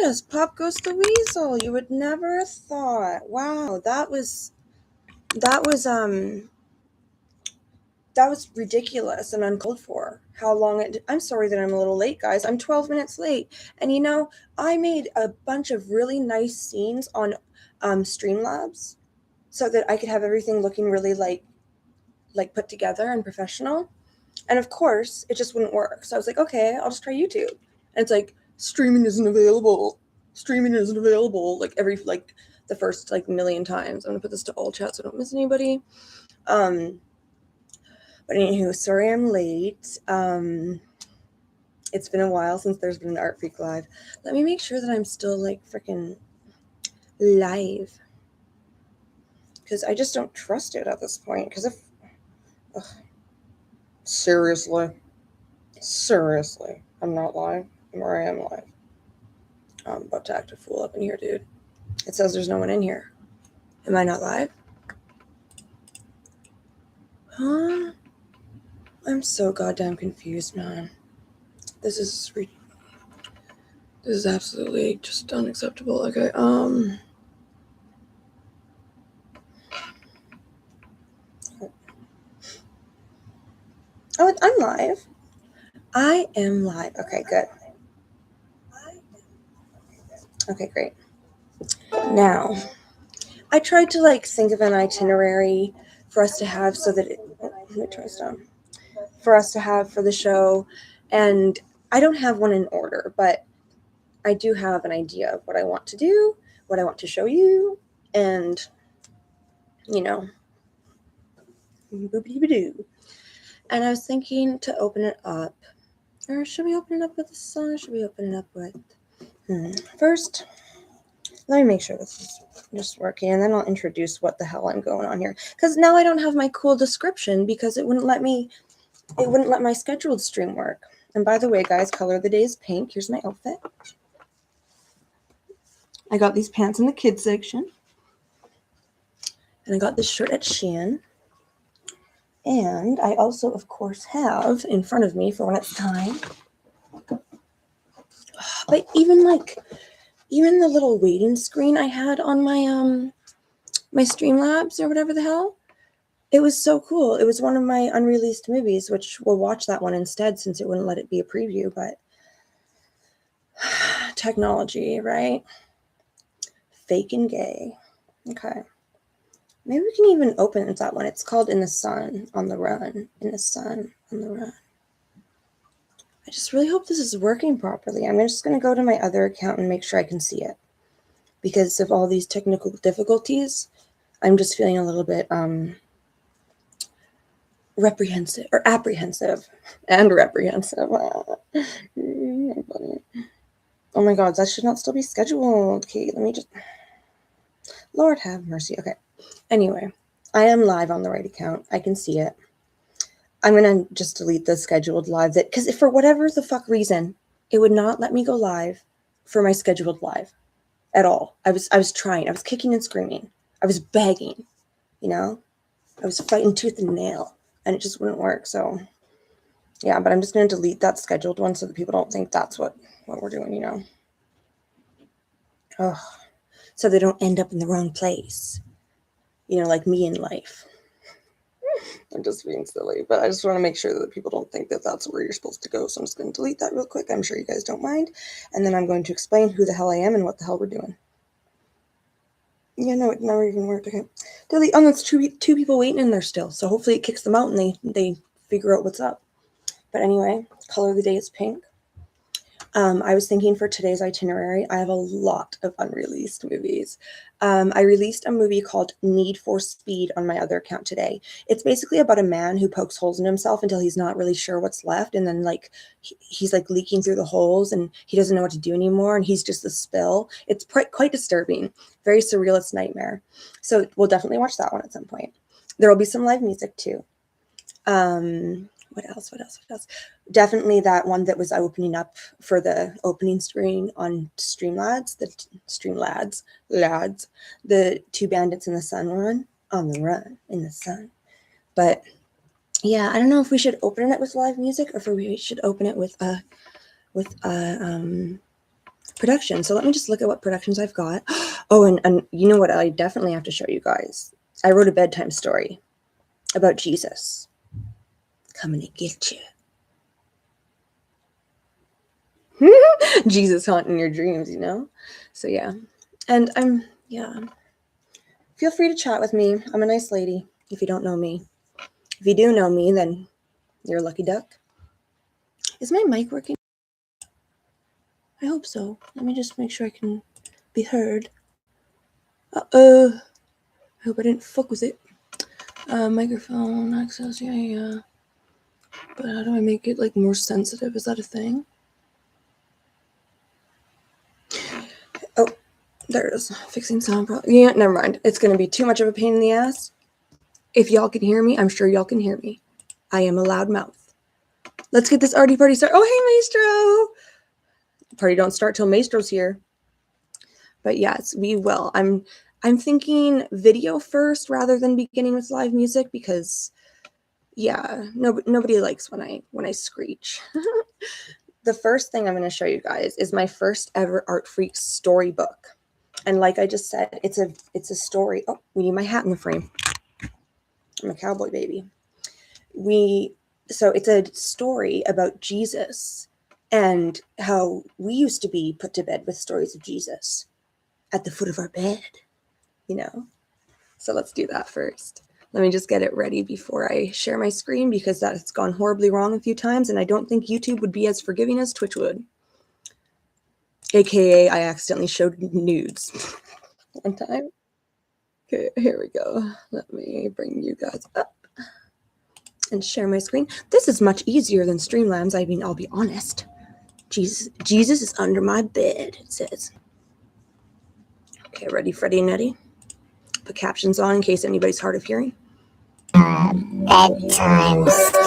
goodness, Pop Goes the Weasel. You would never have thought. Wow, that was ridiculous and uncalled for. How long it I'm sorry that I'm a little late, guys. I'm 12 minutes late. And you know, I made a bunch of really nice scenes on Streamlabs so that I could have everything looking really like put together and professional. And of course, it just wouldn't work. So I was like, okay, I'll just try YouTube. And it's like, streaming isn't available. Streaming isn't available. Like the first million times. I'm gonna put this to all chat so I don't miss anybody. But anywho, sorry I'm late. It's been a while since there's been an ArtFreak live. Let me make sure that I'm still freaking live, because I just don't trust it at this point. Because if seriously, I'm not live, or I am live. I'm about to act a fool up in here, dude. It says there's no one in here. Am I not live? Huh? I'm so goddamn confused, man. This is absolutely just unacceptable. Okay, Oh, I'm live. I am live. Okay, good. Okay, great. Now, I tried to think of an itinerary for us to have so that let me try this down. For us to have for the show, and I don't have one in order, but I do have an idea of what I want to do, what I want to show you, and boopity-doo. And I was thinking to open it up, or should we open it up with a song, or should we open it up with first, let me make sure this is just working, and then I'll introduce what the hell I'm going on here, because now I don't have my cool description because it wouldn't let my scheduled stream work. And by the way, guys, color of the day is pink. Here's my outfit. I got these pants in the kids section, and I got this shirt at Shein. And I also, of course, have in front of me for when it's time. But even the little waiting screen I had on my my Streamlabs or whatever the hell, it was so cool. It was one of my unreleased movies, which we'll watch that one instead since it wouldn't let it be a preview. But technology, right? Fake and gay. Okay. Maybe we can even open that one. It's called In the Sun, on the Run. In the Sun, on the Run. I just really hope this is working properly. I'm just going to go to my other account and make sure I can see it. Because of all these technical difficulties, I'm just feeling a little bit apprehensive. Oh my god, that should not still be scheduled. Okay, let me just... Lord have mercy. Okay. Anyway, I am live on the right account. I can see it. I'm going to just delete the scheduled live, because for whatever the fuck reason, it would not let me go live for my scheduled live at all. I was trying. I was kicking and screaming. I was begging, I was fighting tooth and nail, and it just wouldn't work. So yeah, but I'm just going to delete that scheduled one so that people don't think that's what we're doing, Ugh. So they don't end up in the wrong place, like me in life. I'm just being silly, but I just want to make sure that people don't think that that's where you're supposed to go. So I'm just going to delete that real quick. I'm sure you guys don't mind. And then I'm going to explain who the hell I am and what the hell we're doing. Yeah, no, it never even worked. Okay. Delete. Oh, that's two people waiting in there still. So hopefully it kicks them out and they figure out what's up. But anyway, color of the day is pink. I was thinking for today's itinerary, I have a lot of unreleased movies. I released a movie called Need for Speed on my other account today. It's basically about a man who pokes holes in himself until he's not really sure what's left. And then he's leaking through the holes and he doesn't know what to do anymore. And he's just a spill. It's quite disturbing, very surrealist nightmare. So we'll definitely watch that one at some point. There will be some live music too. What else? Definitely that one that was opening up for the opening screen on Streamlads, the Two Bandits in the Sun one, on the run in the sun. But yeah, I don't know if we should open it with live music or if we should open it with production. So let me just look at what productions I've got. Oh, and you know what I definitely have to show you guys? I wrote a bedtime story about Jesus coming to get you. Jesus haunting your dreams, you know? So yeah. And feel free to chat with me. I'm a nice lady if you don't know me. If you do know me, then you're a lucky duck. Is my mic working? I hope so. Let me just make sure I can be heard. I hope I didn't fuck with it. Microphone access, yeah. But how do I make it like more sensitive? Is that a thing? Oh, there it is. Fixing sound problem. Yeah, never mind. It's gonna be too much of a pain in the ass. If y'all can hear me, I'm sure y'all can hear me. I am a loud mouth. Let's get this arty party started. Oh, hey, Maestro! Party don't start till Maestro's here. But yes, we will. I'm thinking video first rather than beginning with live music because, yeah, nobody likes when I screech. The first thing I'm going to show you guys is my first ever ArtFreak storybook. And like I just said, it's a story. Oh, we need my hat in the frame. I'm a cowboy baby. So it's a story about Jesus and how we used to be put to bed with stories of Jesus at the foot of our bed, you know? So let's do that first. Let me just get it ready before I share my screen because that's gone horribly wrong a few times and I don't think YouTube would be as forgiving as Twitch would. AKA I accidentally showed nudes one time. Okay, here we go. Let me bring you guys up and share my screen. This is much easier than Streamlabs. I mean, I'll be honest. Jesus is under my bed, it says. Okay, ready, Freddy and Eddie? Put captions on in case anybody's hard of hearing. Bedtime stories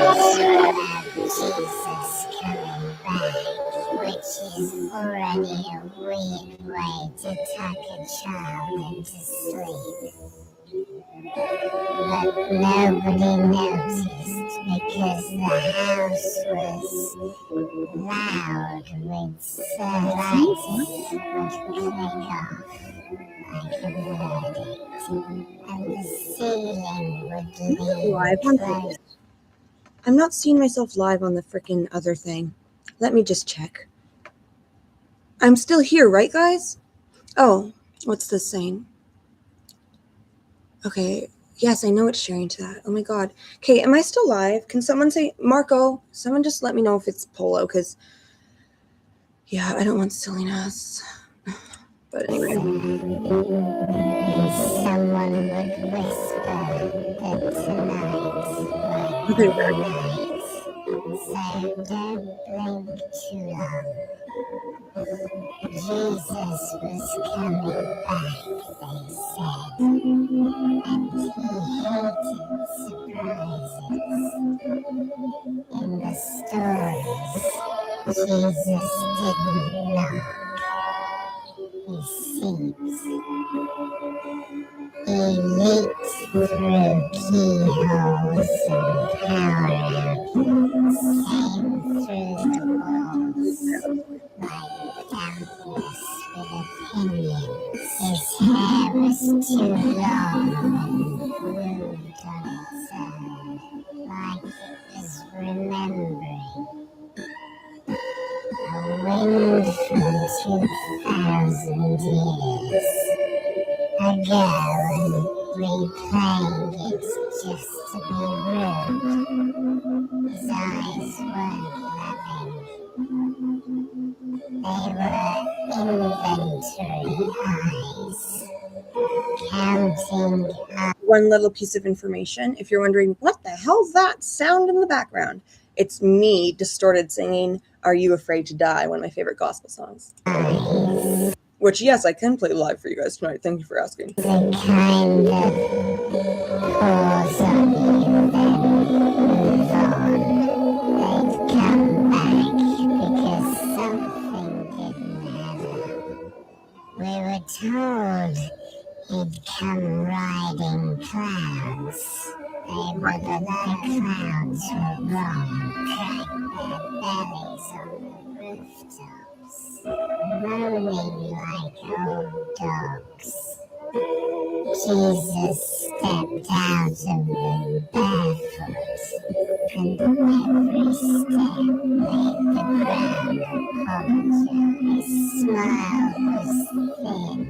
about Jesus coming back, which is already a weird way to tuck a child into sleep. But nobody noticed because the house was loud with lights would click off like a verdict, and the ceiling would leak close. I'm not seeing myself live on the freaking other thing. Let me just check. I'm still here, right, guys? Oh, what's this saying? Okay, yes, I know it's sharing to that. Oh my god. Okay, am I still live? Can someone say, Marco, someone just let me know if it's Polo, because, yeah, I don't want silliness. But anyway. Someone would whisper that tonight's like the night, so don't blink too long. Jesus was coming back, they said, and he hated surprises. In the stories, Jesus didn't knock, he seeps. He leaks through keyholes and power outlets, came through the walls like dampness with opinions. His hair was too long and moved on its own, like it was remembering. A wind from 2,000 years ago and replaying it just to be rude. His eyes weren't loving. They were inventory eyes, counting up. One little piece of information. If you're wondering, what the hell's that sound in the background? It's me distorted singing Are You Afraid to Die, one of my favorite gospel songs. Which, yes, I can play live for you guys tonight. Thank you for asking. They kind of pause on you, then move on. They'd come back because something didn't happen. We were told he'd come riding clouds. They were the clouds were wrong, cracked their bellies on the rooftops. moaning like old dogs. Jesus stepped out of them barefoot, and every step made the ground apologize. His smile was thin,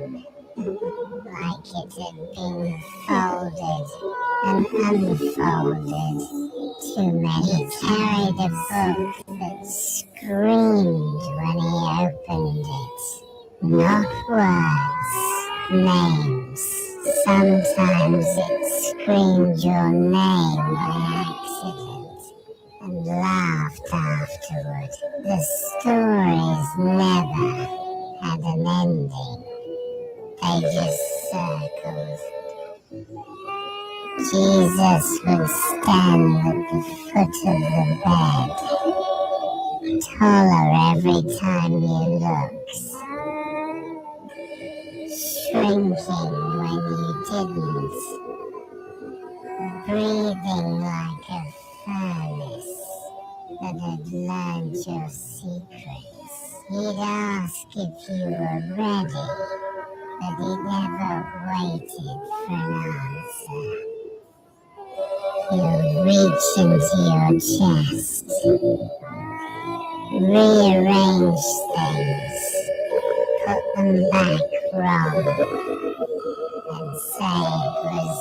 like it had been folded and unfolded too many. He carried a book that screamed when he opened it. Not words, names. Sometimes it screamed your name by accident and laughed afterward. The stories never had an ending. They just circled. Jesus would stand at the foot of the bed, taller every time you looked, shrinking when you didn't, breathing like a furnace that had learned your secrets. He'd ask if you were ready, but he never waited for an answer. He'll reach into your chest, rearrange things, put them back wrong, and say it was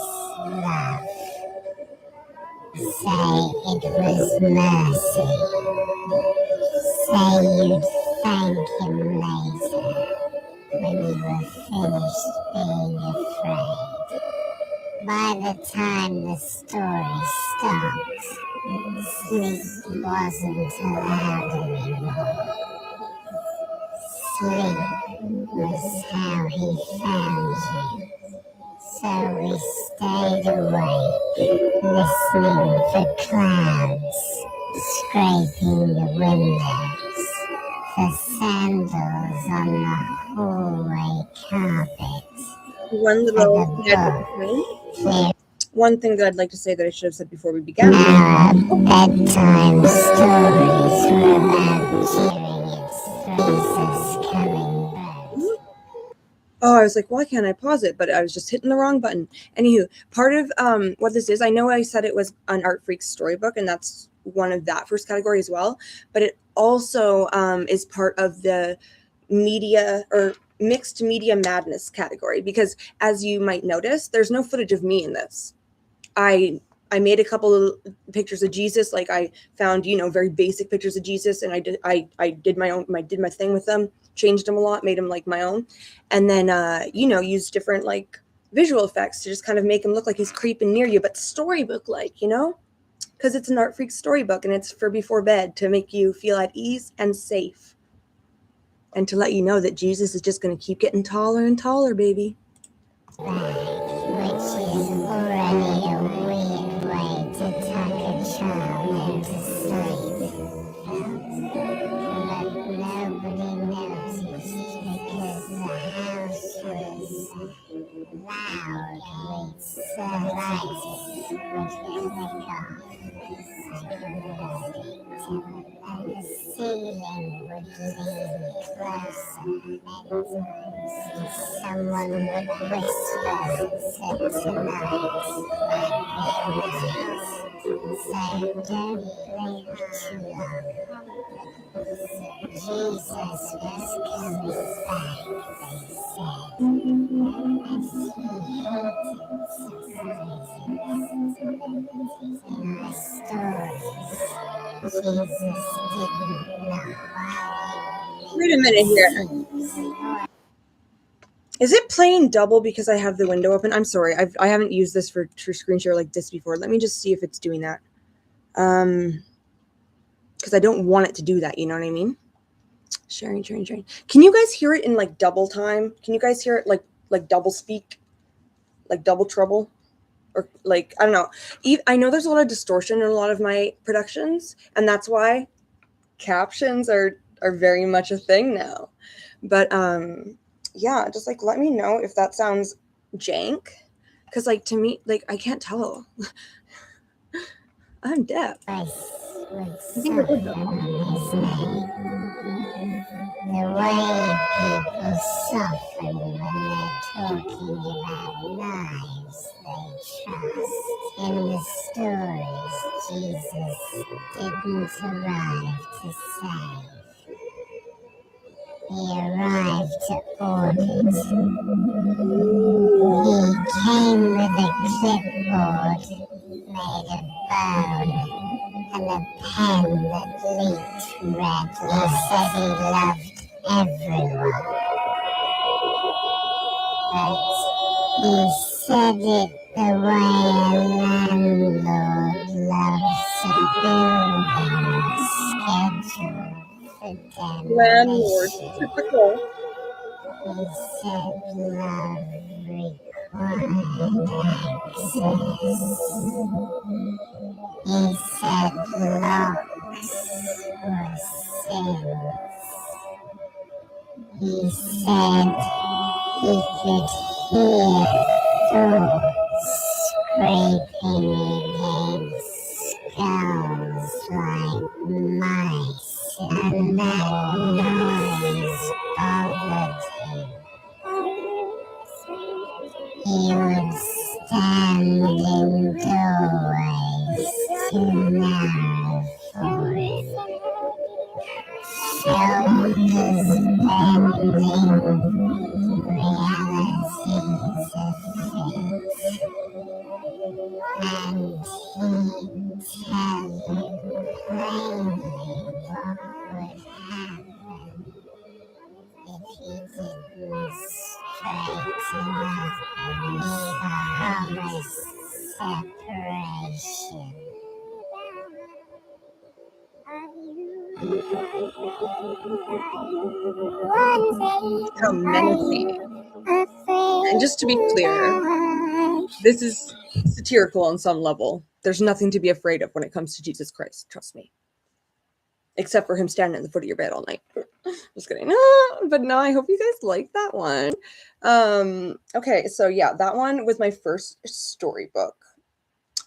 love. Say it was mercy. Say you'd thank him later when you were finished being afraid. By the time the story stopped, sleep wasn't allowed anymore. Sleep was how he found you. So we stayed awake, listening for clouds, scraping the windows, for sandals on the hallway carpet, One for little the thing I'd book. one thing that I'd like to say that I should have said before we began. Our bedtime stories were about cheering its phrases coming back. Oh, I was like, why can't I pause it? But I was just hitting the wrong button. Anywho, part of what this is, I know I said it was an ArtFreak storybook, and that's one of that first category as well. But it also is part of the media or mixed media madness category, because as you might notice, there's no footage of me in this. I made a couple of pictures of Jesus. Like I found, very basic pictures of Jesus, and I did my own, did my thing with them, changed them a lot, made them like my own, and then used different like visual effects to just kind of make him look like he's creeping near you, but storybook like, because it's an ArtFreak storybook and it's for before bed to make you feel at ease and safe, and to let you know that Jesus is just going to keep getting taller and taller, baby. Which is already a weird way to tuck a child into sleep. But nobody noticed because the house was loud with the lights would click off like and the ceiling would lean closer, and someone would whisper, tonight might be nice. So don't blink too long. Jesus was coming back, they said, and he hated surprises. In the stories, Jesus didn't know why. Wait a minute here. Is it playing double because I have the window open? I'm sorry. I haven't used this for screen share like this before. Let me just see if it's doing that. Because I don't want it to do that. You know what I mean? Sharing. Can you guys hear it in like double time? Can you guys hear it like double speak? Like double trouble? Or like, I don't know. I know there's a lot of distortion in a lot of my productions, and that's why captions are very much a thing now. But yeah, just like let me know if that sounds jank, because like to me, like I can't tell. I'm deaf. voice would I think I did soften that. his name. The way people soften when they're talking about lives they trust. In the stories, Jesus didn't arrive to save. He arrived to audit. He came with a clipboard made of bone and a pen that leaked red. He said he loved everyone, but he said it the way a landlord loves a building schedule for Landlord, demolition. typical. He said love required access. He said locks were sins. He said he could hear thoughts scraping against skulls like mice, and that noise bothered him. He would stand in doorways too narrow for him, shoulders bending, realities of fate, and he'd tell you plainly what would happen if he didn't straighten up and he promised separation. How menacing. And just to be clear, this is satirical on some level. There's nothing to be afraid of when it comes to Jesus Christ. Trust me. Except for him standing at the foot of your bed all night. Just kidding. But no, I hope you guys like that one. Okay, so yeah, that one was my first storybook.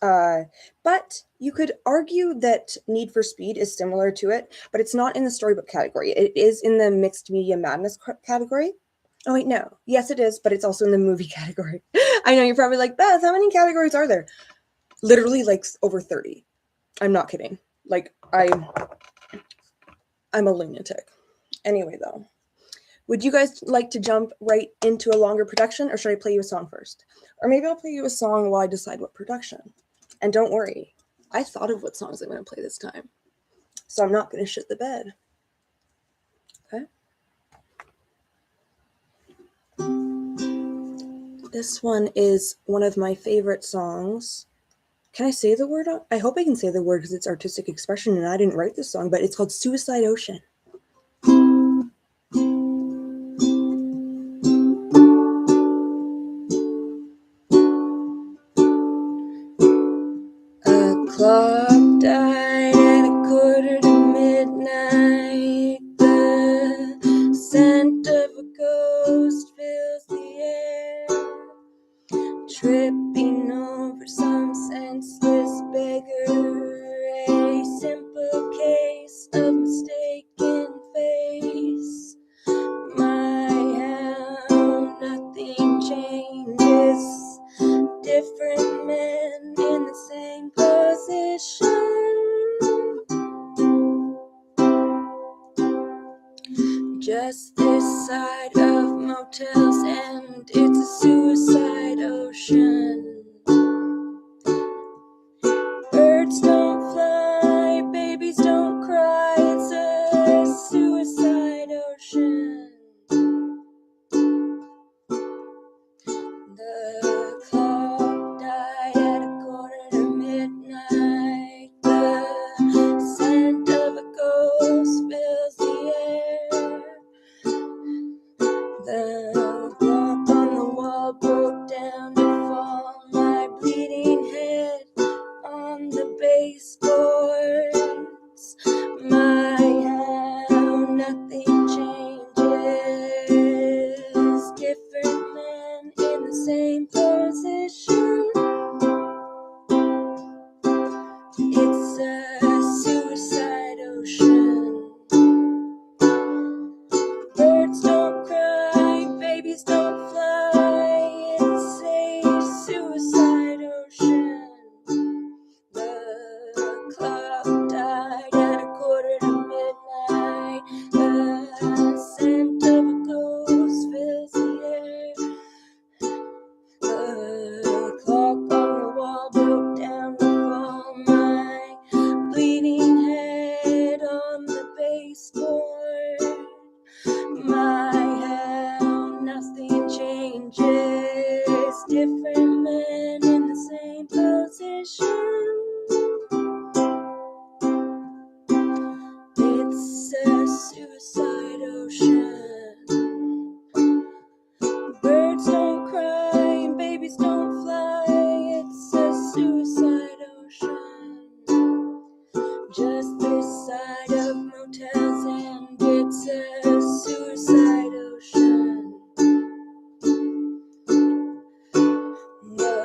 But you could argue that Need for Speed is similar to it, but it's not in the storybook category. It is in the mixed media madness category. Oh wait, no. Yes, it is, but it's also in the movie category. I know you're probably like, Beth, how many categories are there? Literally like over 30. I'm not kidding. Like I'm a lunatic. Anyway, though, would you guys like to jump right into a longer production, or should I play you a song first? Or maybe I'll play you a song while I decide what production. And don't worry, I thought of what songs I'm going to play this time. So I'm not going to shit the bed. Okay? This one is one of my favorite songs. Can I say the word? I hope I can say the word because it's artistic expression and I didn't write this song, but it's called Suicide Ocean. Clock died at 1:45. The scent of a ghost fills the air, tripping over some senseless beggar. A simple case of mistaken face. My, how nothing changes. Different men in the same position. Just this side of Motel's End, it's a suicide ocean. Birds don't fly, babies don't cry, it's a suicide ocean. The clock died at 1:45. The scent of a ghost fills the air. The clock on the wall broke down to fall. suicide ocean. Birds don't cry and babies don't fly. It's a suicide ocean. Just this side of motels, and it's a suicide ocean. The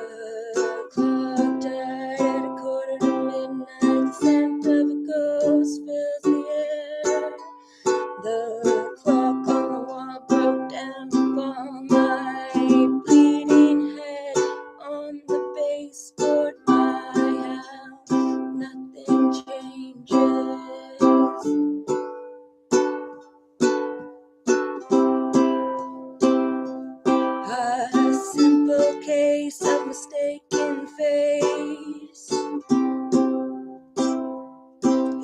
clock died at 1:45. The scent of a ghost fills the air. The clock on the wall broke down to fall. My bleeding head on the baseboard. My house, nothing changes. A simple case of mistaken face.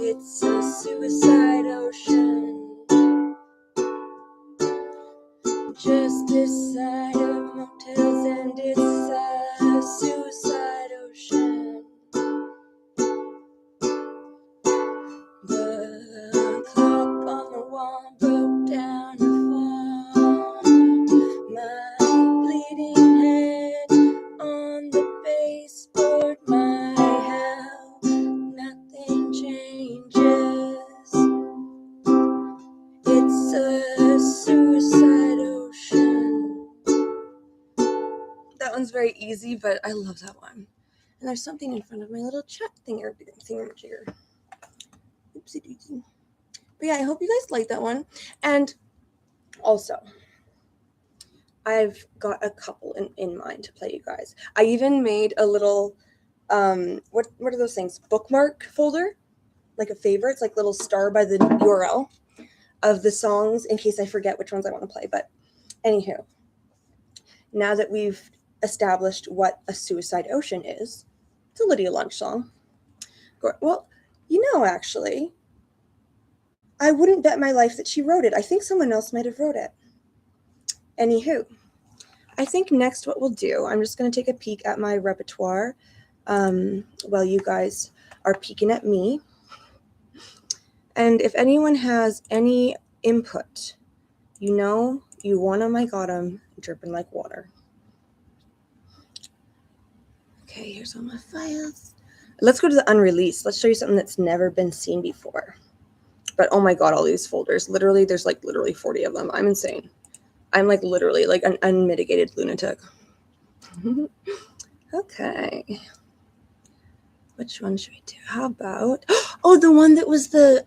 It's a suicide ocean. Just this side of motels, and it's a suicide ocean. The clock on the wall broke down to fall. My bleeding head on the baseboard. My hell, nothing changes. It's a suicide ocean. That one's very easy, but I love that one. And there's something in front of my little chat thingamajigger. Oopsie doopsie. But yeah, I hope you guys like that one. And also, I've got a couple in mind to play you guys. I even made a little, what are those things? Bookmark folder, like a favorites, like little star by the URL of the songs in case I forget which ones I want to play. But anywho, now that we've established what a suicide ocean is, it's a Lydia Lunch song. Well, actually, I wouldn't bet my life that she wrote it. I think someone else might have wrote it. Anywho, I think next what we'll do, I'm just going to take a peek at my repertoire while you guys are peeking at me. And if anyone has any input, you want 'em, I got 'em, dripping like water. Okay, here's all my files. Let's go to the unreleased. Let's show you something that's never been seen before. But oh my God, all these folders. Literally, there's like literally 40 of them. I'm insane. I'm like literally like an unmitigated lunatic. Okay. Which one should we do? How about, oh, the one that was the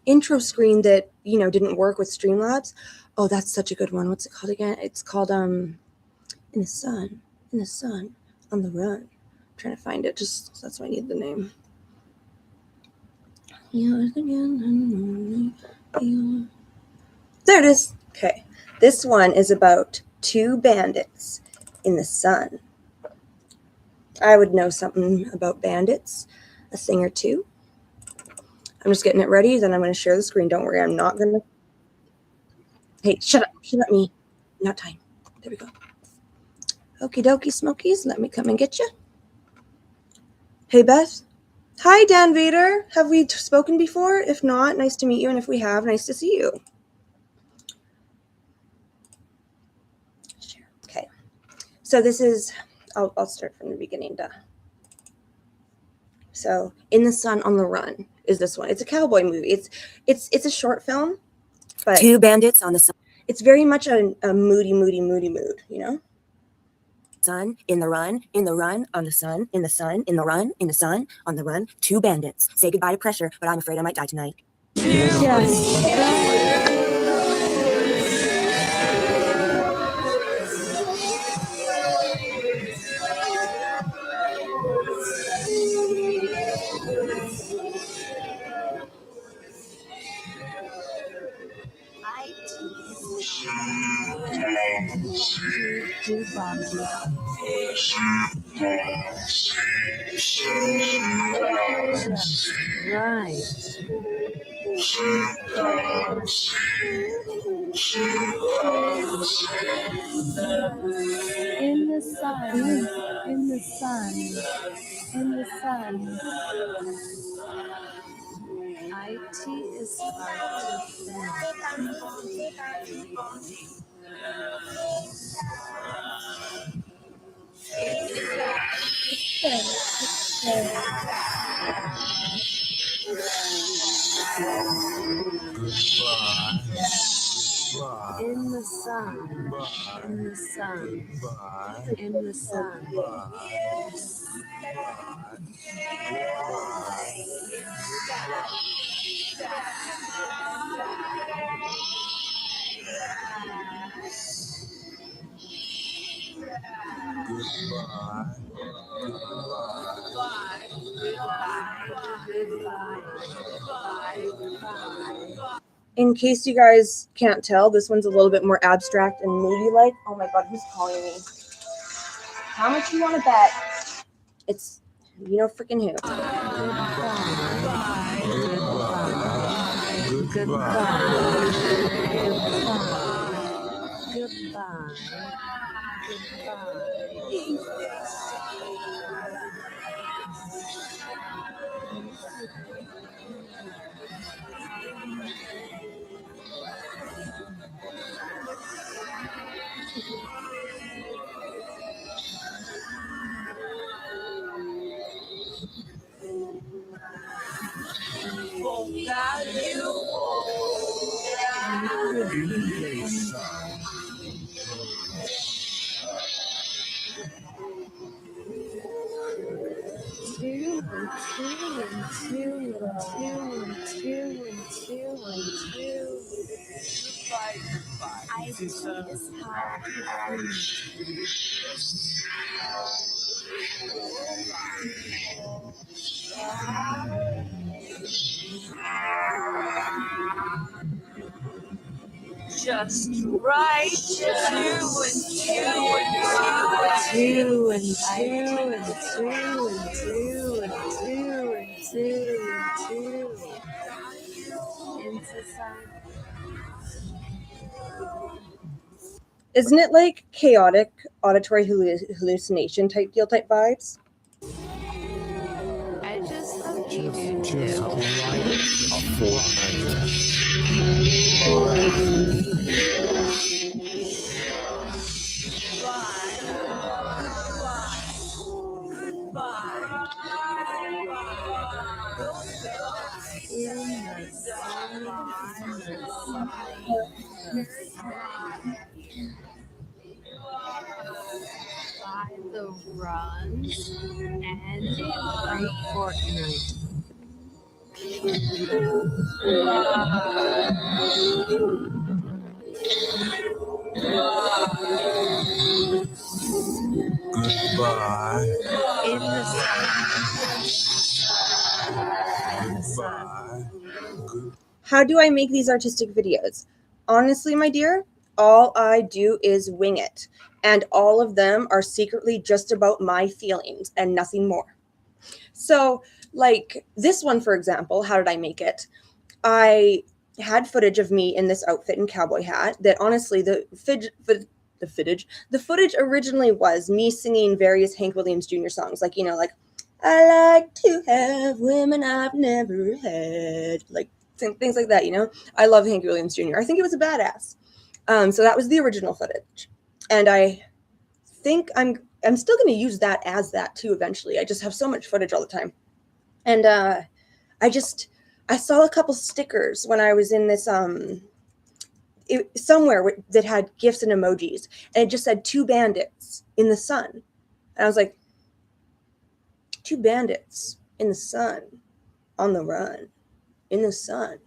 intro screen that, didn't work with Streamlabs. Oh, that's such a good one. What's it called again? It's called In the Sun, on the Run. I'm trying to find it. Just that's why I need the name. There it is. Okay. This one is about two bandits in the sun. I would know something about bandits, a thing or two. I'm just getting it ready, then I'm going to share the screen. Don't worry, I'm not going to. Hey, shut up me. Not time. There we go. Okie dokie smokies, let me come and get you. Hey, Beth. Hi, Dan Vader. Have we spoken before? If not, nice to meet you. And if we have, nice to see you. Sure. Okay. So this is, I'll start from the beginning. So In the Sun, on the Run is this one. It's a cowboy movie. It's a short film, but two bandits on the sun. It's very much a moody mood, Sun, in the run, on the sun, in the run, on the run. Two bandits. Say goodbye to pressure, but I'm afraid I might die tonight. In the sun, ARTY is hard to in the sun, in the sun, in the sun. In case you guys can't tell, this one's a little bit more abstract and movie-like. Oh my god, who's calling me? How much you want to bet? It's, you know, freaking who. Just right, two Isn't it like chaotic auditory hallucination type deal type vibes? I just hope you do too. By the runs and by Fortnite. Goodbye. In the How do I make these artistic videos? Honestly, my dear, all I do is wing it. And all of them are secretly just about my feelings and nothing more. So, like this one, for example, how did I make it? I had footage of me in this outfit and cowboy hat that honestly, the footage originally was me singing various Hank Williams Jr. songs, like, you know, like, I like to have women I've never had, like things like that, you know. I love Hank Williams Jr. I think it was a badass. So that was the original footage, and I think I'm still going to use that as that too eventually. I just have so much footage all the time, and I saw a couple stickers when I was in this somewhere that had gifs and emojis, and it just said 2 bandits in the sun, and I was like, 2 bandits in the sun, on the run, in the sun,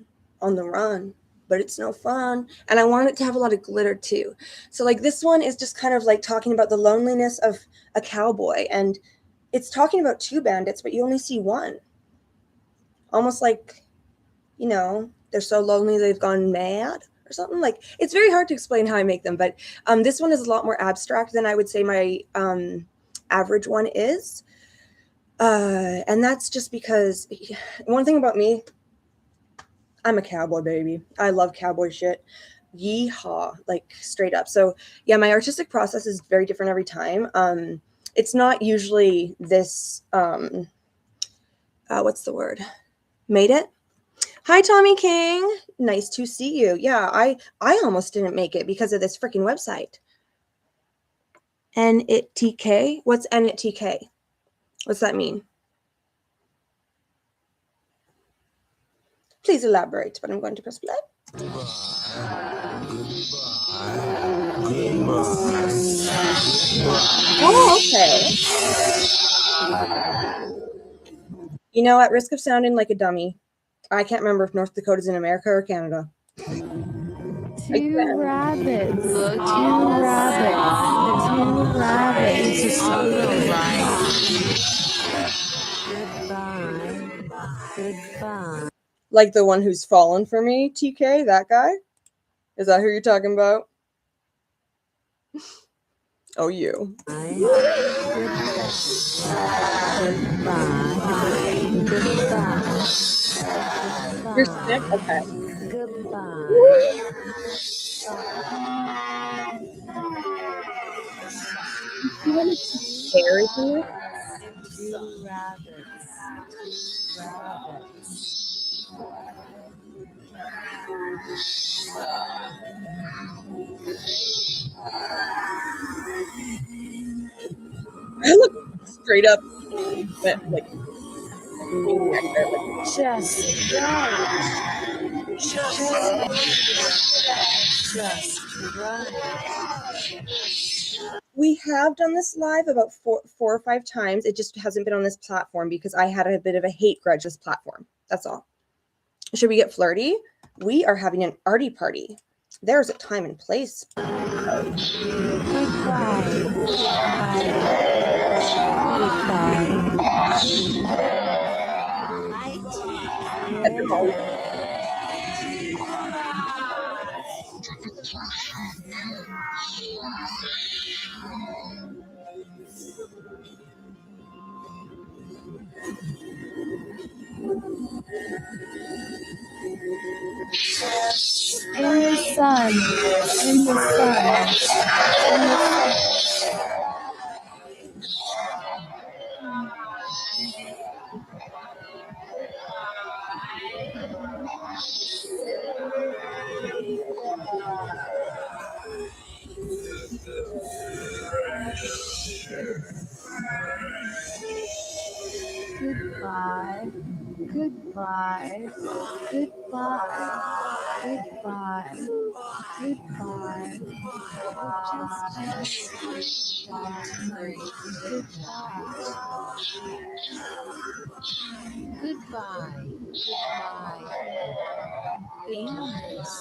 on the run, but it's no fun. And I wanted it to have a lot of glitter too. So like this one is just kind of like talking about the loneliness of a cowboy, and it's talking about 2 bandits, but you only see one. Almost like, you know, they're so lonely they've gone mad or something. Like, it's very hard to explain how I make them, but this one is a lot more abstract than I would say my average one is. And that's just because one thing about me, I'm a cowboy baby. I love cowboy shit. Yeehaw, like straight up. So yeah, my artistic process is very different every time. It's not usually this, what's the word? Made it? Hi, Tommy King. Nice to see you. Yeah, I almost didn't make it because of this freaking website. NITK? What's NITK? What's that mean? Please elaborate, but I'm going to press play. Oh, okay. You know, at risk of sounding like a dummy, I can't remember if North Dakota's in America or Canada. Two rabbits. The two rabbits. Goodbye. Like the one who's fallen for me, TK, that guy? Is that who you're talking about? Oh, you. You're sick? Okay. You want to scary me? Two rabbits. I look straight up like maniac there. Like, Just right. Just right. we have done this live about four or five times. It just hasn't been on this platform because I had a bit of a hate grudge this platform. That's all. Should we get flirty? We are having an ARTY party. There's a time and place. At the moment. In the sun, in the sun, in the sun. Goodbye, goodbye, goodbye, goodbye, goodbye. Just goodbye, goodbye, goodbye. Thanks.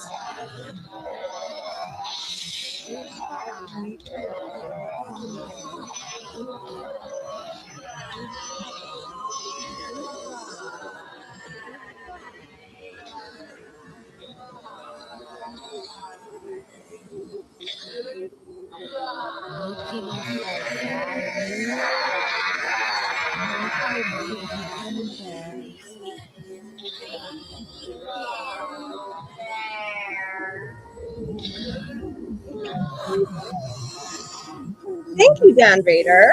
Thank you, Dan Vader.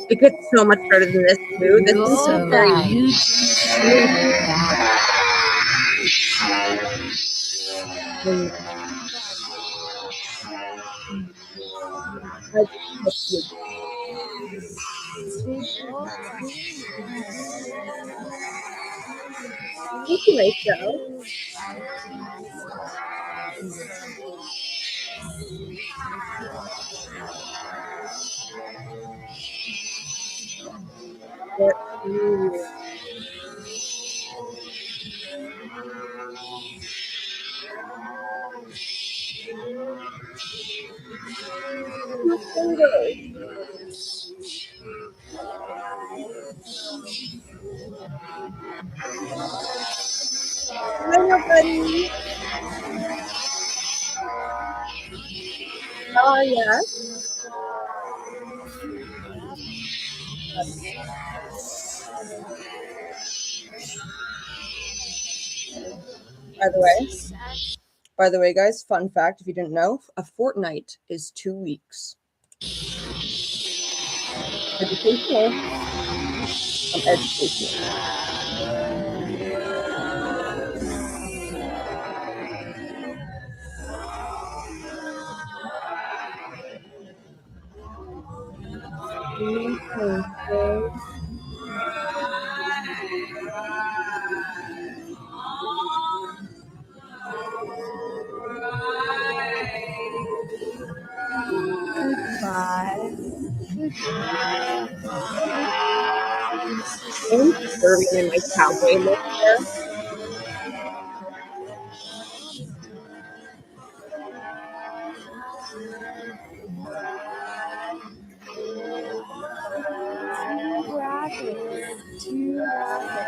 It gets so much better than this too. This is so very Thank you, Rachel. Hi, everybody. How are ya? By the way, guys, fun fact, if you didn't know, a fortnight is 2 weeks. Educational. Educational. I'm serving in my cowboy look there. Two rabbits.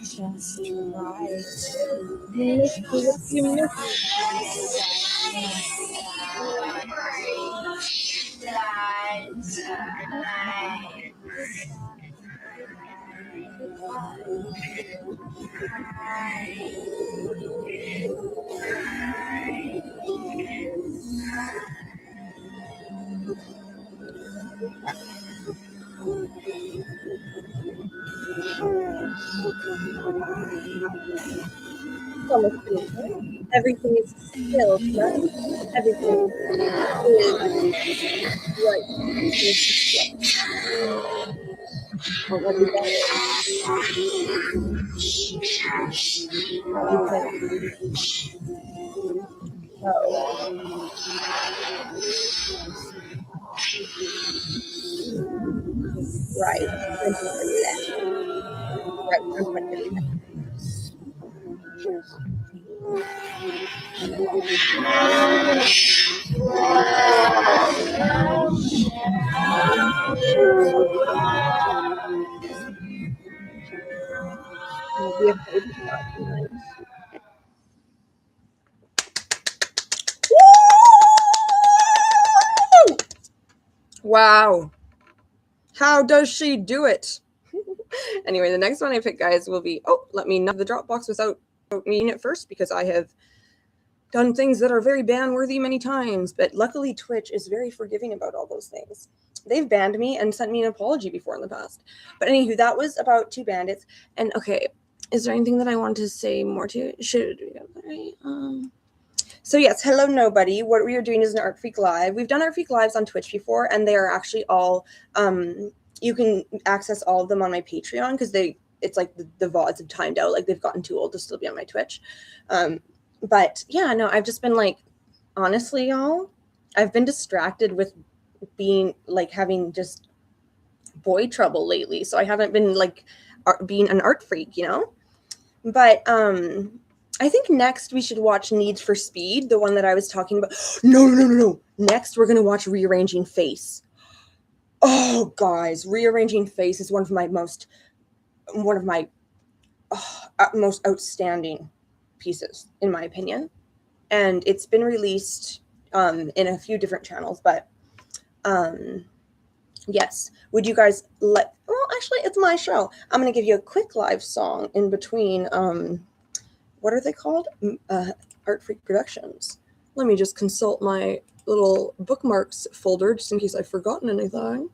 Just right. Everything is still right. Everything is right. Oh, what is that? Right. Wow. How does she do it? Anyway, the next one I picked, guys, will be, let me nub the Dropbox without meaning it first, because I have done things that are very ban-worthy many times, but luckily Twitch is very forgiving about all those things. They've banned me and sent me an apology before in the past. But anywho, that was about Two Bandits. And okay, is there anything that I want to say more to? So yes, hello nobody. What we are doing is an ArtFreak Live. We've done ArtFreak Lives on Twitch before, and they are actually all, you can access all of them on my Patreon, because it's like the VODs have timed out, like they've gotten too old to still be on my Twitch. But yeah, no, I've just been like, honestly, y'all, I've been distracted with being like having just boy trouble lately. So I haven't been like being an art freak, you know? But I think next we should watch Need for Speed, the one that I was talking about. No. Next, we're going to watch Rearranging Face. Oh, guys, Rearranging Face is one of my most outstanding pieces, in my opinion. And it's been released in a few different channels, but yes. Would you guys well, actually, it's my show. I'm going to give you a quick live song in between, what are they called? ArtFreak Productions. Let me just consult my little bookmarks folder just in case I've forgotten anything.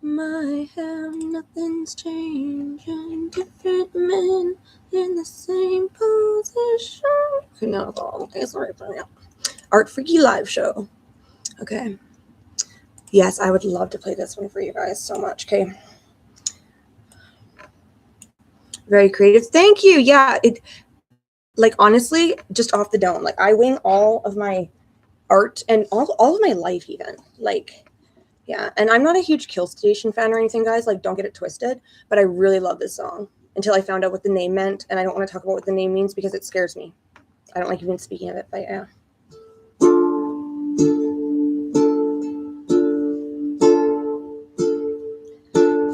My hair, nothing's changing. Different men in the same position. Okay, now it's all okay. Sorry for that. ArtFreaky live show. Okay. Yes, I would love to play this one for you guys so much. Okay. Very creative. Thank you. Yeah, it like honestly, just off the dome. Like I wing all of my art and all of my life even. Like yeah, and I'm not a huge Kill Station fan or anything, guys. Like, don't get it twisted. But I really love this song until I found out what the name meant, and I don't want to talk about what the name means because it scares me. I don't like even speaking of it, but yeah.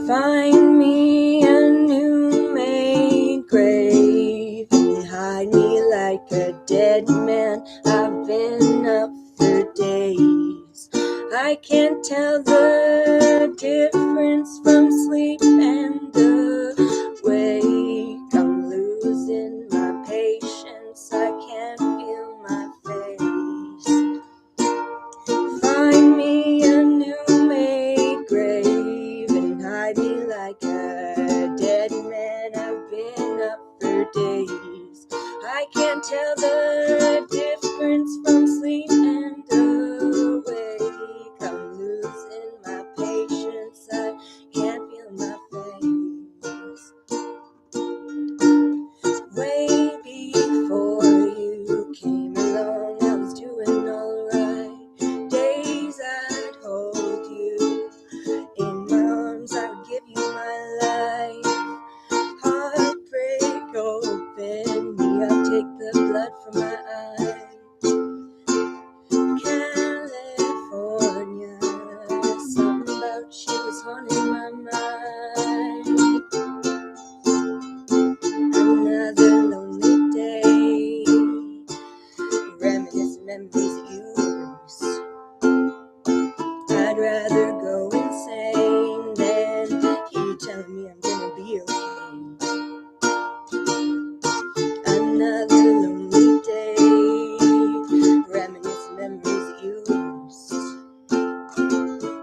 Find me a new made grave and hide me like a dead man. I've been up for days. I can't tell the difference from sleep and awake. I'm losing my patience. I can't feel my face. Find me a new made grave and hide me like a dead man. I've been up for days. I can't tell I'd rather go insane than you telling me I'm gonna be okay. Another lonely day, reminiscing memories you used.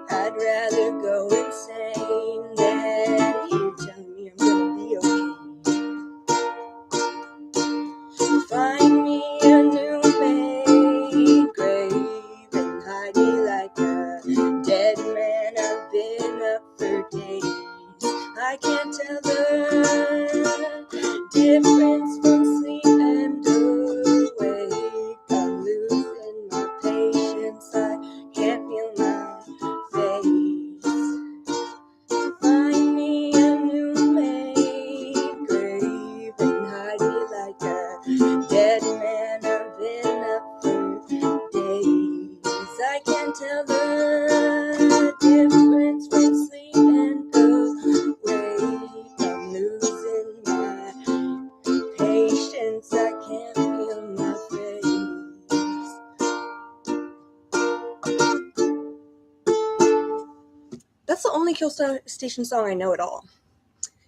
I'd rather go insane than you telling me I'm gonna be okay. Find me a new made grave and hide me like a dead man. I've been up for days. I can't tell the difference from sleep and awake. I'm losing my patience. I can't feel my face. Find me a new made grave and hide me like a dead man. I've been up for days. I can't tell the difference from sleep and awake. I'm losing my patience. I can't feel my face. That's the only Kill Station song I know at all.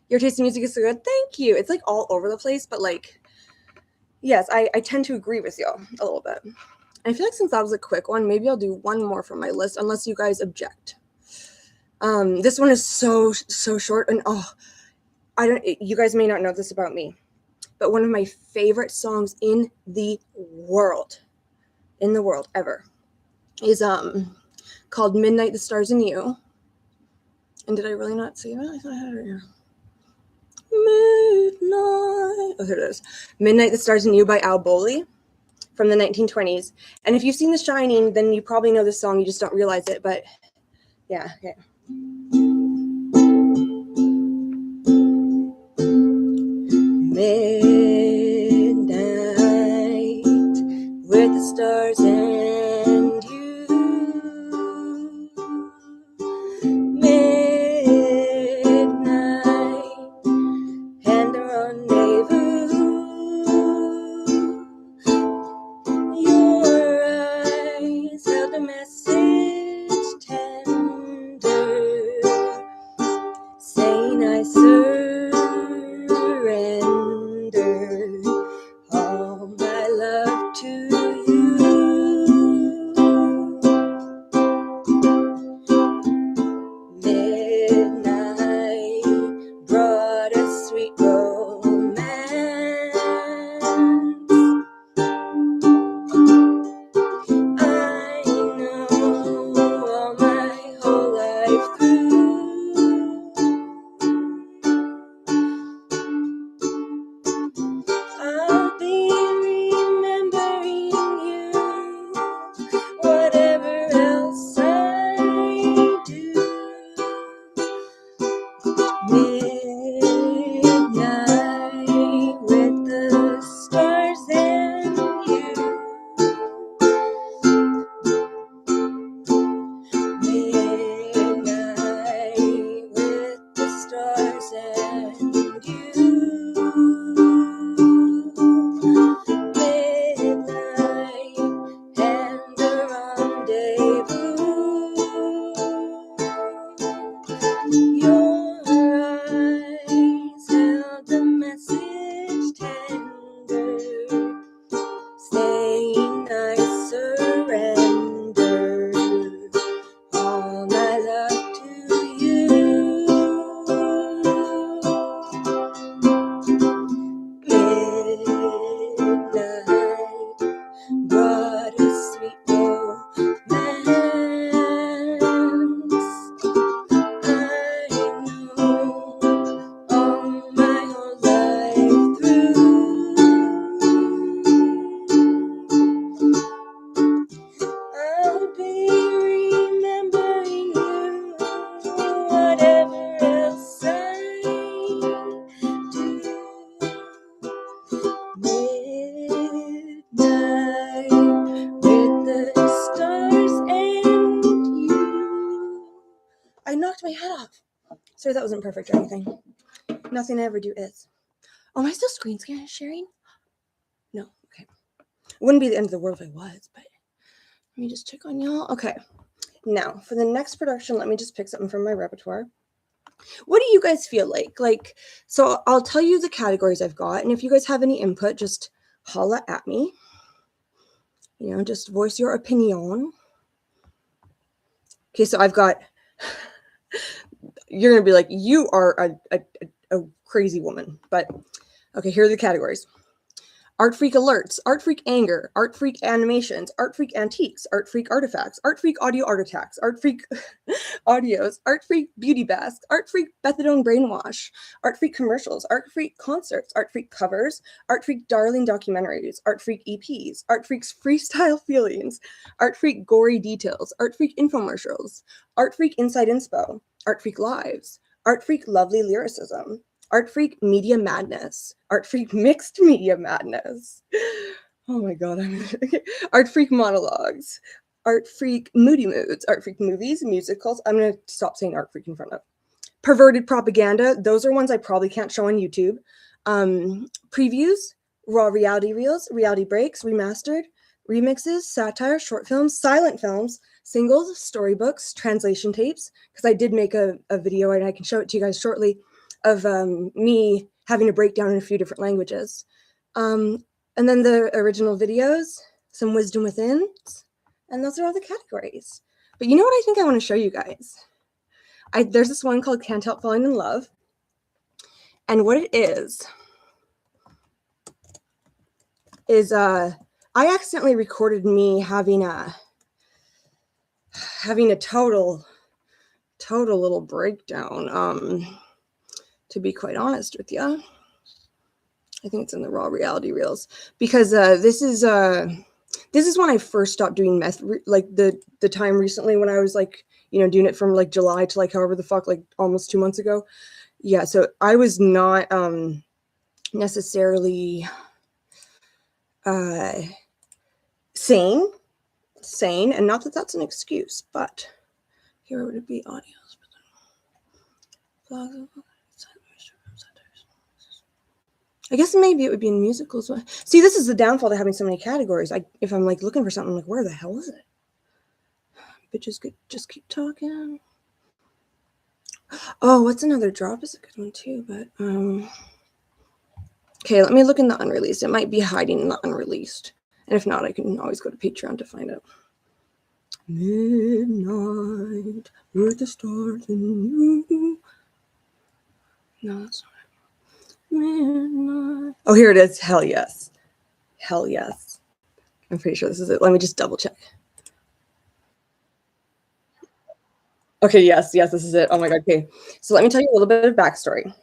Your taste in music is so good. Thank you. It's like all over the place, but like, yes, I tend to agree with y'all a little bit. I feel like since that was a quick one, maybe I'll do one more from my list, unless you guys object. This one is so short, and you guys may not know this about me, but one of my favorite songs in the world ever, is called "Midnight, the Stars and You." And did I really not say that? I thought I had it right here. Midnight. Oh, here it is. "Midnight, the Stars and You" by Al Boley from the 1920s. And if you've seen The Shining, then you probably know this song. You just don't realize it. But yeah. Midnight with the stars and you. Midnight and the rendezvous. Your eyes held a message tender, saying I surrender all my love to you. Midnight brought us sweet romance. I know all my whole life through. I'll be remembering you, whatever else I do. Midnight with the stars and you. Midnight with the stars and you. Midnight and a rendezvous. Your eyes held a message tender, saying I surrender all my love to you. Midnight brought us sweet romance. I know all my whole life through. I'll be remembering you, whatever else I do. Midnight with the stars and you. I knocked my head off. Sorry, that wasn't perfect or anything. Nothing I ever do is. Oh, am I still screen sharing? No, okay. It wouldn't be the end of the world if I was, but let me just check on y'all. Okay. Now, for the next production, let me just pick something from my repertoire. What do you guys feel like? Like, so I'll tell you the categories I've got, and if you guys have any input, just holla at me. You know, just voice your opinion. Okay, so I've got, you're going to be like, you are a crazy woman. But, okay, here are the categories. ArtFreak alerts, ArtFreak anger, ArtFreak animations, ArtFreak antiques, ArtFreak artifacts, ArtFreak audio artifacts, ArtFreak audios, ArtFreak beauty basks, ArtFreak methadone brainwash, ArtFreak commercials, ArtFreak concerts, ArtFreak covers, ArtFreak darling documentaries, ArtFreak EPs, ArtFreak's freestyle feelings, ArtFreak gory details, ArtFreak infomercials, ArtFreak inside inspo, ArtFreak lives, ArtFreak lovely lyricism, ArtFreak media madness, ArtFreak mixed media madness. Oh my God. ArtFreak monologues, ArtFreak moody moods, ArtFreak movies, musicals. I'm going to stop saying ArtFreak in front of. Perverted propaganda. Those are ones I probably can't show on YouTube. Previews, raw reality reels, reality breaks, remastered, remixes, satire, short films, silent films, singles, storybooks, translation tapes, because I did make a video and I can show it to you guys shortly of me having a breakdown in a few different languages. And then the original videos, some wisdom within, and those are all the categories. But you know what I think I want to show you guys? There's this one called Can't Help Falling in Love. And what it is I accidentally recorded me having a total little breakdown. To be quite honest with you, I think it's in the raw reality reels, because this is when I first stopped doing meth, like the time recently when I was like, you know, doing it from like July to like however the fuck, like almost 2 months ago. Yeah, so I was not necessarily sane, and not that that's an excuse, but here would it be audios. I guess maybe it would be in musicals. See, this is the downfall to having so many categories. If I'm like looking for something, I'm like, where the hell is it? Bitches could just keep talking. Oh, what's another drop is a good one too, but okay, let me look in the unreleased. It might be hiding in the unreleased. And if not, I can always go to Patreon to find out. Midnight with the stars in you. No, that's not. Midnight. Oh, here it is. Hell yes. Hell yes. I'm pretty sure this is it. Let me just double check. Okay, yes, this is it. Oh my God. Okay. So let me tell you a little bit of backstory.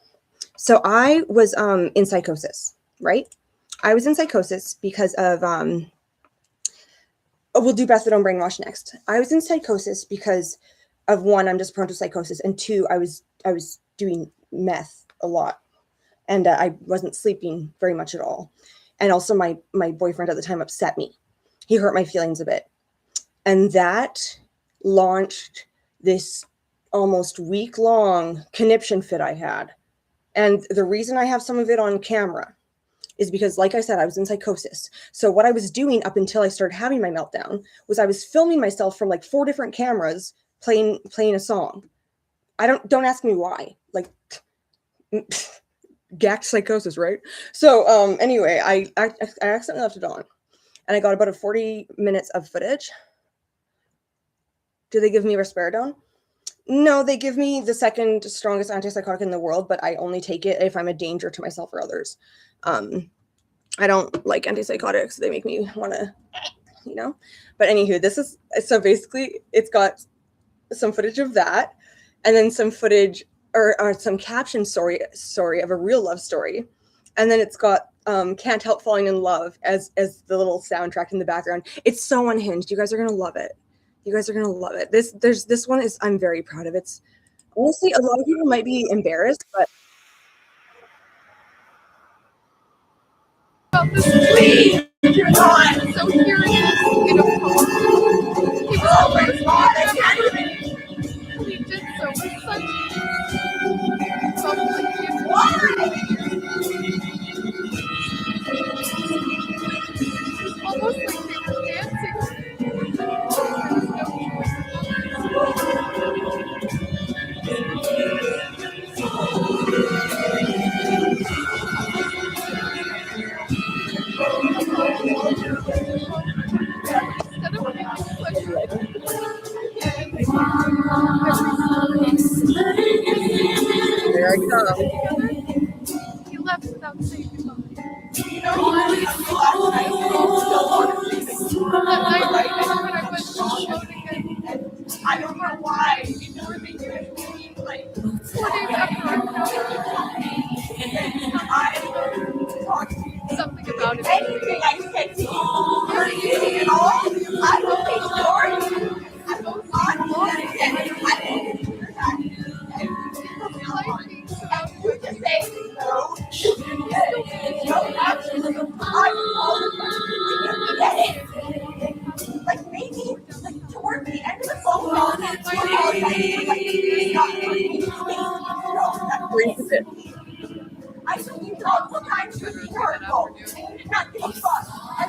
So I was in psychosis, right? I was in psychosis because of we'll do methadone brainwash next. I was in psychosis because of, one, I'm just prone to psychosis, and two, I was doing meth a lot. And I wasn't sleeping very much at all. And also my boyfriend at the time upset me. He hurt my feelings a bit. And that launched this almost week-long conniption fit I had. And the reason I have some of it on camera is because, like I said, I was in psychosis. So what I was doing up until I started having my meltdown was I was filming myself from like 4 different cameras playing a song. Don't ask me why. Like, gacked psychosis, right? So anyway, I accidentally left it on, and I got about 40 minutes of footage. Do they give me risperidone? No, they give me the second strongest antipsychotic in the world, but I only take it if I'm a danger to myself or others. I don't like antipsychotics. They make me want to, you know. But anywho, this is, so basically it's got some footage of that, and then some footage or some caption story of a real love story. And then it's got Can't Help Falling in Love as the little soundtrack in the background. It's so unhinged. You guys are going to love it. You guys are going to love it. This one is, I'm very proud of. It's honestly, a lot of people might be embarrassed, but This please, you're not so curious in a poem. He was always on the academy. He did so with such self-belief. Almost like they were dancing. There was no choice. every There I come. together. He left without saying goodbye. That night, when I went alone again, I don't know why, more than usual, like 4 days after I found something about it. Anything I said to you, anything at all, I will be sorry. I will not lie, and I will hear that. Life being surrounded by you say no. No, absolutely. I get it. Like maybe, like toward the end of the phone call, like I took you multiple times to be hurtful, not give a fuck. And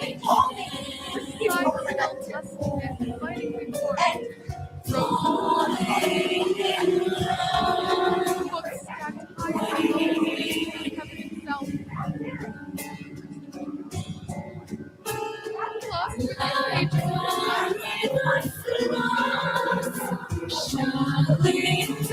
they told me to skip over my neck. And books stacked high heaven itself. Plus, with these pages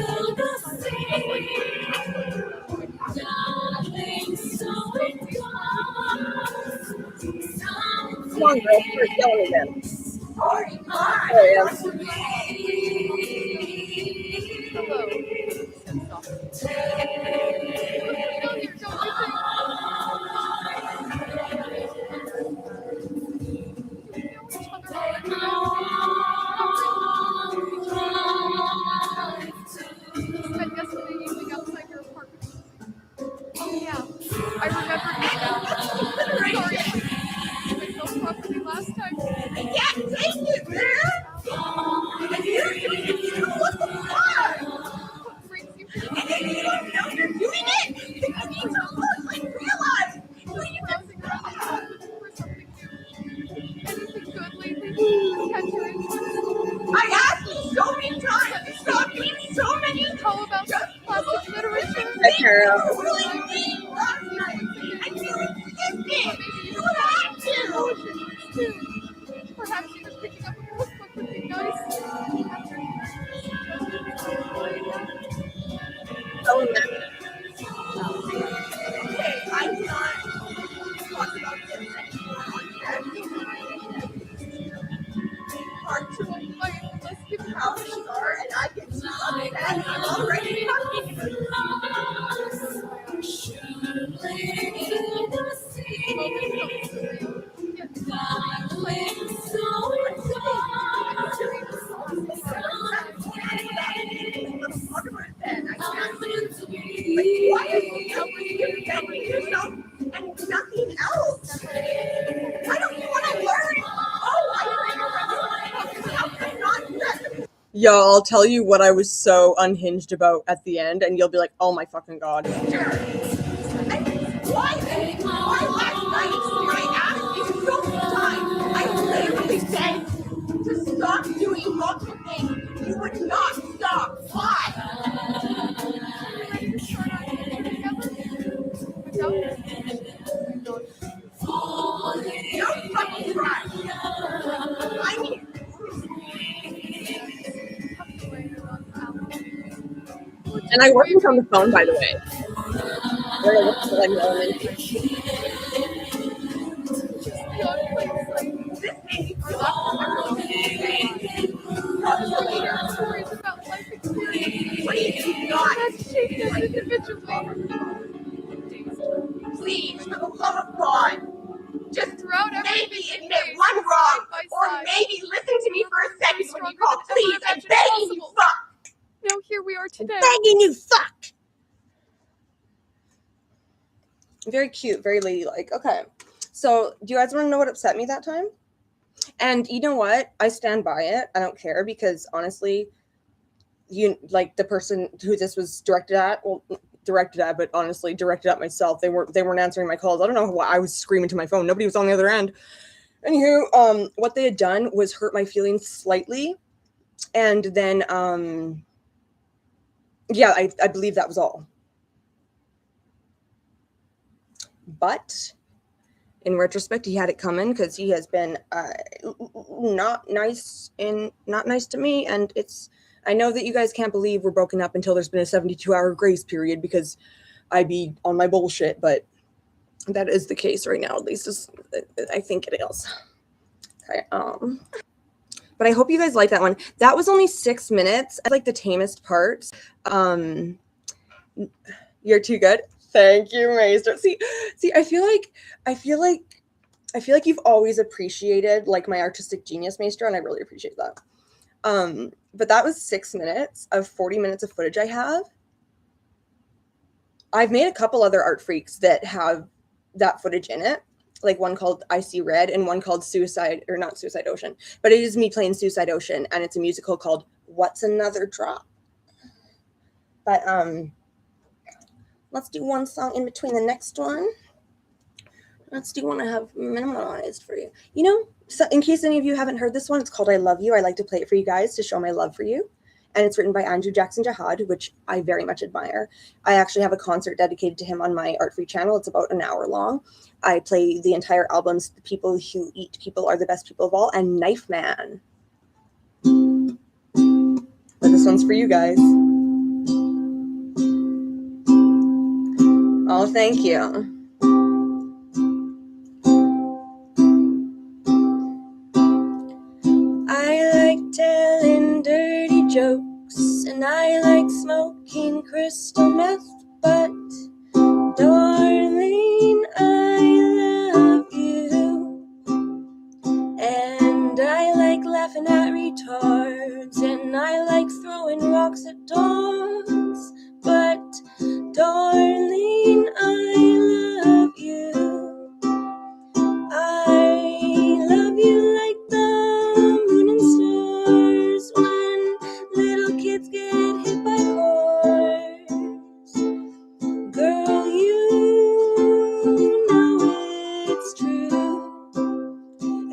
Come on, girl. Start yelling again. Sorry, There I am. hello, said softly. You know you don't you think? Do we know each other already? We spent yesterday evening outside your apartment. Oh yeah, I remembered you now. Sorry, I felt properly last time. I can't take it, man! What the fuck? What brings you here? And then you don't know you're doing it? Then you need to look, like realize. Browsing around for something new. Anything good lately? Catch your interest? I asked you so many times. Stop doing so many. How about classic literature? Hi, Carol. Really deep last night. I feel existed. You have to. Perhaps even picking up a cookbook would be nice. Oh, no. Okay, I'm not talking about this anymore. Part 2 of life, let's give how we are, and I get to upset. I'm already talking. Why are you telling yourself and nothing else? Why don't you want to learn? Oh, I know. How can I not do that? Yo, I'll tell you what I was so unhinged about at the end, and you'll be like, oh my fucking god. Why last night when I asked you so many times, I literally said to stop doing multiple things. You would not stop. Why? Don't fucking try. I mean, And I wasn't on the phone, by the way. Where I was like elementary. this baby for stories about life experiences. Please not. That's shaped us individually. Please, for the love of God, just maybe admit one wrong, or maybe listen to me for a second when you call please and begging you fuck. Now here we are today. Begging you fuck. Very cute, very ladylike. Okay. So do you guys want to know what upset me that time? And you know what? I stand by it. I don't care because honestly, you like the person who this was directed at, but honestly directed at myself. They weren't answering my calls. I don't know why I was screaming to my phone. Nobody was on the other end. Anywho, what they had done was hurt my feelings slightly. And then yeah, I believe that was all. But in retrospect, he had it coming because he has been not nice to me. And I know that you guys can't believe we're broken up until there's been a 72-hour grace period because I be on my bullshit, but that is the case right now. At least I think it is. Okay, but I hope you guys like that one. That was only 6 minutes. I like the tamest parts. You're too good. Thank you, Maester. See, I feel like you've always appreciated like my artistic genius, Maester, and I really appreciate that. But that was 6 minutes of 40 minutes of footage I have. I've made a couple other ArtFreaks that have that footage in it, like one called I See Red and one called Suicide, or not Suicide Ocean, but it is me playing Suicide Ocean, and it's a musical called What's Another Drop. But let's do one song in between the next one. Let's do one I have minimalized for you. You know, so in case any of you haven't heard this one, it's called I Love You. I like to play it for you guys to show my love for you. And it's written by Andrew Jackson Jihad, which I very much admire. I actually have a concert dedicated to him on my ArtFreak channel. It's about an hour long. I play the entire albums, The People Who Eat People Are the Best People of All, and Knife Man. But this one's for you guys. Oh, thank you. I like telling dirty jokes, and I like smoking crystal meth, but darling, I love you. And I like laughing at retards, and I like throwing rocks at dogs, but darling, I love you. I love you like the moon and stars when little kids get hit by cars. Girl, you know it's true.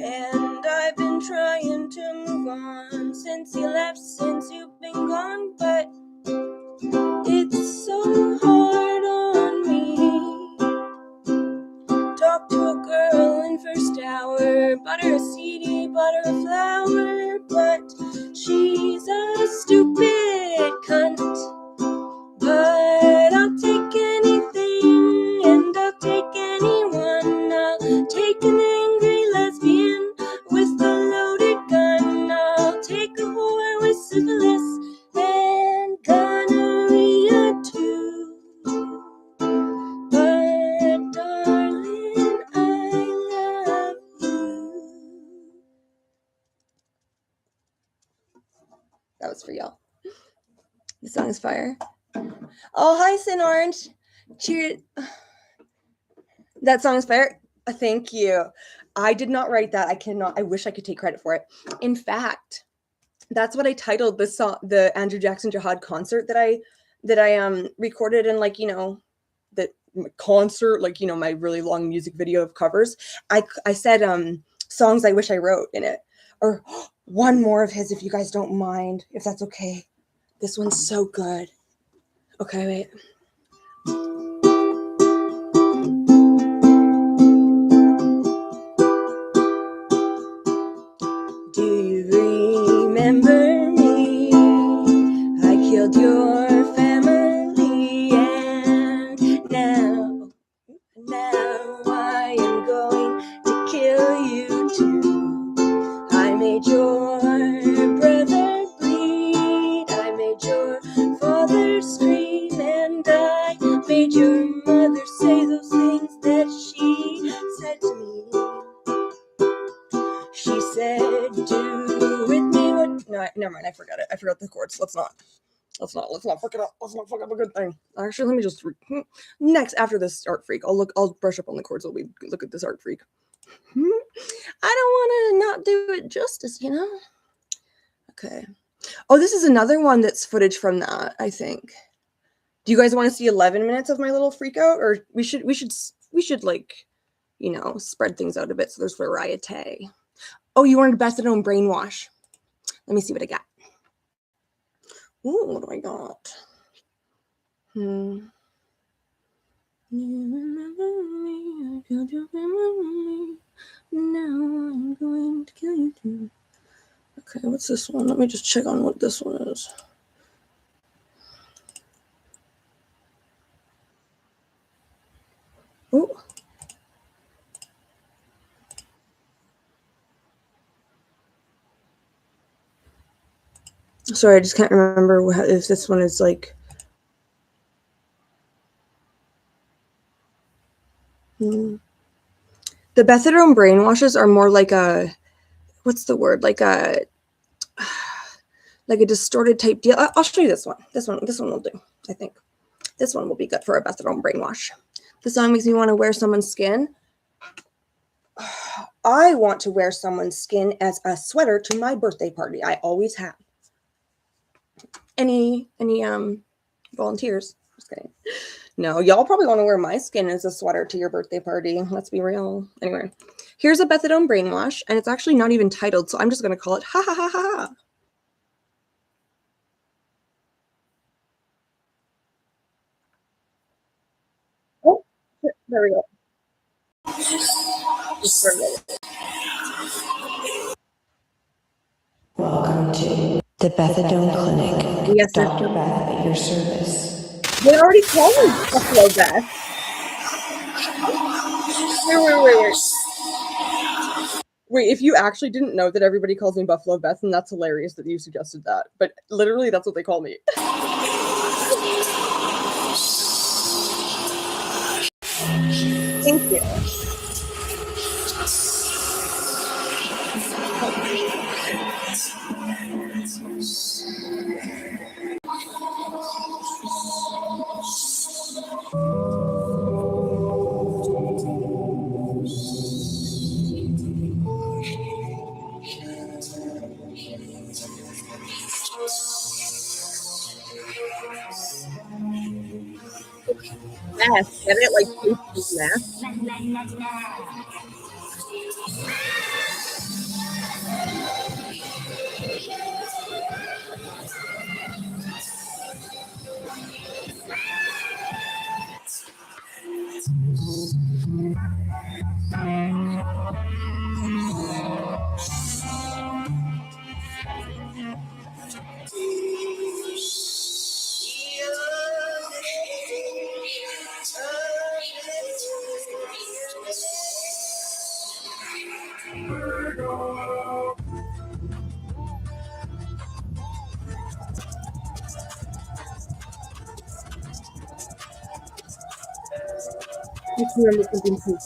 And I've been trying to move on since you left, since you've been gone, but it's so hard on me. Talk to a girl in first hour, bought her a CD, bought her a flower, but she's a stupid cunt. But I'll take anything, and I'll take anyone. I'll take an angry lesbian with a loaded gun. I'll take a whore with syphilis and gonorrhea too. But darling, I love you. That was for y'all. The song is fire. Oh, hi, Sin Orange. Cheers. That song is fire. Thank you. I did not write that. I wish I could take credit for it. In fact, that's what I titled the song, the Andrew Jackson Jihad concert that I recorded in, like, you know, the concert, like, you know, my really long music video of covers. I said songs I wish I wrote in it, or one more of his if you guys don't mind, if that's okay. This one's so good. Okay, wait. Do you remember me? I killed your family, and now I am going to kill you too. I made your brother bleed, I made your father scream, and I made your mother say those things that she said to me. She said, do with me what... No, never mind, I forgot it. I forgot the chords. Let's not fuck it up. Let's not fuck up a good thing. Actually, let me just... Next, after this ArtFreak, I'll brush up on the chords while we look at this ArtFreak. I don't want to not do it justice, you know? Okay. Oh, this is another one that's footage from that, I think. Do you guys want to see 11 minutes of my little freak out? Or we should like, you know, spread things out a bit so there's variety. Oh, you wanted Best at Home Brainwash. Let me see what I got. Ooh, what do I got? You remember me, I killed you, remember me. Now I'm going to kill you too. Okay, what's this one? Let me just check on what this one is. Oh. Sorry, I just can't remember if this one is like. The Bethadone brainwashes are more like a, what's the word? Like a distorted type deal. I'll show you this one. This one will do. I think this one will be good for a Bethadone brainwash. The song makes me want to wear someone's skin. I want to wear someone's skin as a sweater to my birthday party. I always have. Any volunteers? Just kidding. No, y'all probably want to wear my skin as a sweater to your birthday party. Let's be real. Anyway, here's a Bethadone brainwash, and it's actually not even titled, so I'm just going to call it ha ha ha ha ha. Oh, there we go. Welcome to the Bethadone Clinic. Yes, Dr. Beth at your service. they already called me Buffalo Beth. Wait. Wait, if you actually didn't know that everybody calls me Buffalo Beth, then that's hilarious that you suggested that. But literally, that's what they call me. Thank you. Math. Get it? Like math. I can remember something too.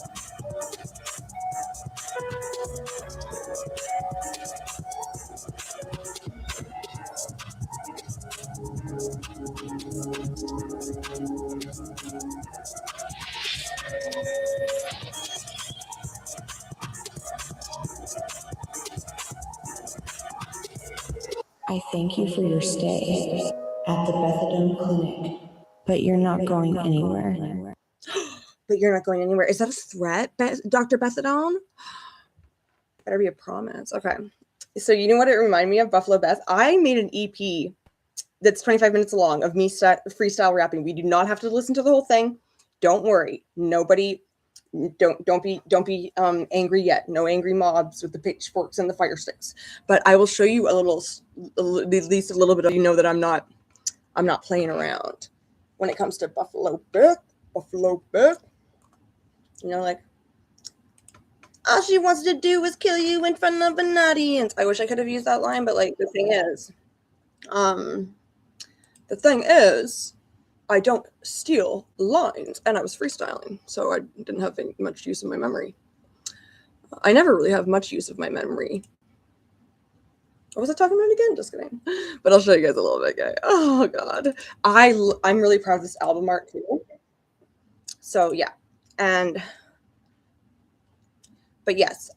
I thank you for your stay at the Bethadone Clinic, but you're not going anywhere. But you're not going anywhere. Is that a threat, Dr. Bethadone? Better be a promise. Okay. So you know what it reminded me of, Buffalo Beth? I made an EP that's 25 minutes long of me freestyle rapping. We do not have to listen to the whole thing. Don't worry. Nobody, don't be angry yet. No angry mobs with the pitchforks and the fire sticks. But I will show you at least a little bit of, you know, that I'm not playing around when it comes to Buffalo Beth. You know, like, all she wants to do is kill you in front of an audience. I wish I could have used that line, but like the thing is, I don't steal lines, and I was freestyling, so I didn't have much use of my memory. I never really have much use of my memory. What was I talking about again? Just kidding. But I'll show you guys a little bit, guys. Oh God, I'm really proud of this album art too. So yeah, but yes,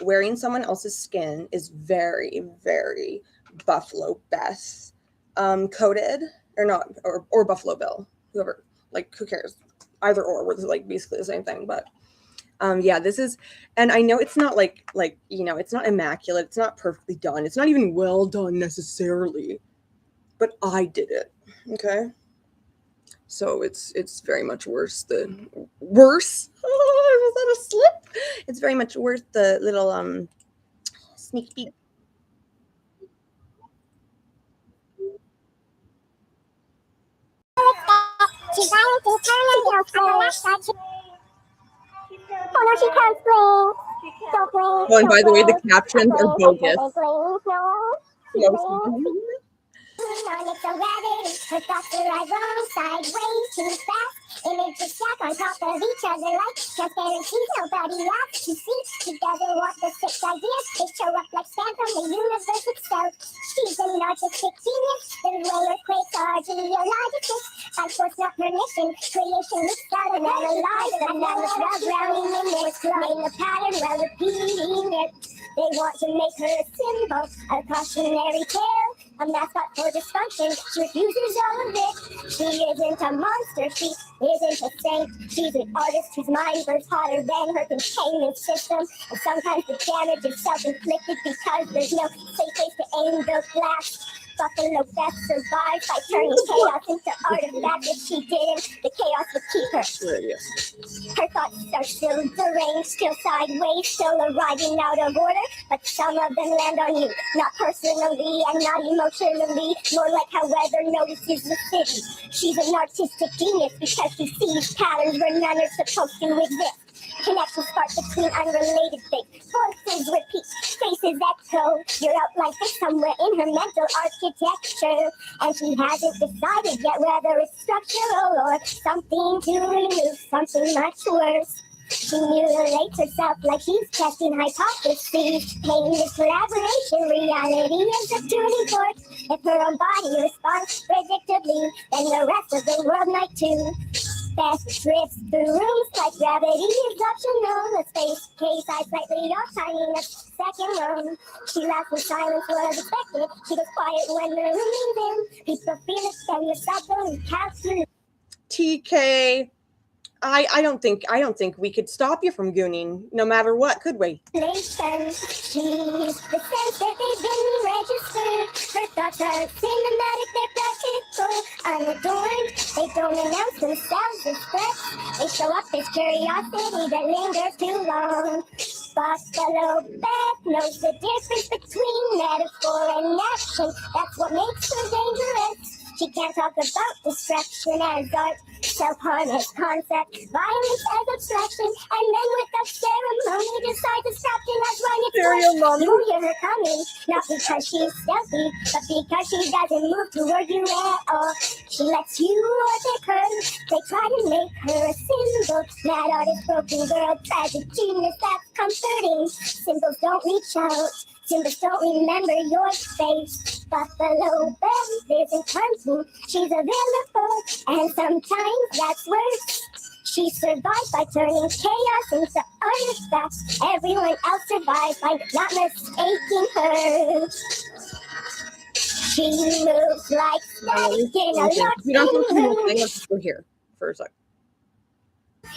wearing someone else's skin is very, very Buffalo Beth coded, or not, or Buffalo Bill, whoever, like, who cares? Either or, we're like basically the same thing. But yeah, this is, and I know it's not like, you know, it's not immaculate, it's not perfectly done, it's not even well done necessarily, but I did it. Okay. So it's very much worse. Worse? Was that a slip? It's very much worse. The little sneak peek. She's violent, determined, oh no, she can't swing. Don't blink. Oh, and by the way, the captions are bogus. It's a rabbit, her thoughts are right wrong, sideways, too fast. Images stack on top of each other like transparencies, nobody else to see. She doesn't want the six ideas, they show up like spam from the universe itself. She's an artistic genius, the way earthquakes are geologicist. By force, not permission, creation is started and alive. And now it's rub rounding in there, exploring the pattern while repeating it. They want to make her a symbol, a cautionary tale, a mascot for dysfunction. She refuses all of it. She isn't a monster, she isn't a saint. She's an artist whose mind burns hotter than her containment system. And sometimes the damage is self-inflicted because there's no safe place to aim the blast. Buffalo Beth survived by turning chaos into artifacts. If she didn't, the chaos would keep her. Her thoughts are still deranged, still sideways, still arriving out of order. But some of them land on you, not personally and not emotionally, more like how weather notices the city. She's an artistic genius because she sees patterns where none are supposed to exist. Connections spark between unrelated things. Voices repeat, faces echo. Your outline fits somewhere in her mental architecture. And she hasn't decided yet whether it's structural or something to remove, something much worse. She mutilates herself like she's testing hypotheses. Pain is collaboration, reality is a tuning fork. If her own body responds predictably, then the rest of the world might too. Beth drifts through rooms like gravity is optional. A space case I slightly off, timing a second room. She laughs in silence was expected. She goes quiet when the room is in. People feel it and the subtle calculus. TK. I don't think we could stop you from gooning, no matter what, could we? She's the sense that they've been registered. Her thoughts are cinematic, they're practical, unadorned. They don't announce themselves as threats. They show up as curiosity that lingers too long. Buffalo Beth knows the difference between metaphor and action. That's what makes her dangerous. She can't talk about destruction as art, self-harm as concept, violence as abstraction, and then without ceremony decide to stop and that's run its course. You hear her coming, not because she's stealthy, but because she doesn't move toward you at all. She lets you orbit her. They try to make her a symbol. Mad artist, broken girl, tragic genius, that's comforting. Symbols don't reach out. Symbols don't remember your face. Buffalo Beth isn't hunting, she's available, and sometimes that's worse. She survives by turning chaos into artifacts. Everyone else survives by not mistaking her. She moves like static in a locked We don't have to room. thing. Let's go here for a sec.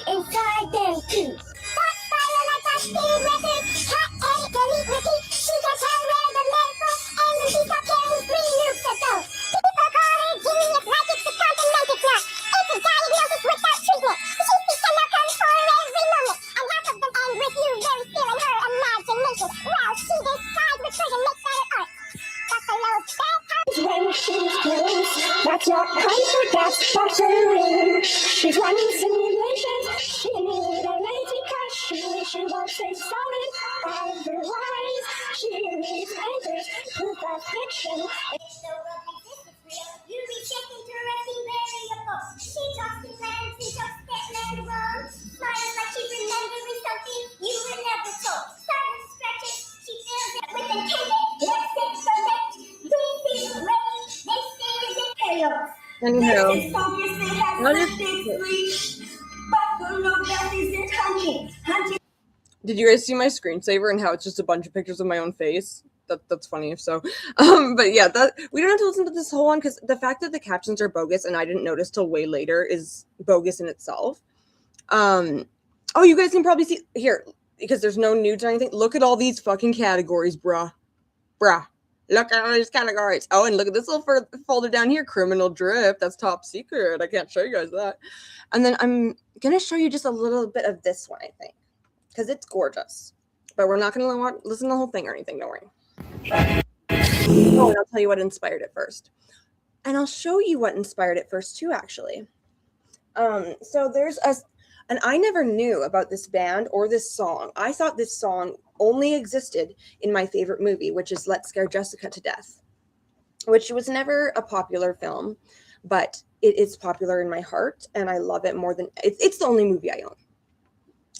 Inside them too. That fire like a speed record. Hot edit, delete, repeat. She can tell where the medical and the she's got carrying 3 loops ago. People call it genius like it's the continent, it's not. It's a diagnosis without treatment. She speaks and comes for every moment. And half of them end with you very still in her imagination. Well, she decides which version makes better art. Buffalo Beth when she's close. That's not comfort, that's torturing. She's running simulations. She needs a lazy crush. She won't stay solid. Otherwise, she needs anchors. Proof of fiction. You reject interesting variables. She talks in plans and jokes that land wrong. Smiles like she's remembering something you were never told. Silence stretches. She feels it with intended. Let's select. Breathing away. They say is it chaos. Anyhow, did you guys see my screensaver and how it's just a bunch of pictures of my own face? That's funny if so. But yeah, that we don't have to listen to this whole one because the fact that the captions are bogus and I didn't notice till way later is bogus in itself. Oh, you guys can probably see here because there's no nudes or anything. Look at all these fucking categories, bruh. Look at all these categories. Oh, and look at this little folder down here, criminal drip. That's top secret. I can't show you guys that. And then I'm going to show you just a little bit of this one, I think, because it's gorgeous. But we're not going to listen to the whole thing or anything, don't worry. Oh, and I'll tell you what inspired it first. And I'll show you what inspired it first, too, actually. So there's and I never knew about this band or this song. I thought this song only existed in my favorite movie, which is Let's Scare Jessica to Death, which was never a popular film, but it is popular in my heart, and I love it more than it's the only movie I own.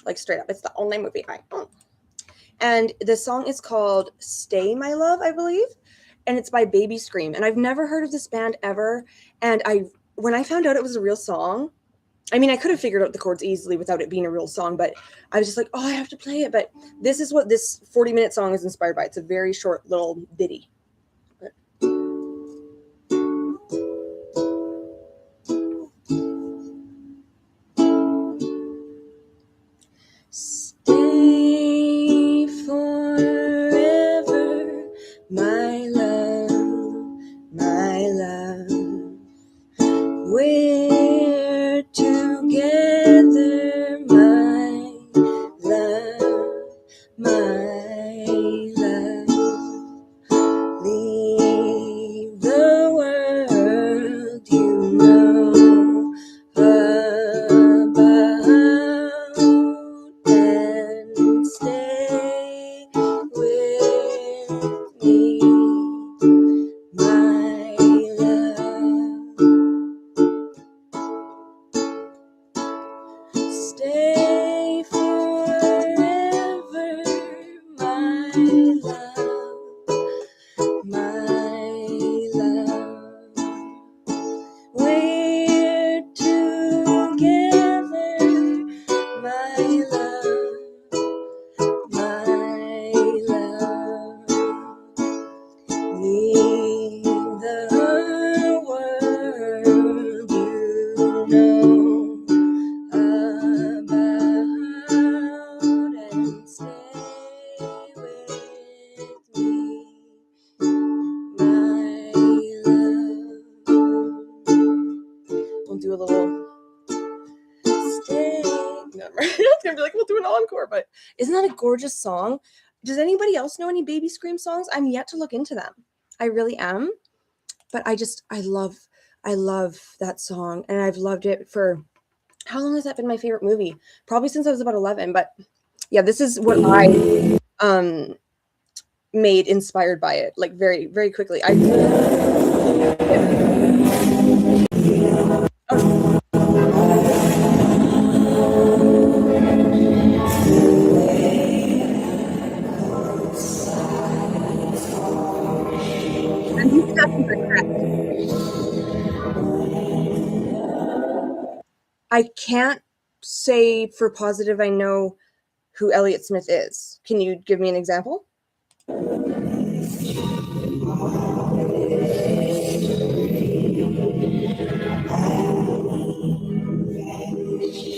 Like straight up, it's the only movie I own. And the song is called Stay My Love, I believe, and it's by Baby Scream. And I've never heard of this band ever, and when I found out it was a real song, I mean, I could have figured out the chords easily without it being a real song, but I was just like, oh, I have to play it. But this is what this 40-minute song is inspired by. It's a very short little ditty. Stay forever, my love, my love. We're together, my love, my love. Leave the world you know about and stay with me, my love. Stay forever, my love, my love. We're together, my love, my love. Leave the world you know about and stay with me, my love. We'll do a little stay. Never mind. It's gonna be like, we'll do an encore, but isn't that a gorgeous song? Does anybody else know any Baby Scream songs? I'm yet to look into them. I really am. But I love that song, and I've loved it for how long has that been my favorite movie? Probably since I was about 11, but yeah, this is what I made inspired by it, like very, very quickly. And these captions are correct. I can't say for positive I know who Elliott Smith is. Can you give me an example?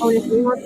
Oh, if you want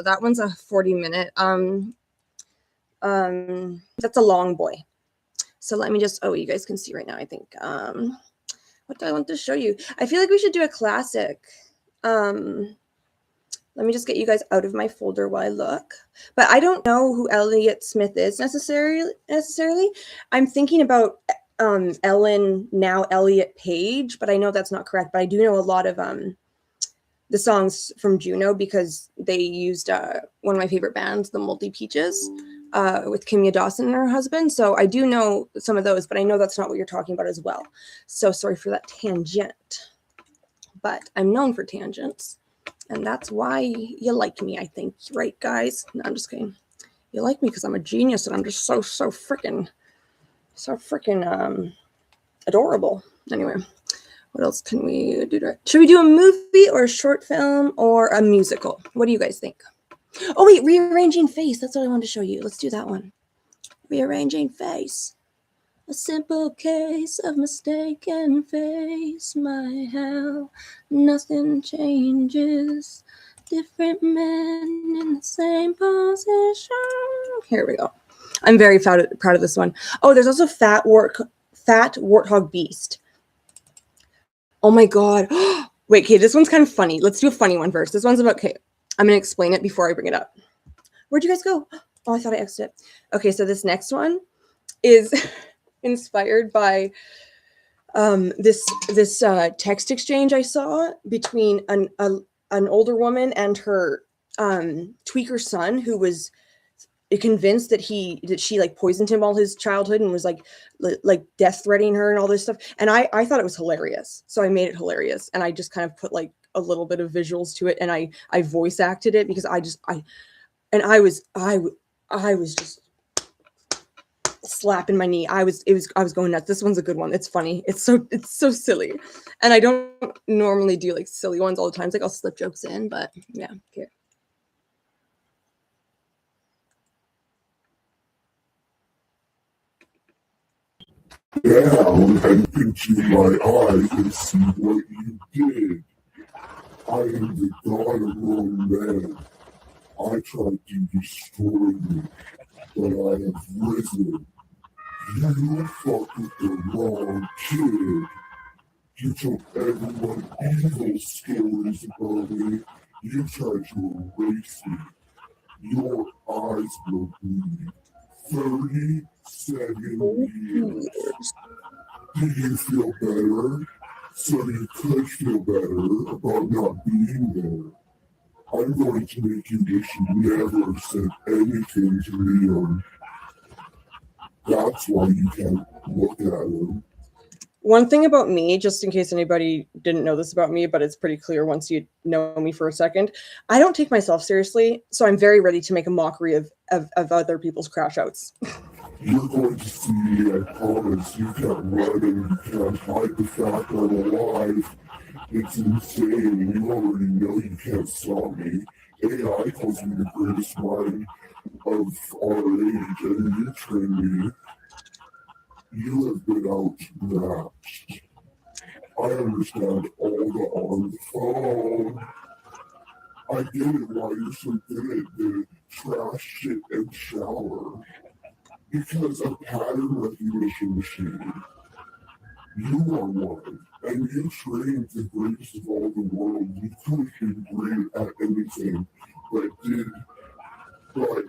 That one's a 40-minute. That's a long boy. So let me just, oh, you guys can see right now, I think. What do I want to show you? I feel like we should do a classic. Let me just get you guys out of my folder while I look. But I don't know who Elliott Smith is necessarily. I'm thinking about Ellen, now Elliott Page, but I know that's not correct. But I do know a lot of the songs from Juno because they used one of my favorite bands, the Multi Peaches, with Kimya Dawson and her husband. So I do know some of those, but I know that's not what you're talking about as well. So sorry for that tangent. But I'm known for tangents. And that's why you like me, I think. Right, guys? No, I'm just kidding. You like me because I'm a genius and I'm just so freaking adorable. Anyway, what else can we do? Should we do a movie or a short film or a musical? What do you guys think? Oh, wait, Rearranging Face. That's what I wanted to show you. Let's do that one. Rearranging Face. A simple case of mistaken face, my how nothing changes. Different men in the same position. Here we go. I'm very proud of this one. Oh, there's also Fat Warthog Beast. Oh my God. Wait, okay, this one's kind of funny. Let's do a funny one first. This one's about, okay, I'm going to explain it before I bring it up. Where'd you guys go? Oh, I thought I exited. Okay, so this next one is inspired by this text exchange I saw between an older woman and her tweaker son, who was convinced that she like poisoned him all his childhood and was like death threatening her and all this stuff. And I thought it was hilarious, so I made it hilarious, and I just kind of put like a little bit of visuals to it, and I voice acted it because I was just slapping my knee. I was going nuts. This one's a good one. It's funny. It's so silly. And I don't normally do like silly ones all the time. It's like I'll slip jokes in, but yeah. Okay. Down and into my eyes and see what you did. I am the god of wrong men. I tried to destroy you, but I have risen. You fucked with the wrong kid. You told everyone evil stories about me. You tried to erase me. Your eyes will bleed. 37 years. Do you feel better? So you could feel better about not being there. I'm going to make you wish you never said anything to me. That's why you can't look at him. One thing about me, just in case anybody didn't know this about me, but it's pretty clear once you know me for a second, I don't take myself seriously, so I'm very ready to make a mockery of other people's crash outs. You're going to see me, I promise. You can't run and you can't hide the fact I'm alive. It's insane. You already know you can't stop me. AI calls me the greatest mind of our age, and you train me. You have been outmatched. I understand all the on the phone. I get it why you're so good at the trash shit and shower. Because a pattern recognition machine. You are one, and you trained the greatest of all the world. You could have been great at anything, but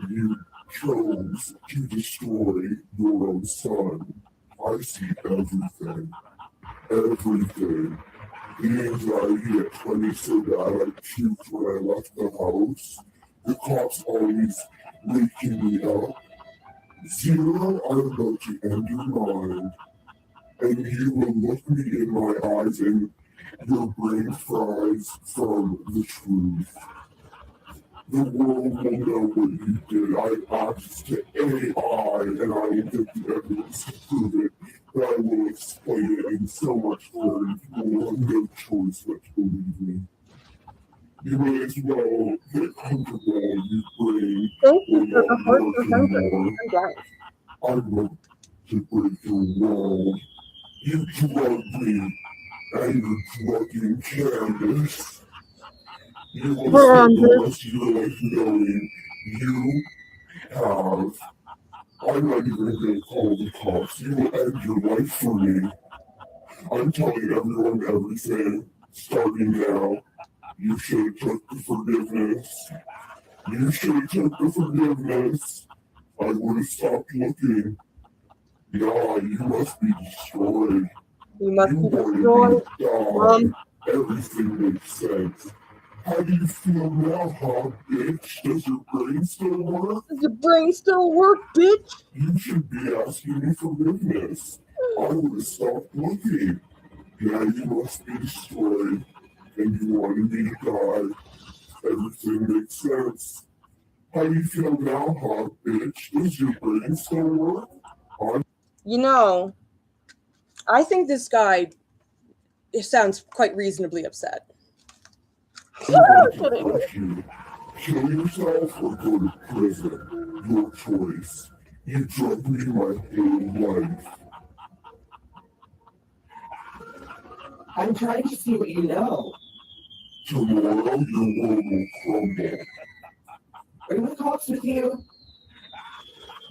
you chose to destroy your own son. I see everything. Everything. The anxiety at 20 so bad I puked when I left the house. The cops always waking me up. Zero, I'm about to end your mind. And you will look me in my eyes and your brain fries from the truth. The world will know what you did. I have access to AI and I will get the evidence to prove it. But I will explain it in so much words. You will have no choice but to believe me. You may as well get comfortable, you brain. Thank you for the heart. I want to break your world. You drugged me, and you're drugging Candace. You will spend the rest of your life knowing you have. I'm not even going to call the cops. You will end your life for me. I'm telling everyone everything, starting now. You should have took the forgiveness. You should have took the forgiveness. I would have stopped looking. Yeah, you must be destroyed. You must You be wanted destroyed. me to die. Everything makes sense. How do you feel now, huh, bitch? Does your brain still work? Does your brain still work, bitch? You should be asking me forgiveness. I would have stopped looking. Yeah, you must be destroyed. And you wanted me to die. Everything makes sense. How do you feel now, huh, bitch? Does your brain still work? You know, I think this guy sounds quite reasonably upset. I'm going to crush you. Kill yourself or go to prison. Your choice. You drugged me my whole life. I'm trying to see what you know. Tomorrow your world will crumble. Bring the cops with you.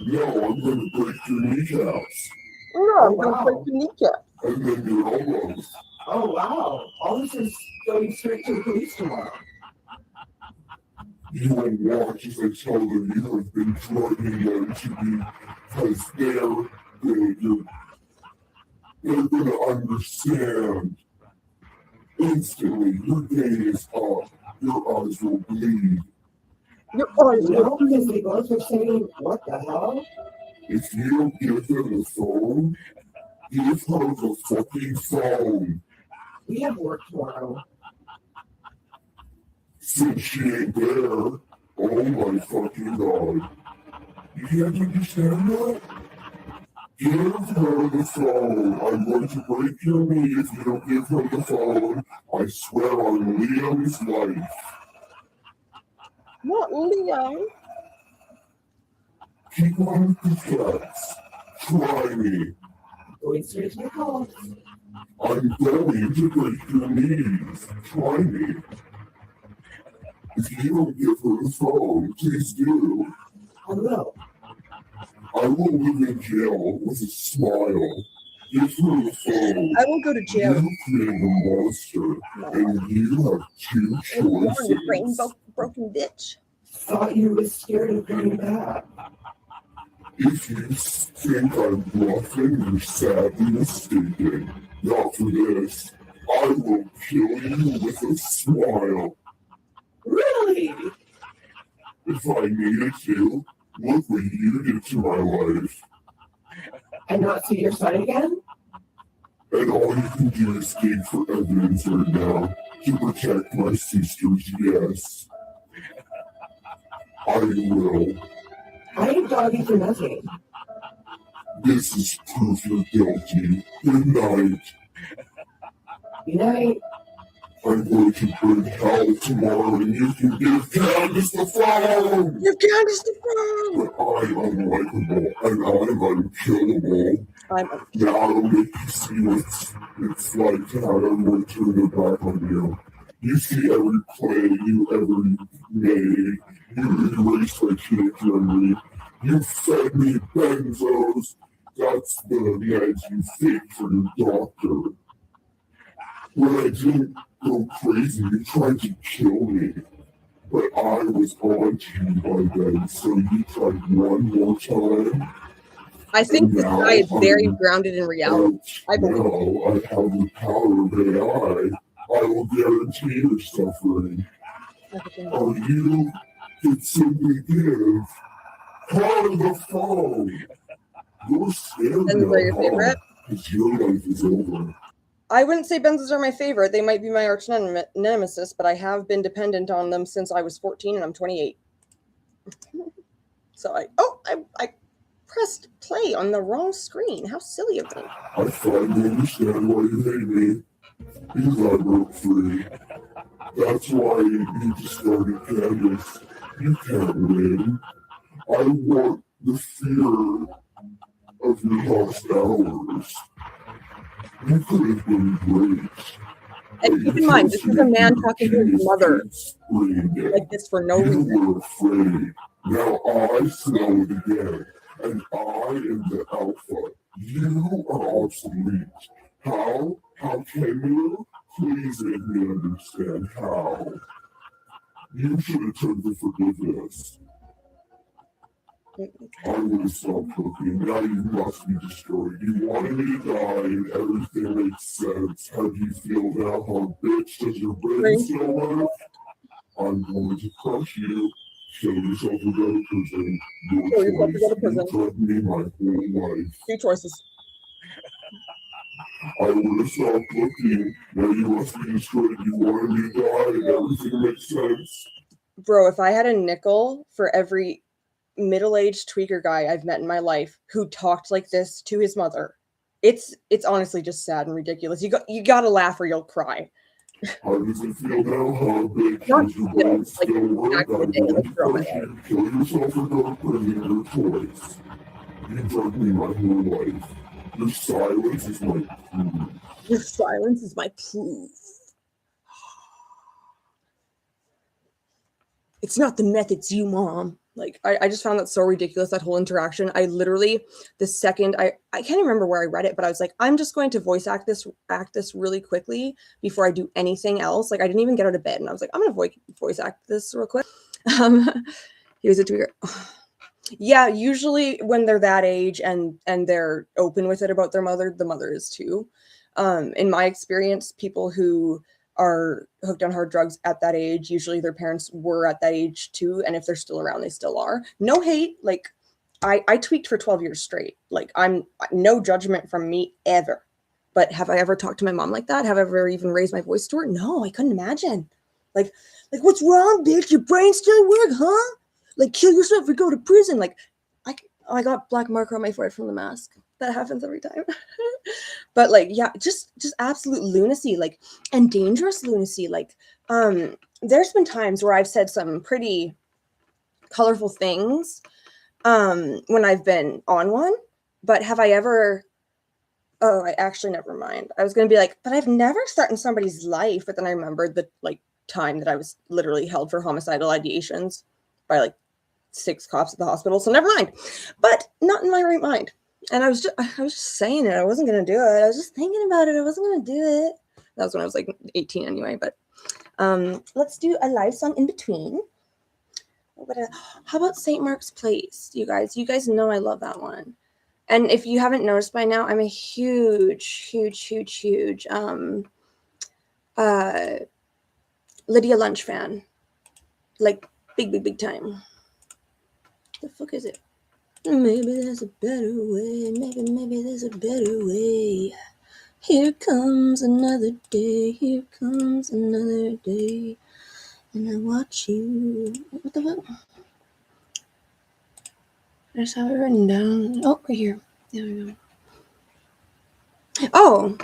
No, I'm going to break your kneecaps. No, I'm going to break your kneecap. And then your elbows. Oh, wow. All this is going straight to the police tomorrow. You will watch as I tell them you have been drugging them to be, because they're going to understand. Instantly, your day is up. Your eyes will bleed. Your eyes No, because they both are saying, what the hell? If you don't give them the phone, give her the fucking phone. We have work tomorrow. Since she ain't there, oh my fucking god. You can't understand that? Give her the phone. I'm going to break your knee if you don't give her the phone. I swear on Liam's life. What, Liam? Keep on with the threats. Try me. Going straight to the cops. I'm going to break your knees. Try me. If you don't give her the phone, please do. I will. I will live in jail with a smile. Give her the phone. I won't go to jail. You created a monster, and you have two choices. You brain broken bitch. Thought you were scared of going back. If you think I'm bluffing, you're sadly mistaken. Not for this. I will kill you with a smile. Really? If I needed to, look what you did to my life. And not see your son again? And all you can do is dig for evidence right now to protect my sisters, yes. I will. I ain't doggy for nothing. This is proof you're guilty. Good night. Good night. I'm going to bring hell tomorrow and you can give Candace the phone! Give Candace the phone! But I'm unlikable and I'm unkillable. Now I'll make you see what it's like to have everyone turn their back on you. You see every play you ever made. You erased my kid's memory. You fed me benzos. That's the meds you think for your doctor. When I didn't go crazy, you tried to kill me. But I was on to you by then, so you tried one more time. I think this guy is very grounded in reality. Now I have the power of AI. I will guarantee your suffering. Or you could simply give her the phone. You're scared Benzos are your favorite? because your life is over. I wouldn't say Benzos are my favorite. They might be my arch nemesis, but I have been dependent on them since I was 14 and I'm 28. So I pressed play on the wrong screen. How silly of me. I finally understand why you hate me. Because I broke free. That's why you discarded Candace. You can't win. I want the fear of your lost hours. You could have been great. And keep in mind, this is a man talking to his mother like this for no reason. You were afraid. Now I smell it again, and I am the alpha. You are obsolete. How? How can you? Please make me understand how. You should attempt to forgive this. I would have stopped cooking. Now you must be destroyed. You wanted me to die and everything makes sense. How do you feel now? How bitch does your brain still work? I'm going to crush you. Kill yourself or go to prison. Kill yourself or go to prison. You drugged me my whole life. 3 choices. I would have stopped looking. Now you must be destroyed. You wanted me to die and everything makes sense. Bro, if I had a nickel for every middle-aged tweaker guy I've met in my life who talked like this to his mother, it's honestly just sad and ridiculous. You gotta laugh or you'll cry. How does it feel now? How big does your brain still work? I'm going to push you. Kill yourself or go to prison. Your choice. You drugged me my whole life. Your silence is my proof. Your silence is my proof. It's not the meth, it's you, Mom. Like, I just found that so ridiculous, that whole interaction. I literally, the second, I can't remember where I read it, but I was like, I'm just going to voice act this really quickly before I do anything else. Like, I didn't even get out of bed, and I was like, I'm going to voice act this real quick. He was a tweaker. Yeah, usually when they're that age and they're open with it about their mother, the mother is too. In my experience, people who are hooked on hard drugs at that age, usually their parents were at that age too, and if they're still around, they still are. No hate, like I tweaked for 12 years straight. Like, I'm no judgment from me ever. But have I ever talked to my mom like that? Have I ever even raised my voice to her? No, I couldn't imagine. Like what's wrong, bitch? Your brain still work, huh? Like, kill yourself or go to prison. Like, I got black marker on my forehead from the mask. That happens every time. But like, yeah, just absolute lunacy, like, and dangerous lunacy. Like, there's been times where I've said some pretty colorful things when I've been on one, but have I ever, oh, I actually, never mind. I was going to be like, but I've never threatened somebody's life. But then I remembered the like time that I was literally held for homicidal ideations by like 6 cops at the hospital. So never mind, but not in my right mind. And I was just saying it. I wasn't going to do it. I was just thinking about it. I wasn't going to do it. That was when I was like 18 anyway, but let's do a live song in between. How about St. Mark's Place, you guys? You guys know I love that one. And if you haven't noticed by now, I'm a huge Lydia Lunch fan. Like, big time. The fuck is it? Maybe there's a better way. Maybe there's a better way. Here comes another day. Here comes another day. And I watch you. What the fuck? I just have it written down. Oh, right here. There we go. Oh.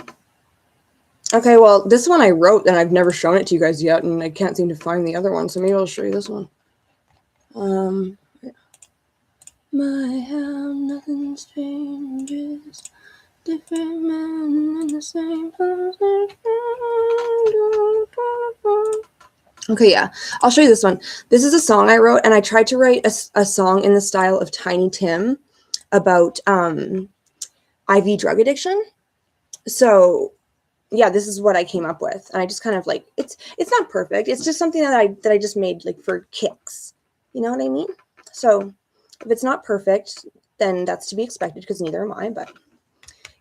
Okay, well, this one I wrote, and I've never shown it to you guys yet, and I can't seem to find the other one, so maybe I'll show you this one. My how nothing changes, different man in the same position. Okay, yeah, I'll show you this one. This is a song I wrote, and I tried to write a song in the style of Tiny Tim about IV drug addiction. So yeah, this is what I came up with, and I just kind of like, it's not perfect. It's just something that I just made like for kicks. You know what I mean? So if it's not perfect, then that's to be expected, because neither am I. But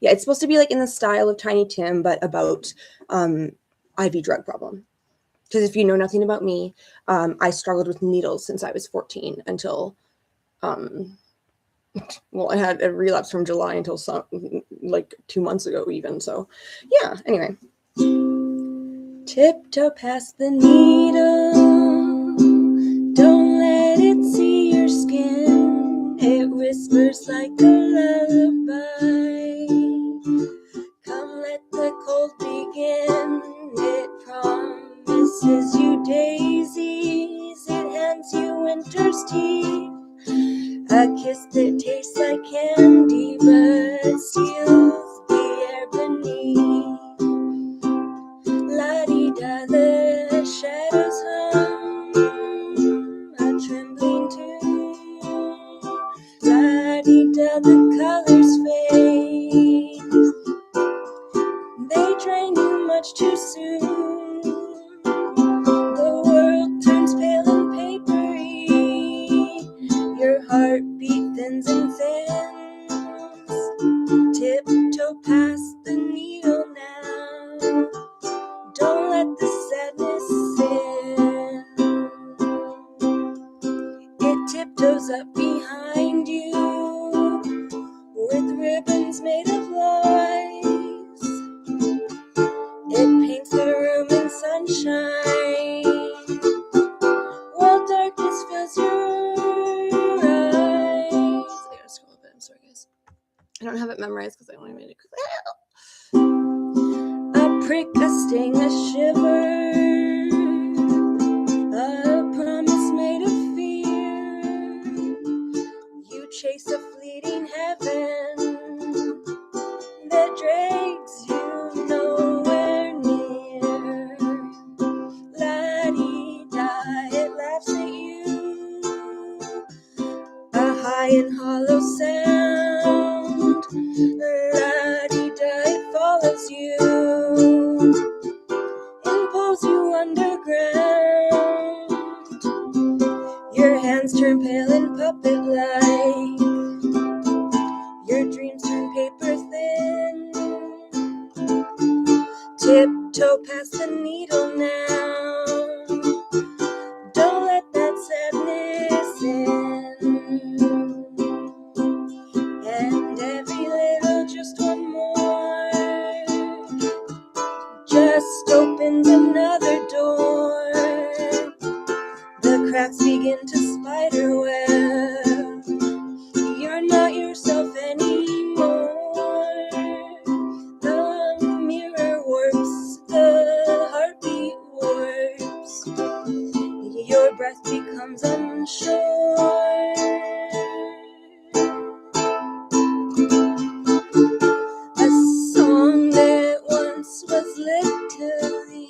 yeah, it's supposed to be like in the style of Tiny Tim, but about IV drug problem. Because if you know nothing about me, I struggled with needles since I was 14 until, well, I had a relapse from July until like 2 months ago even. So yeah, anyway. Tiptoe past the needle. Don't let it see your skin. It whispers like a lullaby. Come, let the cold begin. It promises you daisies. It hands you winter's tea. A kiss that tastes like candy but steals the air beneath. La-dee. while the colors fade. They drain you much too soon. The world turns pale and papery. Your heartbeat thins and thins. Tiptoe past the needle now. Don't let the sadness in. It tiptoes up behind you with ribbons made of lies. It paints the room in sunshine while darkness fills your eyes. I gotta scroll a bit. I'm sorry, guys. I don't have it memorized because I only made it quick. A prick, a sting, a shiver, a promise made of fear. You chase a fleeting heaven that drags you nowhere near. La-dee-da, it laughs at you, a high and hollow sound. La-dee-da, it follows you, impose you underground. Your hands turn pale and puppet-like. Your dreams turn paper thin. Tiptoe past the needle now. Don't let that sadness in. And every little just one more just opens another door. The cracks begin to spiderweb. You're not yourself anymore. The mirror warps, the heartbeat warps. Your breath becomes unsure. A song that once was literally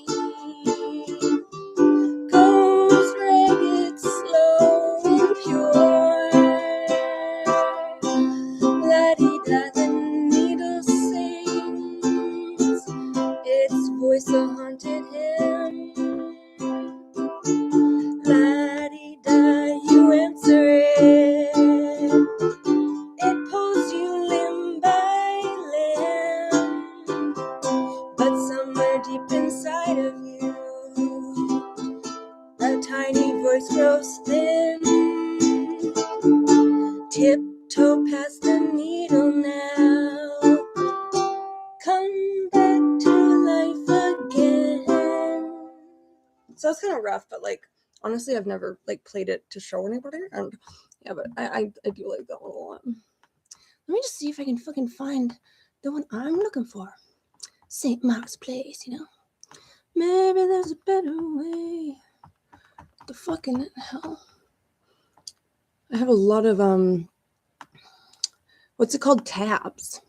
goes ragged, slow and pure. La-dee-da, the needle sings, its voice a haunted hymn. La-dee-da, you answer it. It pulls you limb by limb. But somewhere deep inside of you, a tiny voice grows thin. Tiptoe past the needle now. Come back to life again. So it's kind of rough, but like honestly, I've never like played it to show anybody, and yeah, but I do like that one a lot. Let me just see if I can fucking find the one I'm looking for. St. Mark's Place, you know. Maybe there's a better way. What the fucking hell? I have a lot of what's it called? Tabs.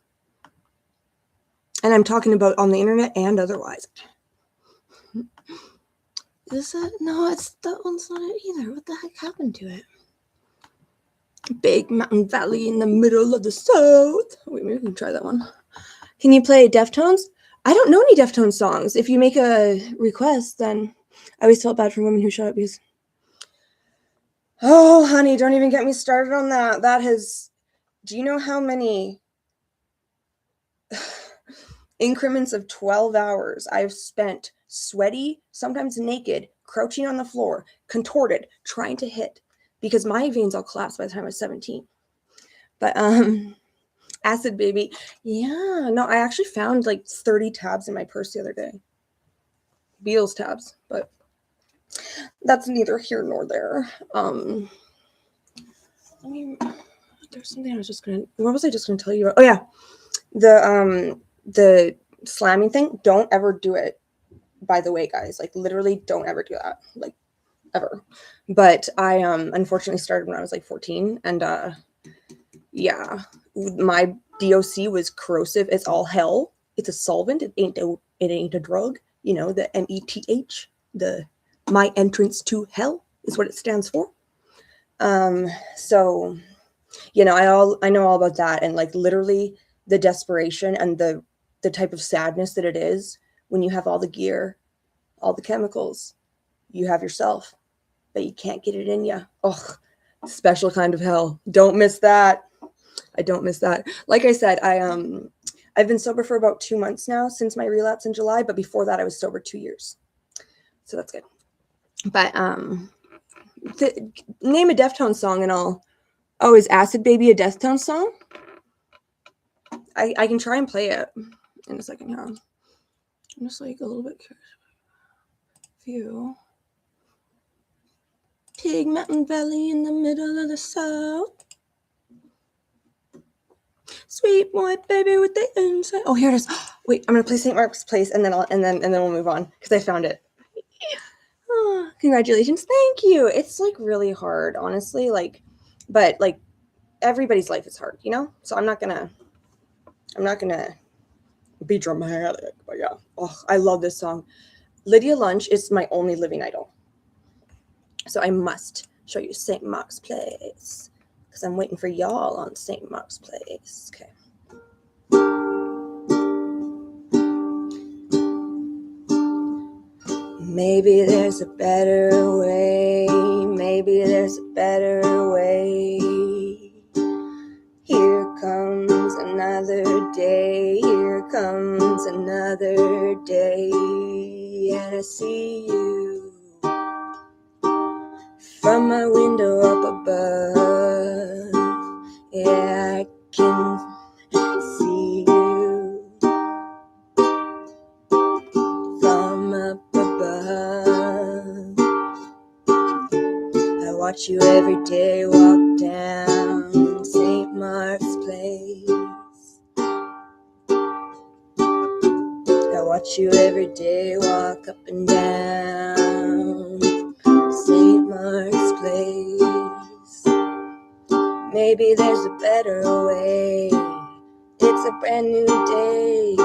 And I'm talking about on the internet and otherwise. Is that? No, that one's not it either. What the heck happened to it? Big mountain valley in the middle of the south. Wait, maybe we can try that one. Can you play Deftones? I don't know any Deftones songs. If you make a request, then I always felt bad for women who shut up because. Oh, honey, don't even get me started on that. That has. Do you know how many increments of 12 hours I've spent sweaty, sometimes naked, crouching on the floor, contorted, trying to hit, because my veins all collapsed by the time I was 17. But Acid Baby, yeah, no, I actually found like 30 tabs in my purse the other day. Beatles tabs, but that's neither here nor there. I mean, there's something I was just gonna. What was I just gonna tell you about? Oh yeah, the slamming thing. Don't ever do it. By the way, guys, like literally, don't ever do that. Like ever. But I unfortunately started when I was like 14, and yeah, my DOC was corrosive as all hell. It's a solvent. It ain't a drug. You know, the METH, the my entrance to hell is what it stands for. So You know, I know all about that, and like literally the desperation and the type of sadness that it is when you have all the gear, all the chemicals, you have yourself, but you can't get it in you. Ugh, special kind of hell. Don't miss that. I don't miss that. Like I said, I've been sober for about 2 months now since my relapse in July, but before that I was sober 2 years. So that's good. But name a Deftones song and all. Oh, is Acid Baby a Deftones song? I can try and play it in a second. Yeah. I'm just like a little bit curious. View. Pig Mountain Valley in the middle of the South. Sweet white baby with the inside. Oh, here it is. Wait, I'm gonna play St. Mark's Place, and then we'll move on because I found it. Oh, congratulations, thank you. It's like really hard, honestly. Like, but like everybody's life is hard, you know. So I'm not gonna be dramatic, but yeah. Oh, I love this song. Lydia Lunch is my only living idol, so I must show you St. Mark's Place because I'm waiting for y'all on St. Mark's Place. Okay. Maybe there's a better way. Maybe there's a better way. Here comes another day. Here comes another day. And I see you from my window up above. Yeah, I can see you from up above. I watch you every day walk down St. Mark's Place. I watch you every day walk up and down St. Mark's Place. Maybe there's a better way. It's a brand new day.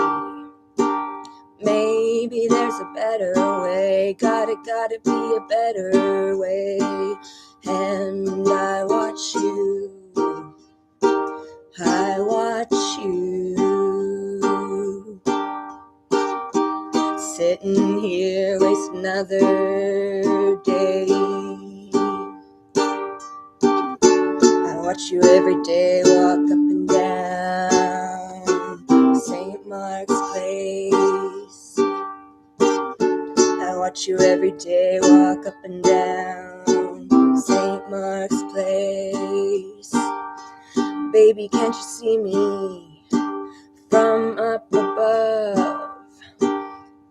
Maybe there's a better way. Gotta be a better way. And I watch you. I watch you. Sitting here, waste another day. I watch you every day walk up and down St. Mark's Place. I watch you every day walk up and down St. Mark's Place. Baby, can't you see me from up above?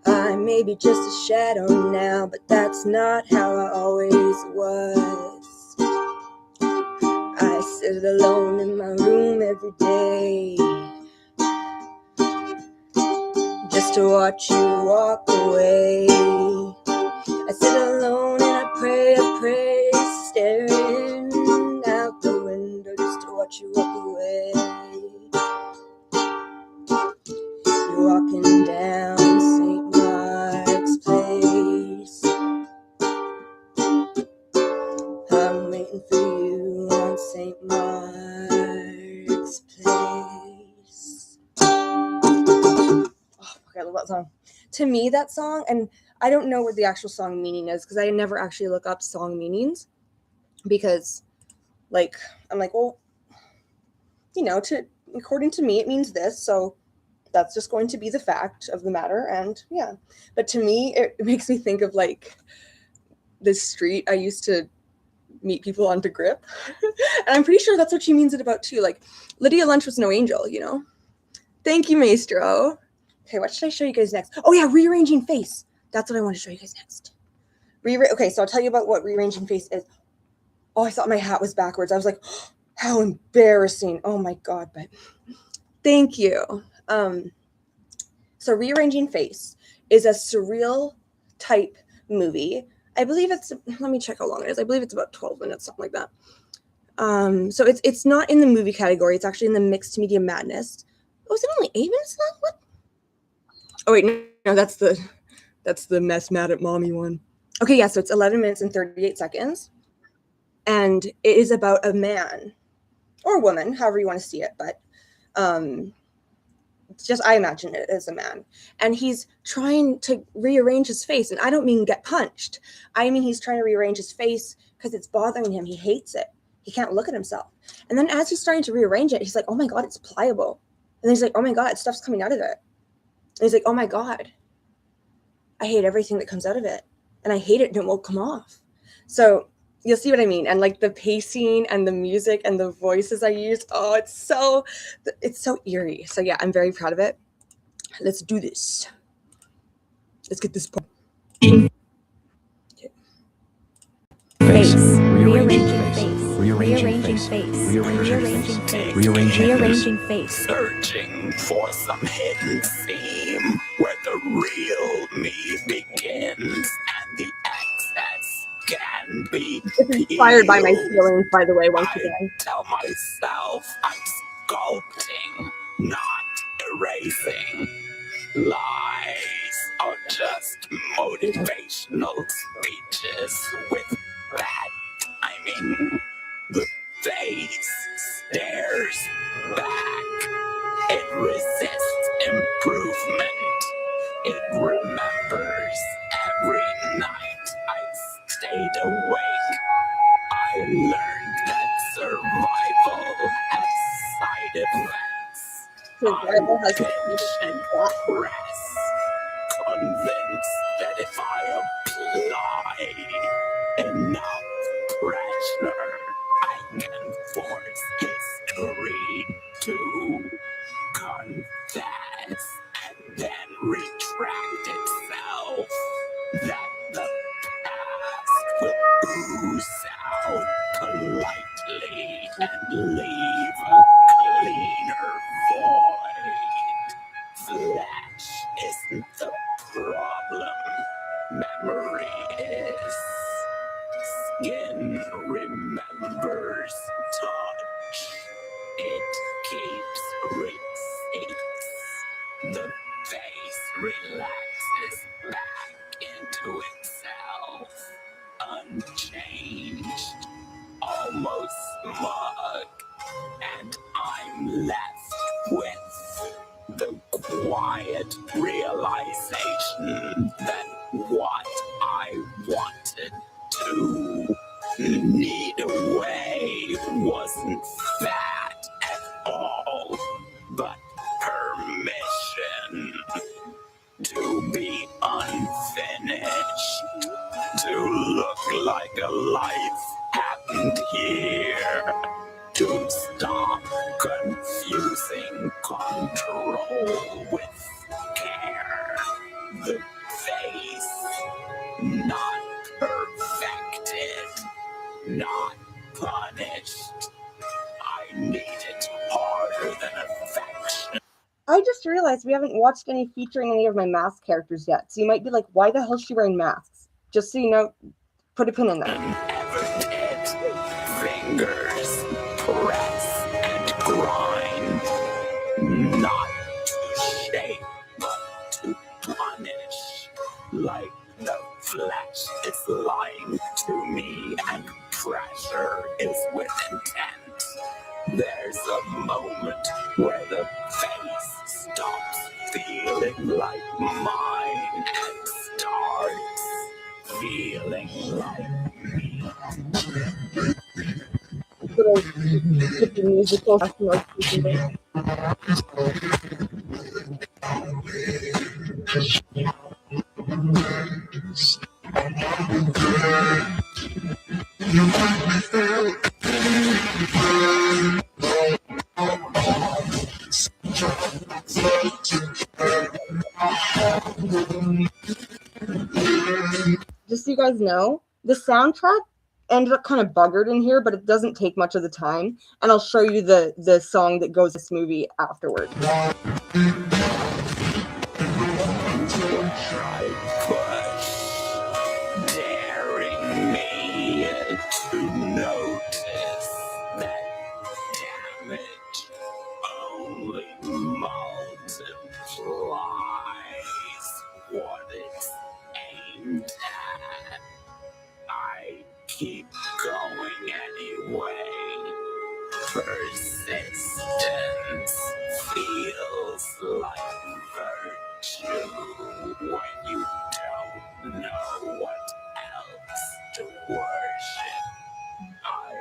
I may be just a shadow now, but that's not how I always was. I sit alone in my room every day just to watch you walk away. I sit alone and I pray, staring out the window just to watch you walk away. You're walking down St. Mark's Place. I'm waiting for you on St. Mark's Place. Oh, I love that song. To me, that song, and I don't know what the actual song meaning is because I never actually look up song meanings because, like, I'm like, well, you know, according to me, it means this, so that's just going to be the fact of the matter, and yeah. But to me, it makes me think of like this street I used to meet people on to grip, and I'm pretty sure that's what she means it about too. Like, Lydia Lunch was no angel, you know. Thank you, Maestro. Okay, what should I show you guys next? Oh yeah, rearranging face. That's what I want to show you guys next. Okay, so I'll tell you about what rearranging face is. Oh, I thought my hat was backwards. I was like, oh, how embarrassing. Oh my God, but thank you. So Rearranging Face is a surreal type movie. I believe it's, let me check how long it is. I believe it's about 12 minutes, something like that. So it's not in the movie category. It's actually in the mixed media madness. Oh, is it only 8 minutes long? What? Oh wait, no, that's the mess mad at mommy one. Okay, yeah, so it's 11 minutes and 38 seconds. And it is about a man. or woman, however you want to see it, but just I imagine it as a man, and he's trying to rearrange his face, and I don't mean get punched. I mean he's trying to rearrange his face because it's bothering him. He hates it. He can't look at himself. And then as he's starting to rearrange it, he's like, oh my God, it's pliable. And then he's like, oh my God, stuff's coming out of it. And he's like, oh my God, I hate everything that comes out of it, and I hate it and it won't come off. So you'll see what I mean. And like the pacing and the music and the voices I used, oh, it's so eerie. So yeah, I'm very proud of it. Let's do this. Let's get this part. Face, rearranging face, rearranging face, rearranging face, Searching for some hidden seam where the real me begins and the excess can be It's inspired by my peeled. feelings, by the way, once I again. tell myself I'm sculpting, not erasing. Lies are just motivational speeches with bad timing. The face stares back. It resists improvement. It remembers every night I stayed awake. I learned that survival has side effects. Survival has and press, convinced that if I apply enough pressure, I can force history to confess and then retract itself. That the past will ooze out politely and leave a cleaner void. Flesh isn't the problem, memory is. Skin remembers touch. It keeps receipts. The face relaxes back into itself, unchanged, almost smug, and I'm left with the quiet realization that what I wanted to need away wasn't fat at all, but permission to be unfinished, to look like a life happened here, to stop confusing control with care. The face, not perfected, not punished. I need it harder than affection. I just realized we haven't watched any featuring any of my mask characters yet. So you might be like, why the hell is she wearing masks? Just so you know, put a pin in that. Evident fingers press and grind, not to shape, but to punish. Like the flesh is lying to me and pressure is with intent. There's a moment where the face stops feeling like mine and starts feeling like me. Little musical. Just so you guys know, the soundtrack ended up kind of buggered in here, but it doesn't take much of the time. And I'll show you the song that goes with this movie afterward. Daring me to notice that damage only multiplies what it's aimed at. I keep going anyway, Persistence feels like virtue when you don't know what else to worship. I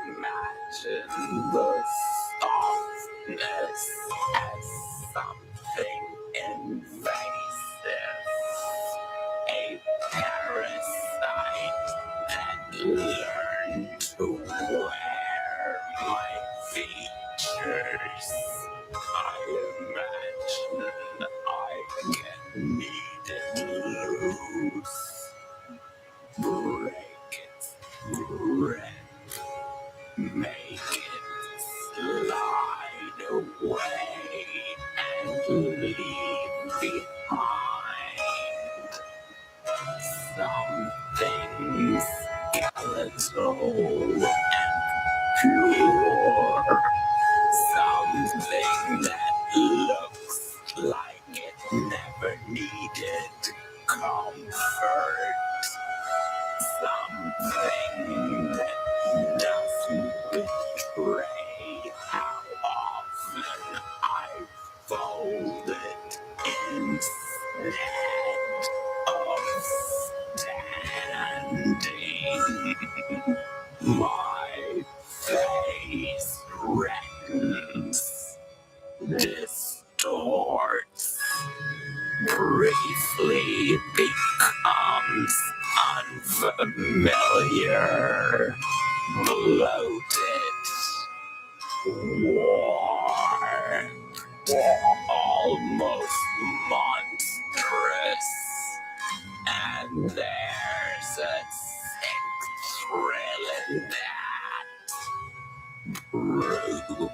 imagine the softness as something invasive, a parasite that learned to wear my features. I imagine I get needed loose, break its grip, make it slide away and leave behind something skeletal and pure, something that looks like it never needed comfort, something that doesn't betray how often I folded instead of standing. My face reckons, distorts, briefly becomes unfamiliar, bloated, warm, almost monstrous, and there's a sick thrill in that. Proof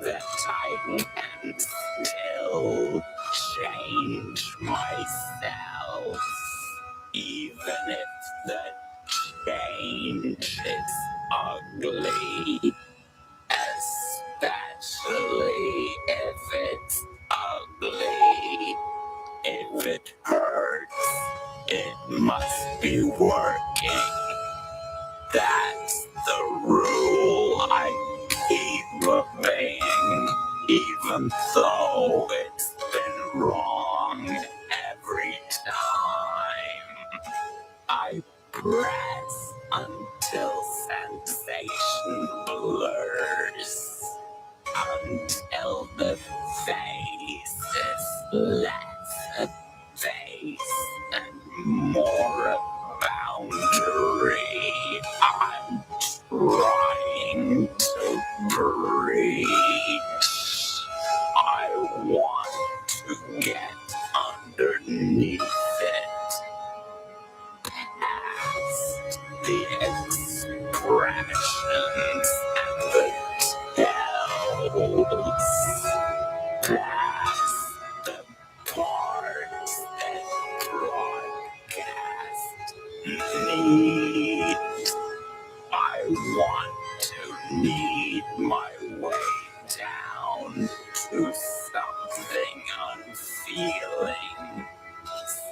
that I can still change myself, even if the change is ugly, especially if it's ugly. If it hurts, it must be working. That's the rule I keep obeying, even though it's been wrong every time. I press until sensation blurs, until the face is less a face and more a boundary. I'm trying to breach. I want to get underneath it, past the expressions and the tells, past the parts that broadcast need. I want to need my way down to something unfeeling,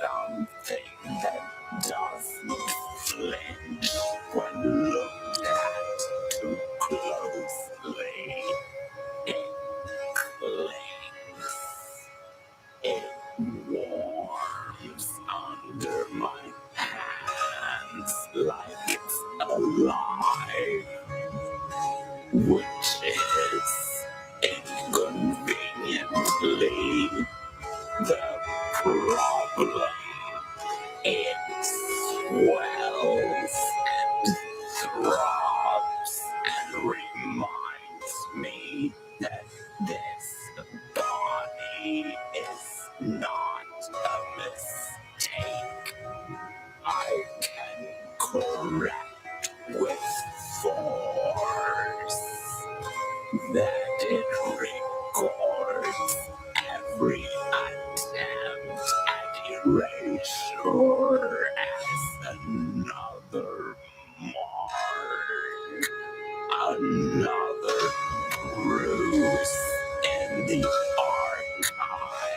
something that doesn't flinch when looked at too closely. It clings, it warms under my hands like it's alive, which is inconveniently the problem. It swells and throbs and reminds me that this body is not a mistake. I can correct with force, that it records every attempt at erasure as another mark, another bruise in the archive.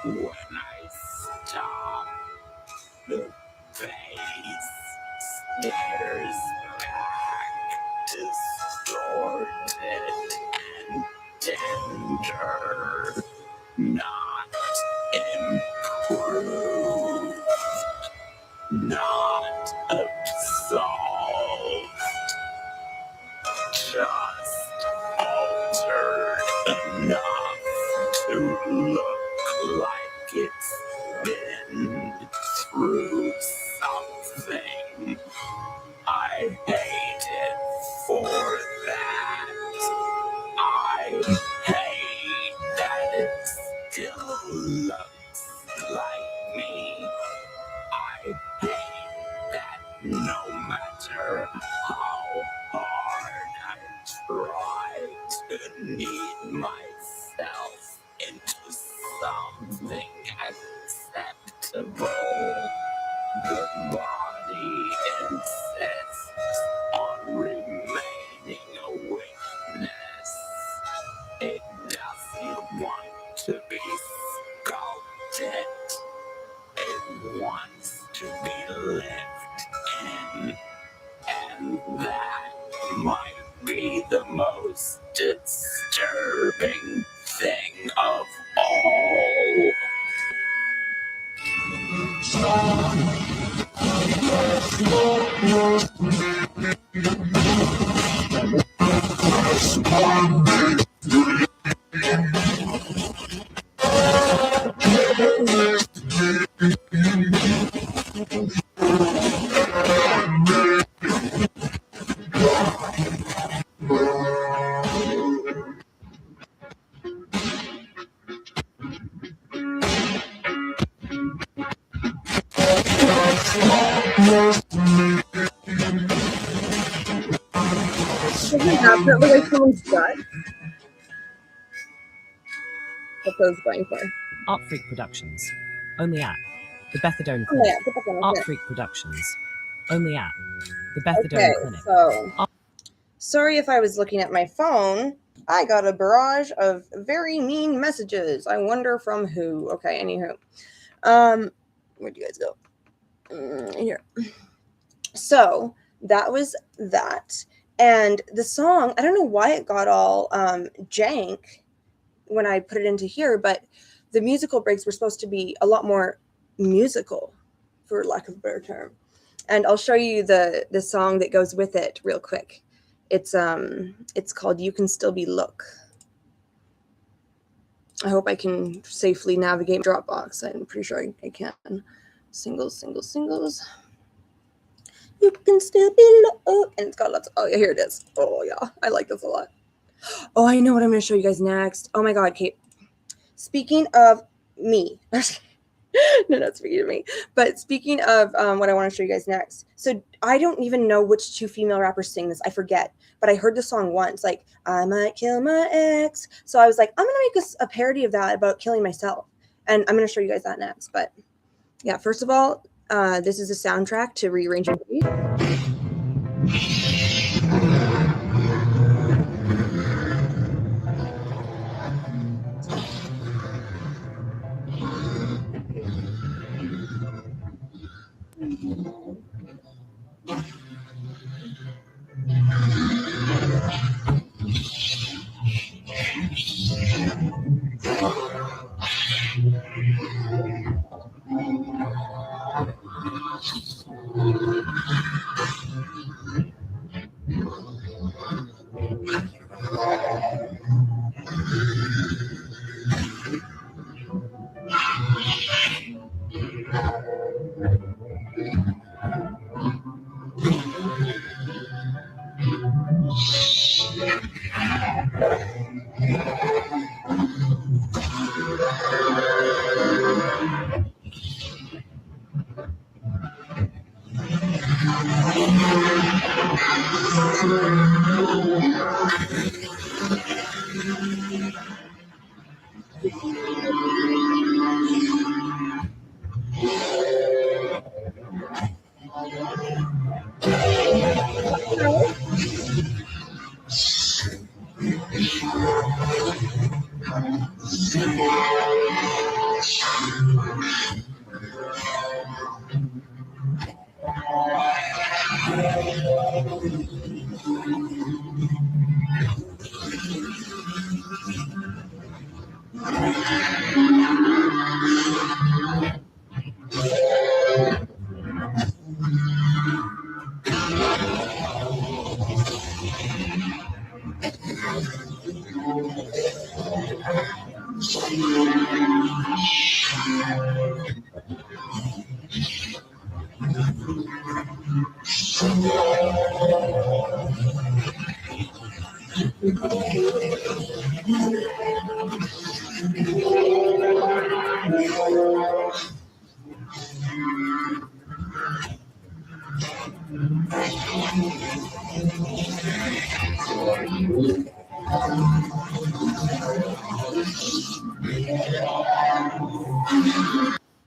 When I stop, the face stares back, distorted. better, not improved, not absolved, just altered enough to look like it's been through something. I hate it for that. I hate that it still looks like me. I hate that no matter how hard I try to knead myself into something acceptable, the body insists on remaining a witness. It doesn't want to be sculpted. It wants to be lived in. And that might be the most disturbing thing of all. Isn't that the way someone's gut? That's what I was going for. ArtFreak Productions. Only at the Bethadone Oh yeah, Clinic. put that down. ArtFreak Productions. Only at the Bethadone Okay, Clinic. so sorry if I was looking at my phone. I got a barrage of very mean messages. I wonder from who. Okay, anywho. Where'd you guys go? Here. So that was that. And the song, I don't know why it got all jank when I put it into here, but the musical breaks were supposed to be a lot more musical, for lack of a better term. And I'll show you the song that goes with it real quick. It's called You Can Still Be Look. I hope I can safely navigate Dropbox. I'm pretty sure I can. Singles. You can still be look. And it's got lots of, oh yeah, here it is. Oh yeah, I like this a lot. Oh, I know what I'm going to show you guys next. Oh my God, Kate. Speaking of me. No, not speaking of me. But speaking of what I want to show you guys next. So I don't even know which two female rappers sing this. I forget. But I heard the song once, like, I might kill my ex. So I was like, I'm going to make a parody of that about killing myself. And I'm going to show you guys that next. But yeah, first of all, this is a soundtrack to Rearranging Faith.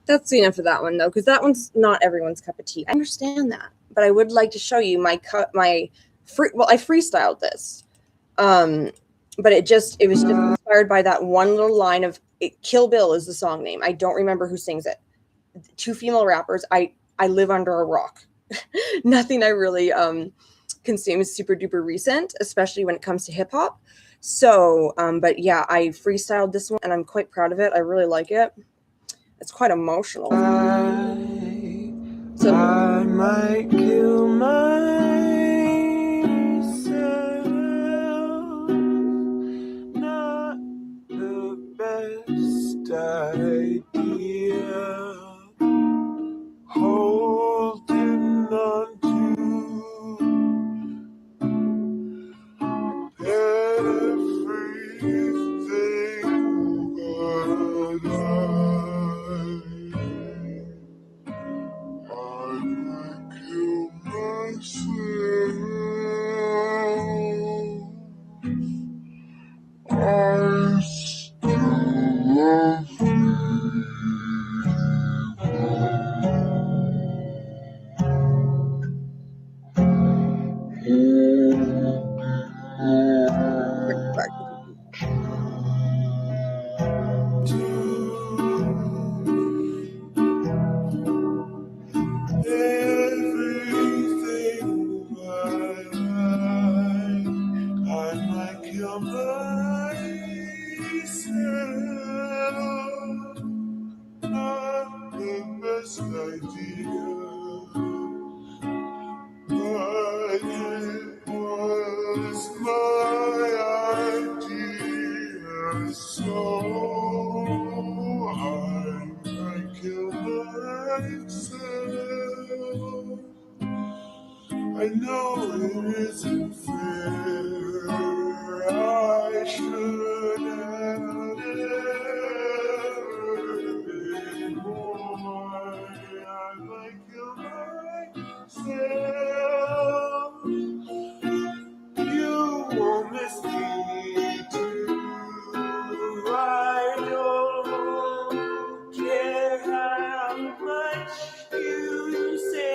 That's the enough of that one though, because that one's not everyone's cup of tea. I understand that, but I would like to show you I freestyled this, but it was just inspired by that one little line of Kill Bill is the song name. I don't remember who sings it. 2 female rappers. I live under a rock. Nothing I really consume is super duper recent, especially when it comes to hip hop. So, but yeah, I freestyled this one and I'm quite proud of it. I really like it. It's quite emotional. So I might kill myself. Not the best idea. Holding on to everything but I might kill myself. I still love everything I might kill myself. Not the best idea, but it was my idea, so I might kill myself. I know it isn't fair. I should have never been born. I might kill myself. You won't miss me too. I don't care how much you say.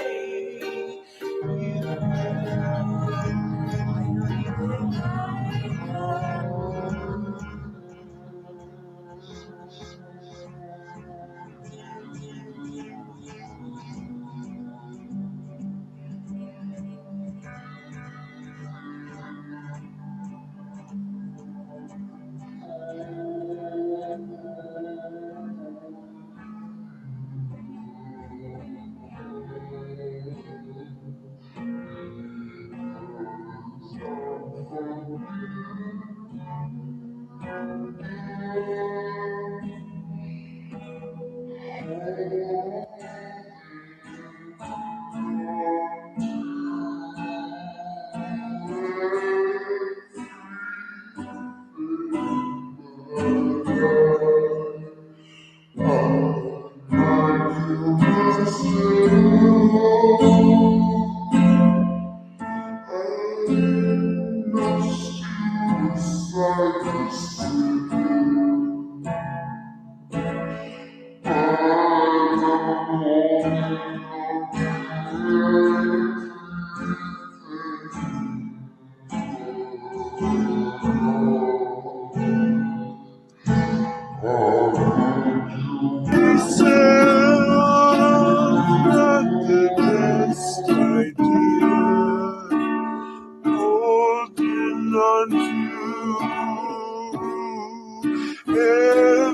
Holding on to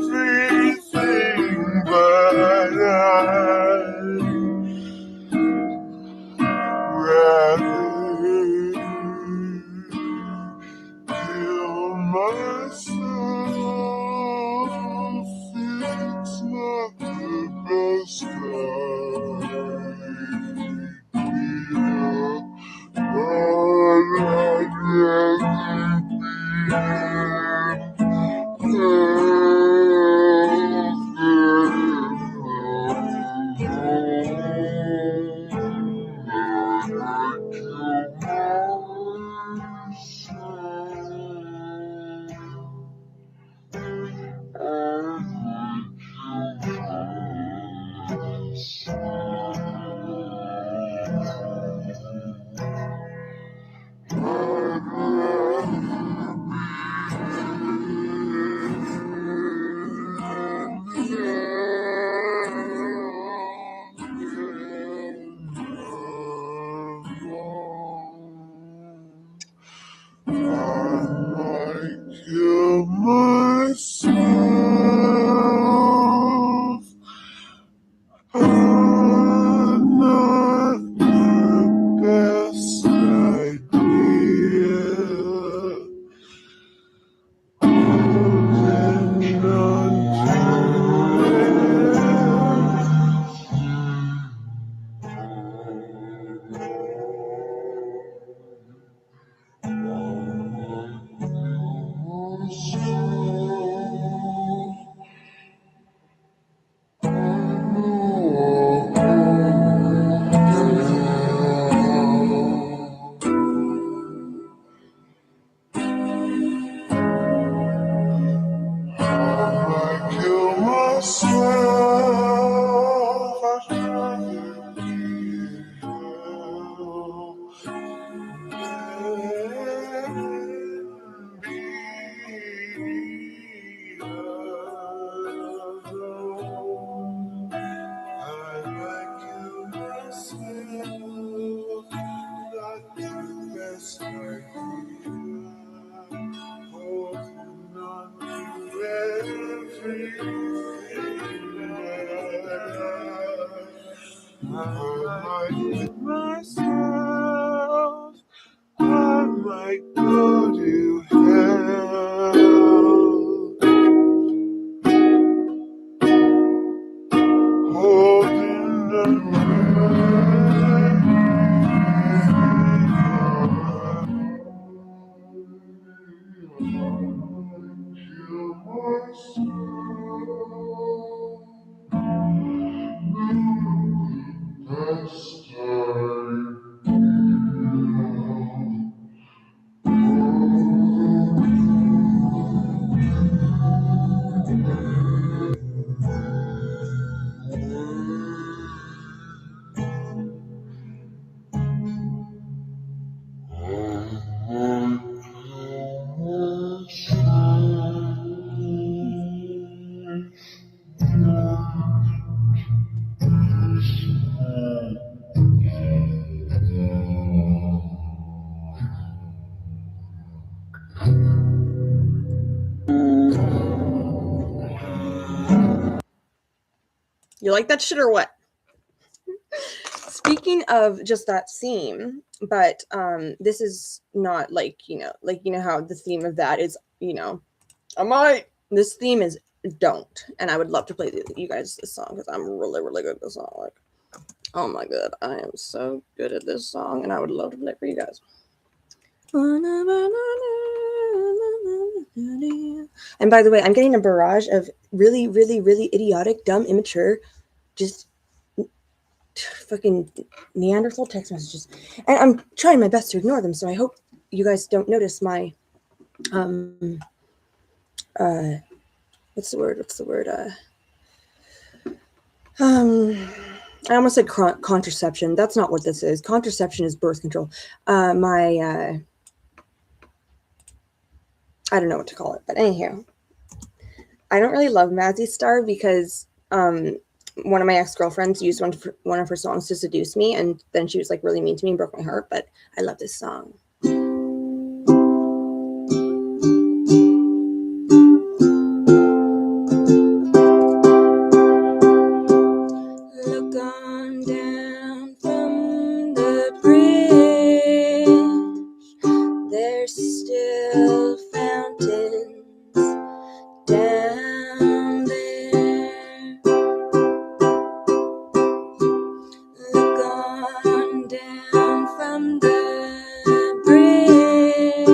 everything but rather kill myself. It's not the best idea, but I'd rather be Myself, I might go to hell. Holding You like that shit or what? Speaking of just that theme, but this is not like, how the theme of that is, this theme is don't. And I would love to play you guys this song because I'm really, really good at this song. Like, oh my god, I am so good at this song and I would love to play it for you guys. And by the way, I'm getting a barrage of really, really, really idiotic, dumb, immature, just fucking Neanderthal text messages. And I'm trying my best to ignore them, so I hope you guys don't notice my, what's the word? I almost said contraception. That's not what this is. Contraception is birth control. I don't know what to call it, but anyhow, I don't really love Mazzy Star because one of my ex-girlfriends used one of her songs to seduce me, and then she was like really mean to me and broke my heart, but I love this song. Look on down from the bridge, there's still fountains down there. Look on down from the bridge,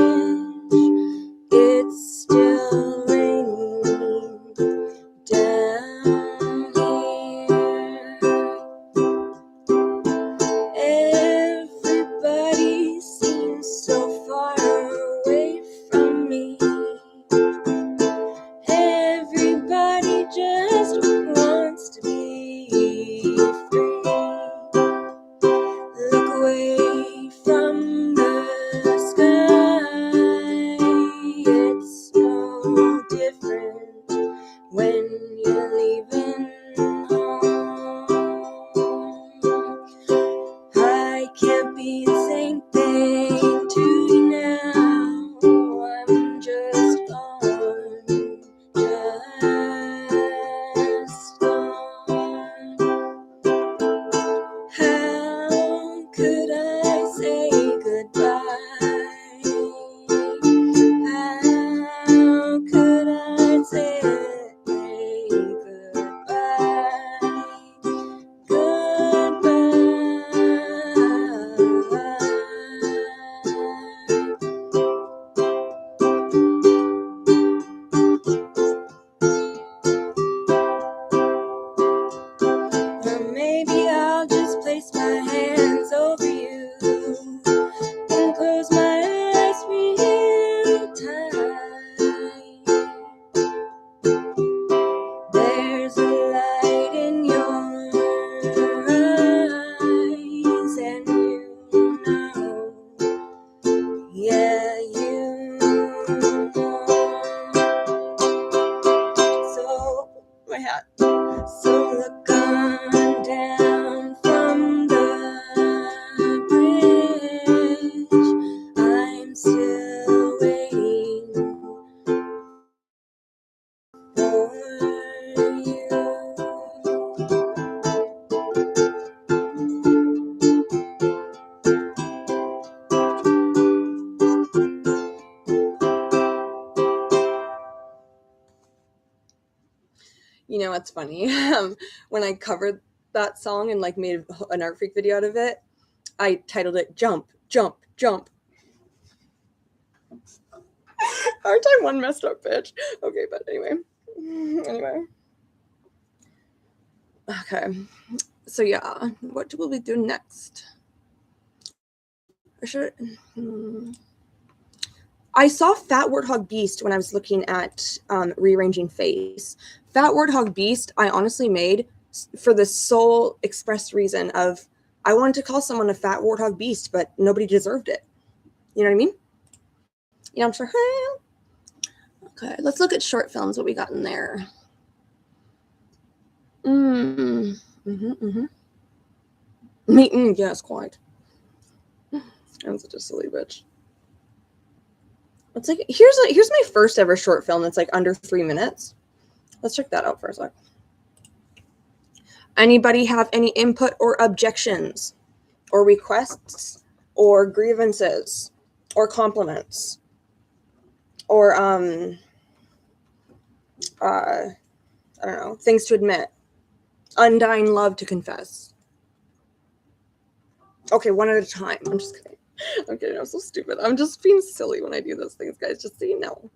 it's still raining down here. Everybody seems so far You know what's funny? When I covered that song and like made an ArtFreak video out of it, I titled it "Jump, Jump, Jump." Aren't I one messed up bitch? Okay, but anyway. Okay, so yeah, what will we do next? Or should I saw Fat Warthog Beast when I was looking at rearranging face. Fat Warthog Beast I honestly made for the sole express reason of I wanted to call someone a Fat Warthog Beast, but nobody deserved it. You know what I mean? Yeah, I'm sure. Okay, let's look at short films, what we got in there. Yes, quite. I'm such a silly bitch. It's like here's my first ever short film that's like under 3 minutes. Let's check that out for a sec. Anybody have any input or objections or requests or grievances or compliments or I don't know, things to admit, undying love to confess? Okay, one at a time. I'm just kidding. I'm kidding. I'm so stupid. I'm just being silly when I do those things, guys, just so you know.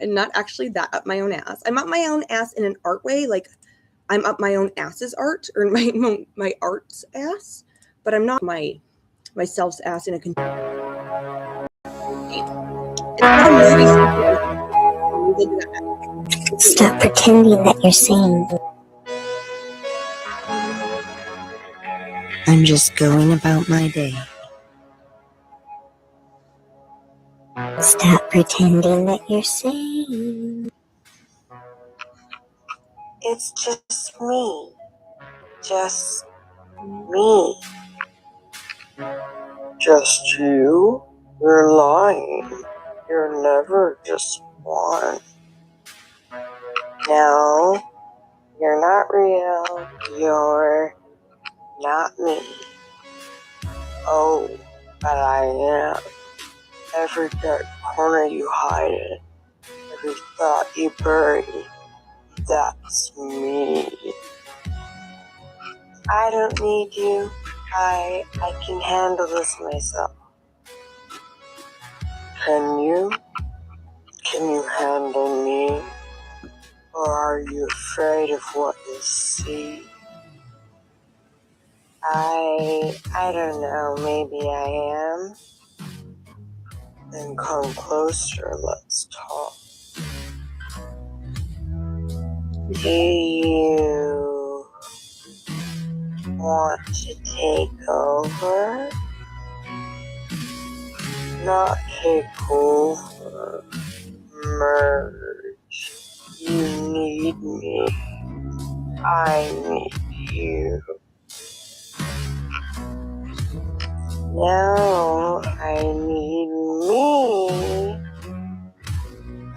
I'm not actually that up my own ass. I'm up my own ass in an art way, like I'm up my own ass's art, or my art's ass, but I'm not myself's ass in a it's not a movie. Stop pretending that you're sane. I'm just going about my day. Stop pretending that you're sane. It's just me. Just me. Just you? You're lying. You're never just one. No, you're not real. You're not me. Oh, but I am. Every dark corner you hide in, every thought you bury, that's me. I don't need you. I can handle this myself. Can you? Can you handle me? Or are you afraid of what you see? I don't know, maybe I am. Then come closer, let's talk. Do you want to take over? Not take over. Merge. You need me. I need you. Now I need me.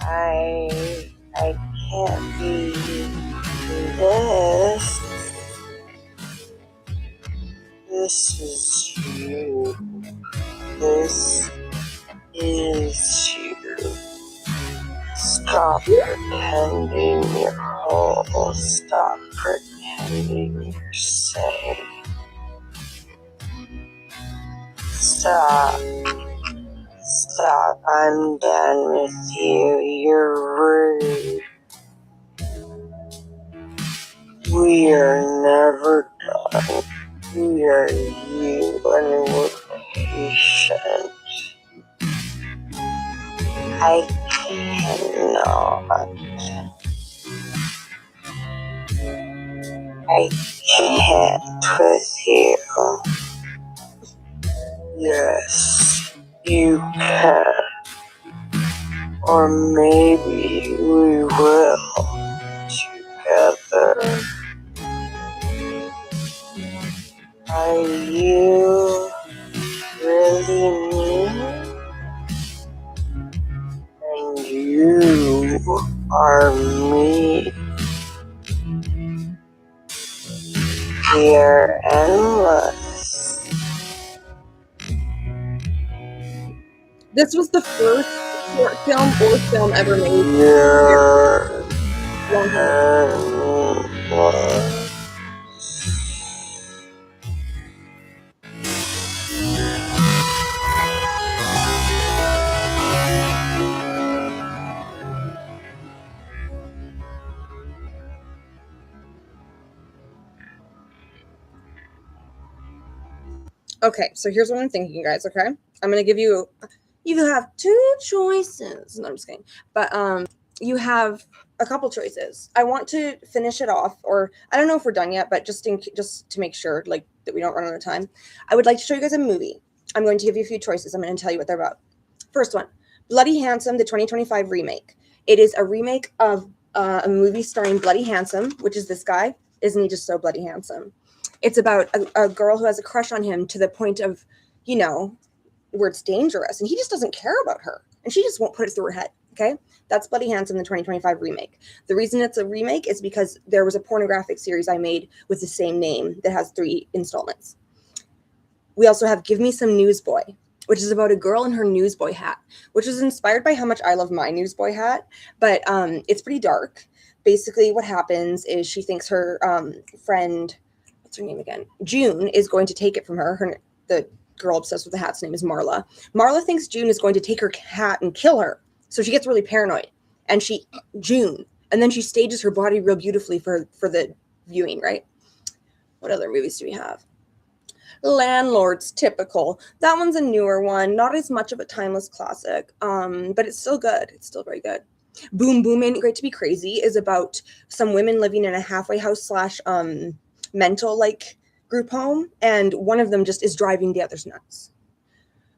I can't be this. This is you. This is you. Stop pretending you're whole. Stop pretending you're safe. Stop. Stop. I'm done with you. You're rude. We are never done. We are you and we're patient. I cannot. I can't with you. Yes, you can. Or maybe we will together. Are you really me? And you are me. We are endless. This was the first short film or film ever made. You're and Okay, so here's what I'm thinking, guys. Okay, I'm gonna give you. You have two choices. No, I'm just kidding. But you have a couple choices. I want to finish it off, or I don't know if we're done yet, but just to make sure, like, that we don't run out of time, I would like to show you guys a movie. I'm going to give you a few choices. I'm going to tell you what they're about. First one, Bloody Handsome, the 2025 remake. It is a remake of a movie starring Bloody Handsome, which is this guy. Isn't he just so bloody handsome? It's about a girl who has a crush on him to the point of, you know, where it's dangerous, and he just doesn't care about her, and she just won't put it through her head. Okay, that's Bloody Handsome, the 2025 remake. The reason it's a remake is because there was a pornographic series I made with the same name that has 3 installments. We also have Give Me Some Newsboy, which is about a girl in her newsboy hat, which is inspired by how much I love my newsboy hat, but it's pretty dark. Basically, what happens is she thinks her friend, what's her name again, June, is going to take it from her. The girl obsessed with the hat's name is Marla. Marla thinks June is going to take her hat and kill her. So she gets really paranoid, and and then she stages her body real beautifully for the viewing, right? What other movies do we have? Landlord's Typical. That one's a newer one, not as much of a timeless classic, but it's still good. It's still very good. Boom Boom Ain't Great to Be Crazy is about some women living in a halfway house / mental like group home, and one of them just is driving the others nuts.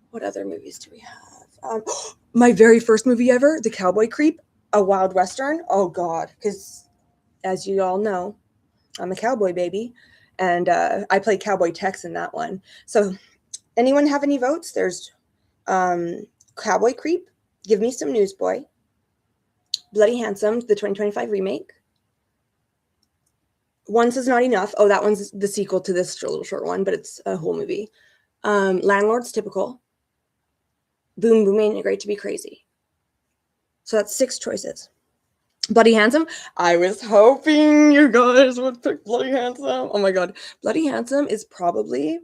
What other movies do we have? My very first movie ever, The Cowboy Creep, a wild western. Oh God, because as you all know, I'm a cowboy baby, and I play Cowboy Tex in that one. So anyone have any votes? There's Cowboy Creep, Give Me Some Newsboy, Bloody Handsome, the 2025 remake. Once Is Not Enough. Oh, that one's the sequel to this little short one, but it's a whole movie. Landlord's Typical. Boom Boom Ain't Great to Be Crazy. So that's 6 choices. Bloody Handsome. I was hoping you guys would pick Bloody Handsome. Oh my God. Bloody Handsome is probably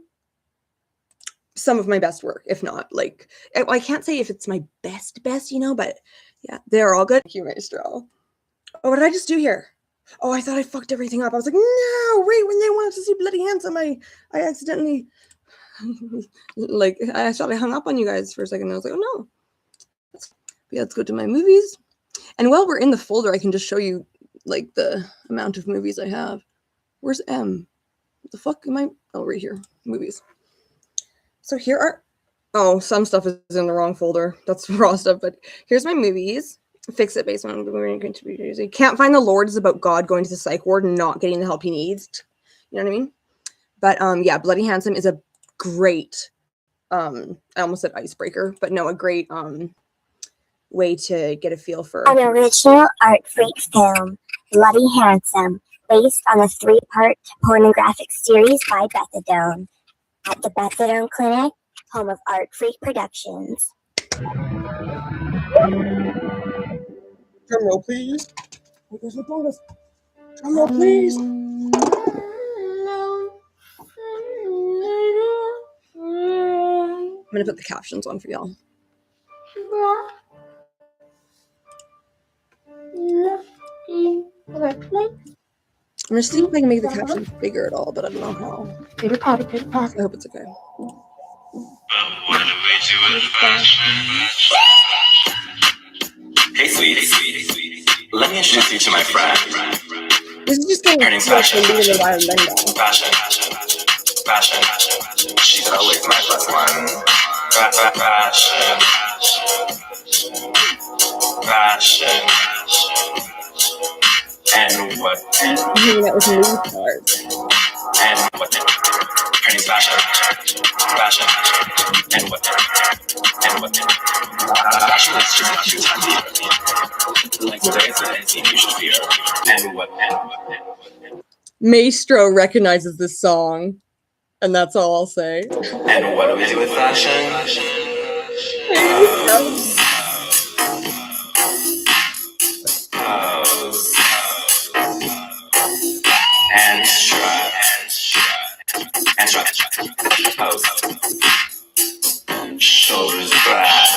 some of my best work, if not, like, I can't say if it's my best, you know, but yeah, they're all good. Thank you, Maestro. Oh, what did I just do here? Oh, I thought I fucked everything up. I was like, no, wait, when they wanted to see Bloody Handsome, I accidentally, like, I thought I hung up on you guys for a second. I was like, oh no. Yeah, let's go to my movies. And while we're in the folder, I can just show you, like, the amount of movies I have. Where's M? What the fuck am I? Oh, right here. Movies. So here are, oh, some stuff is in the wrong folder. That's raw stuff, but here's my movies. Fix It based on going to be easy. Can't Find the Lord is about God going to the psych ward and not getting the help he needs. You know what I mean? But yeah, Bloody Handsome is a great, I almost said icebreaker, but no, a great way to get a feel for an original ArtFreak film, Bloody Handsome, based on a 3-part pornographic series by Bethadone at the Bethadone Clinic, home of ArtFreak Productions. Drum roll, please. Drum roll, please. I'm gonna put the captions on for y'all. I'm gonna see if I can make the captions bigger at all, but I don't know how. I hope it's okay. Hey, sweetie. Let me introduce you to my friend. This is just getting fashion. She's always my plus one. Fashion. And what? That was mood cards. And what? Her name's Fashion. And what? Fashion is just not too tiny. Like today, it's an scene you should fear. And what? Maestro recognizes this song, and that's all I'll say. And what do we do with fashion? Pose. Shoulders back.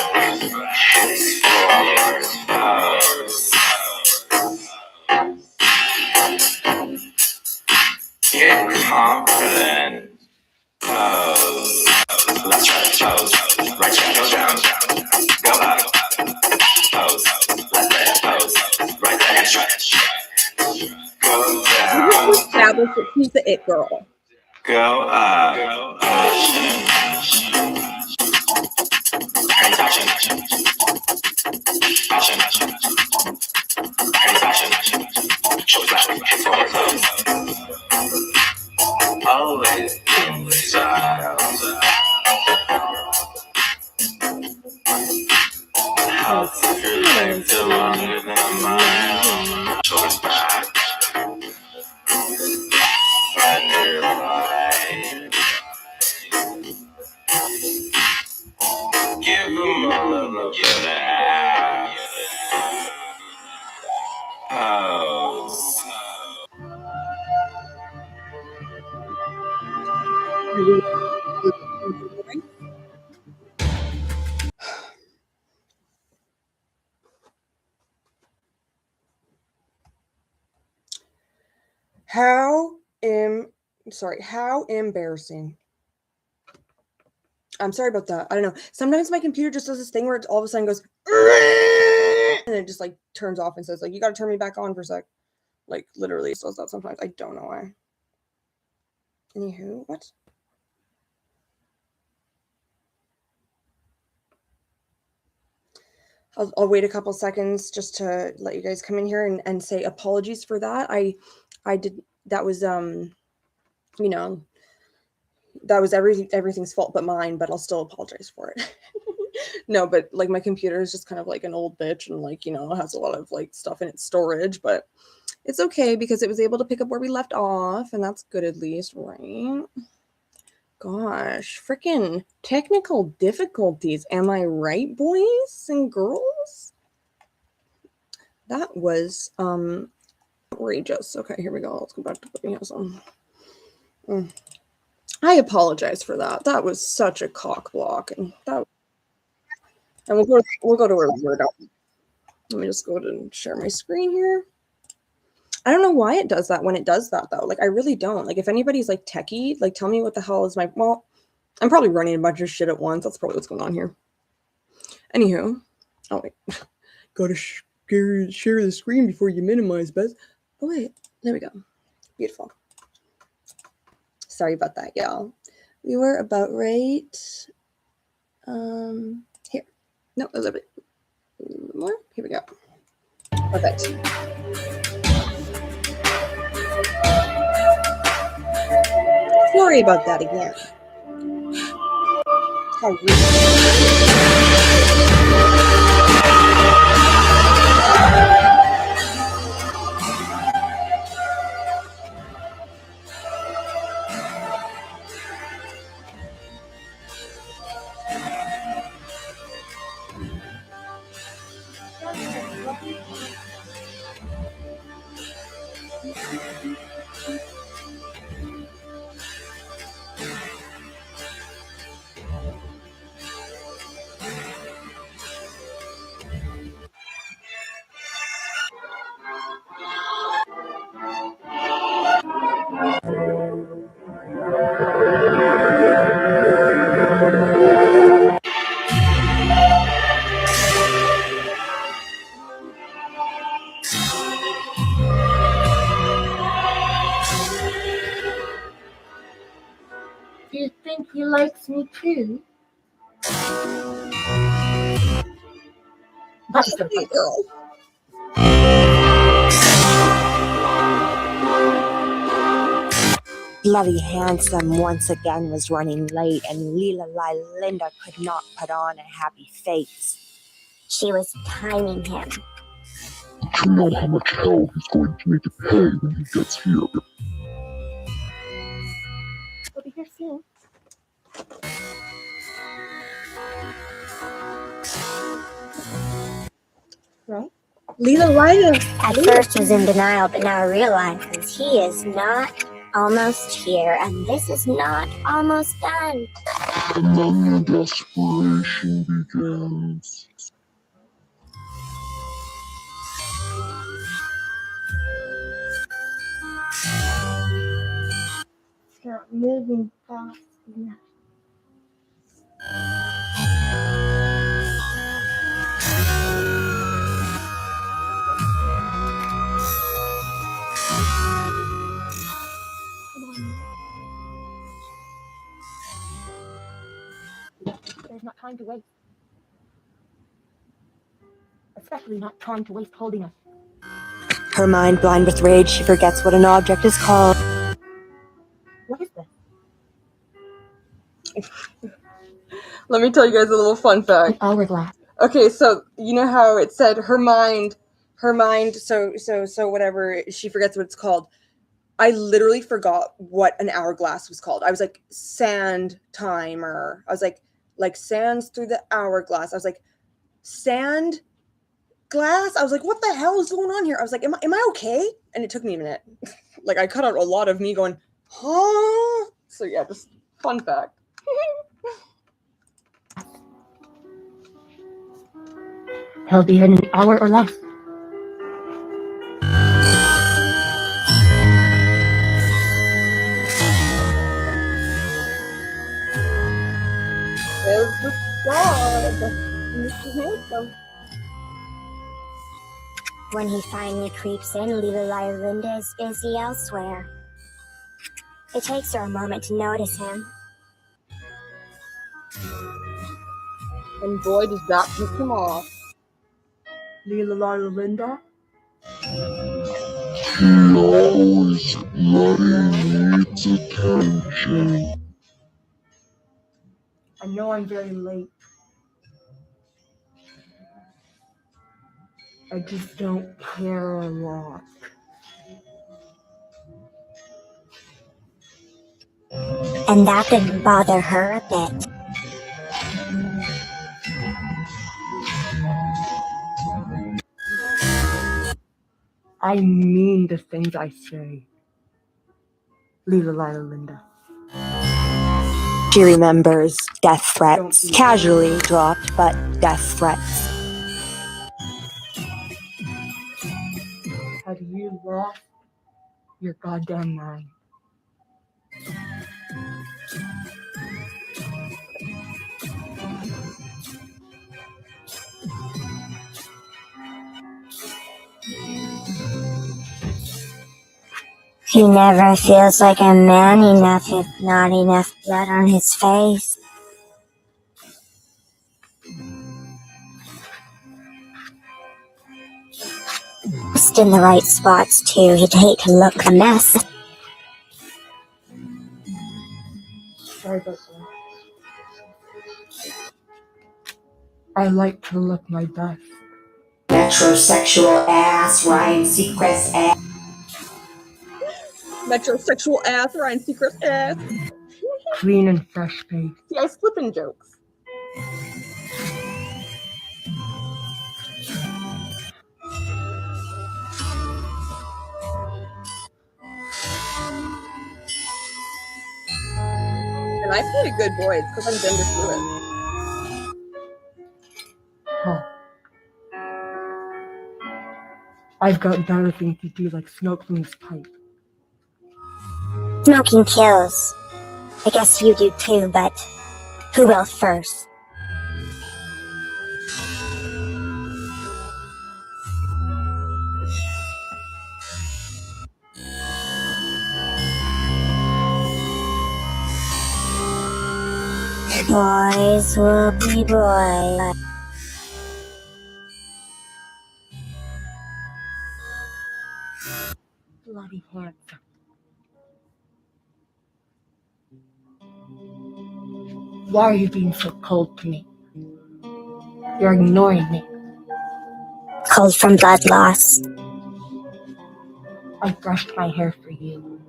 Hips forward. Pose. Get confident. Pose. Left right pose. Right cheek go down. Go up. Pose. Left leg pose. Right leg stretch. Go down. Establish that she's the it girl. Go up. Passion. Passion. Passion. Passion. Shoulders back. Hips forward. Pose. Always in style. House if your legs are longer than a mile. Shoulders back. Right your right. Give them a little bit of ass. Pose. How embarrassing. I'm sorry about that. I don't know. Sometimes my computer just does this thing where it all of a sudden goes and it just like turns off and says like, you got to turn me back on for a sec. Like literally it does that sometimes. I don't know why. Anywho, what? I'll wait a couple seconds just to let you guys come in here and say apologies for that. That was you know, that was everything's fault but mine, but I'll still apologize for it. No, but like my computer is just kind of like an old bitch and like, you know, has a lot of like stuff in its storage, but it's okay because it was able to pick up where we left off and that's good at least, right? Gosh, freaking technical difficulties. Am I right, boys and girls? That was outrageous. Okay, here we go. Let's go back to putting us on. I apologize for that. That was such a cock block, and we'll go to our word out. Let me just go to and share my screen here. I don't know why it does that when it does that though. Like I really don't. Like if anybody's like techie, like tell me what the hell is my. Well, I'm probably running a bunch of shit at once. That's probably what's going on here. Anywho, oh wait, go to share the screen before you minimize, Beth. Oh wait, there we go. Beautiful. Sorry about that, y'all. We were about right. Here. No, a little bit more. Here we go. Perfect. Sorry about that again. How Do you think he likes me too? That's the big girl. Bloody Handsome once again was running late, and Linda could not put on a happy face. She was timing him. You know how much hell he's going to need to pay when he gets here. We'll be here soon. Right? Lila. At first he was in denial, but now I realize he is not almost here, and this is not almost done. And then the desperation begins. It's not moving fast enough. There's not time to waste. Especially not time to waste holding us. Her mind blind with rage, she forgets what an object is called. What is this? Let me tell you guys a little fun An fact. hourglass. Okay, so you know how it said her mind, so whatever, she forgets what it's called. I literally forgot what an hourglass was called. I was like, sand timer. I was like sands through the hourglass. I was like, sand glass? I was like, what the hell is going on here? I was like, am I okay? And it took me a minute. Like, I cut out a lot of me going, huh? So yeah, just fun fact. He'll be in an hour or less. There's the squad. Mr. Handsome. When he finally creeps in, Lila Linda is busy elsewhere. It takes her a moment to notice him. And boy, does that piss him off. Lila Linda? He always bloody needs attention. I know I'm very late. I just don't care a lot. And that didn't bother her a bit. I mean the things I say. Lila Linda. She remembers death threats, casually dropped, but death threats. Have you lost your goddamn mind? He never feels like a man enough if not enough blood on his face. Just in the right spots, too. He'd hate to look a mess. Sorry about that. I like to look my best. Metrosexual ass, Ryan Seacrest ass. Metrosexual ass, Ryan Seacrest ass. Clean and fresh face. See, I slip in jokes. And I play a good boy. It's because I'm gender fluid. Huh. I've got better things to do, like smoking this pipe. Smoking kills. I guess you do too, but who will first? Boys will be boys. Bloody handsome. Why are you being so cold to me? You're ignoring me. Cold from blood loss. I brushed my hair for you.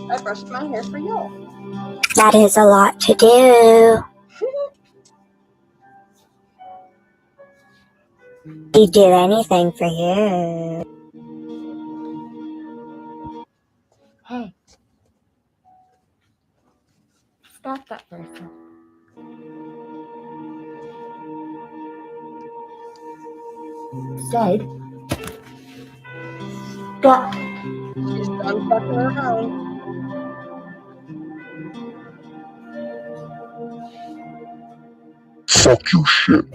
I brushed my hair for you. That is a lot to do. He'd do anything for you. Hey. Stop that for a second. Said. Stop. She's done fucking around. Fuck your shit.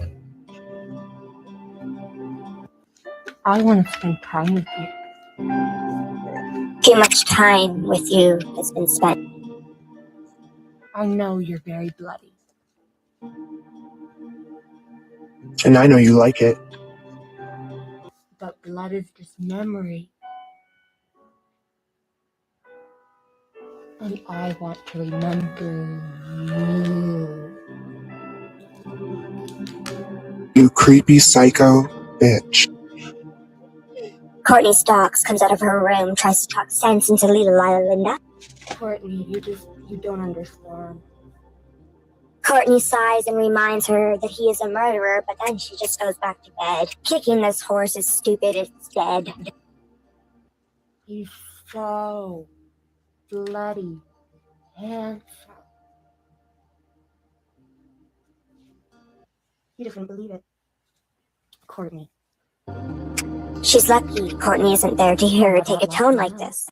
I want to spend time with you. Too much time with you has been spent. I know you're very bloody. And I know you like it. But blood is just memory. And I want to remember you. You creepy psycho bitch. Courtney stalks, comes out of her room, tries to talk sense into little Linda. Courtney, you don't understand. Courtney sighs and reminds her that he is a murderer, but then she just goes back to bed. Kicking this horse is stupid, it's dead. He's so bloody handsome. He doesn't believe it. Courtney. She's lucky Courtney isn't there to hear her take a tone like this.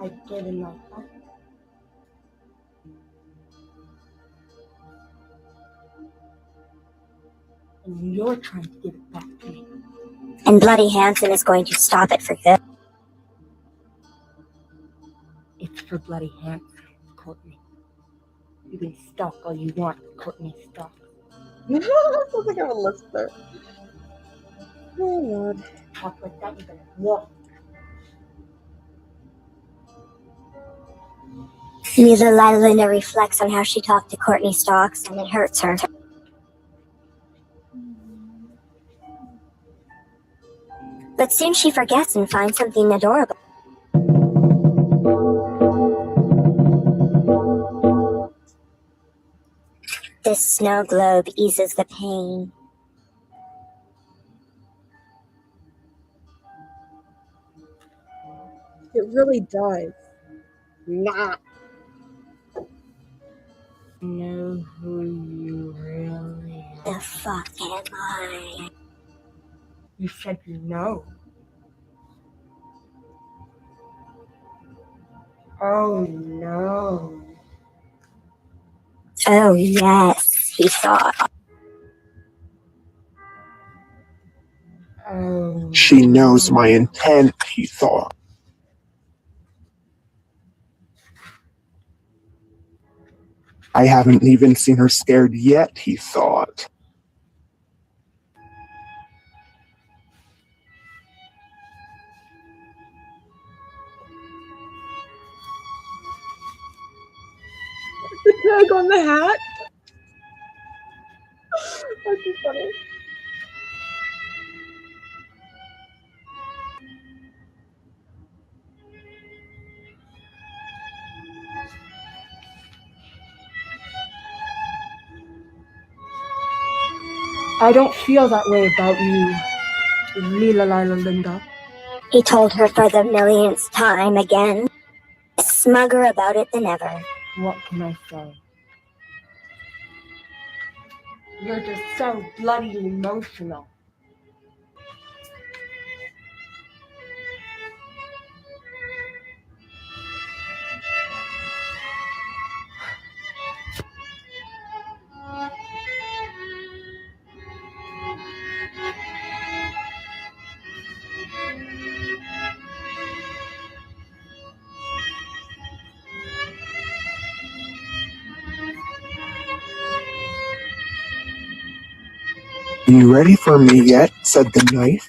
I gave him my heart. And you're trying to give it back to me. And Bloody Hanson is going to stop it for good. It's for Bloody Hanson, Courtney. You can stalk all you want, Courtney, stalk. I don't think I have a list there. Oh, Lord. Talk like that, you better walk. Neither Linda reflects on how she talked to Courtney Stalks, and it hurts her. But soon she forgets and finds something adorable. This snow globe eases the pain. It really does. Not. Know who you really are. The fuck am I? You said you know. Oh no. Oh yes, he thought. Oh. She knows my intent, he thought. I haven't even seen her scared yet, he thought. The tag on the hat? That's just funny. I don't feel that way about you, Linda. He told her for the millionth time again. Smugger about it than ever. What can I say? You're just so bloody emotional. You ready for me yet? Said the knife.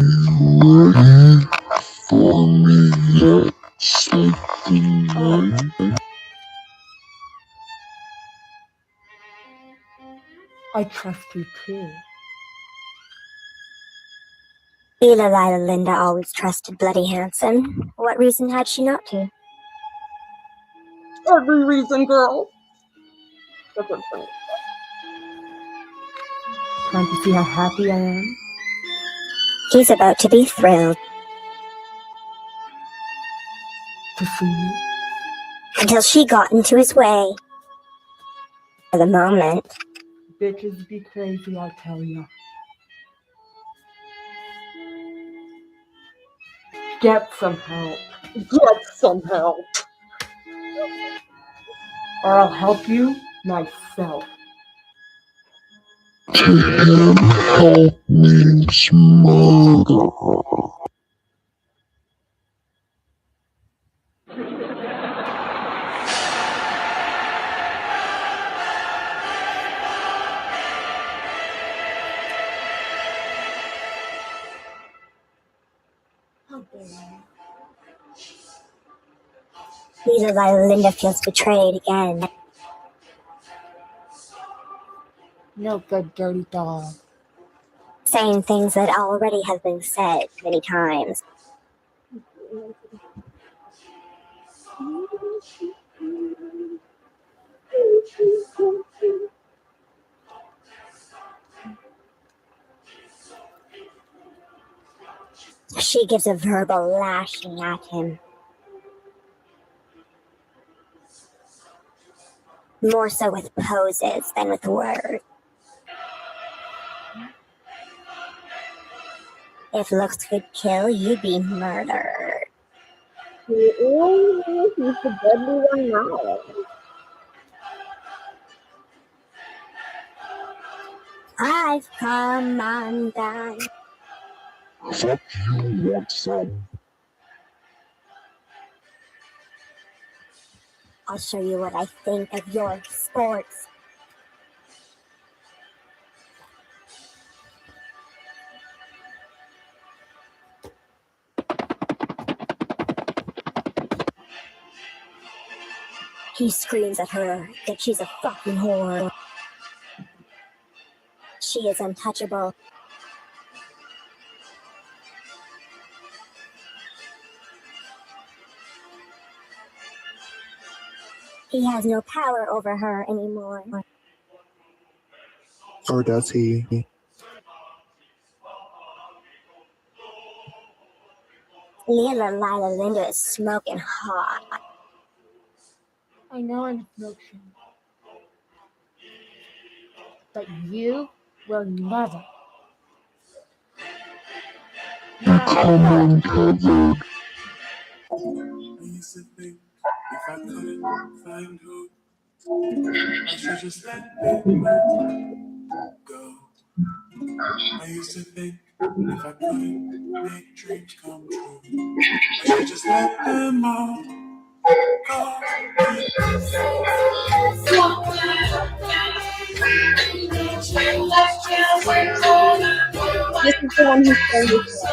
You ready for me yet? Said the knife. I trust you too. Linda always trusted Bloody Hanson. What reason had she not to? Every reason, girl. That's what I'm saying. Trying to see how happy I am? He's about to be thrilled. To see me? Until she got into his way. For the moment. Bitches be crazy, I tell ya. Get some help. Get some help. Or I'll help you myself. Help me smother. Lila Linda feels betrayed again. No good, dirty dog. Saying things that already have been said many times. She gives a verbal lashing at him. More so with poses than with words. If looks could kill, you'd be murdered. He's the deadly one now. I've come undone. Fuck you, want some? I'll show you what I think of your sports. He screams at her that she's a fucking whore. She is untouchable. He has no power over her anymore. Or does he? Lila Linda is smoking hot. I know I'm smoking. But you will never. Come on, Kevin. I used to think if I couldn't find hope, I should just let it go. I used to think if I couldn't make dreams come true, I should just let them all go. This is the one who's playing this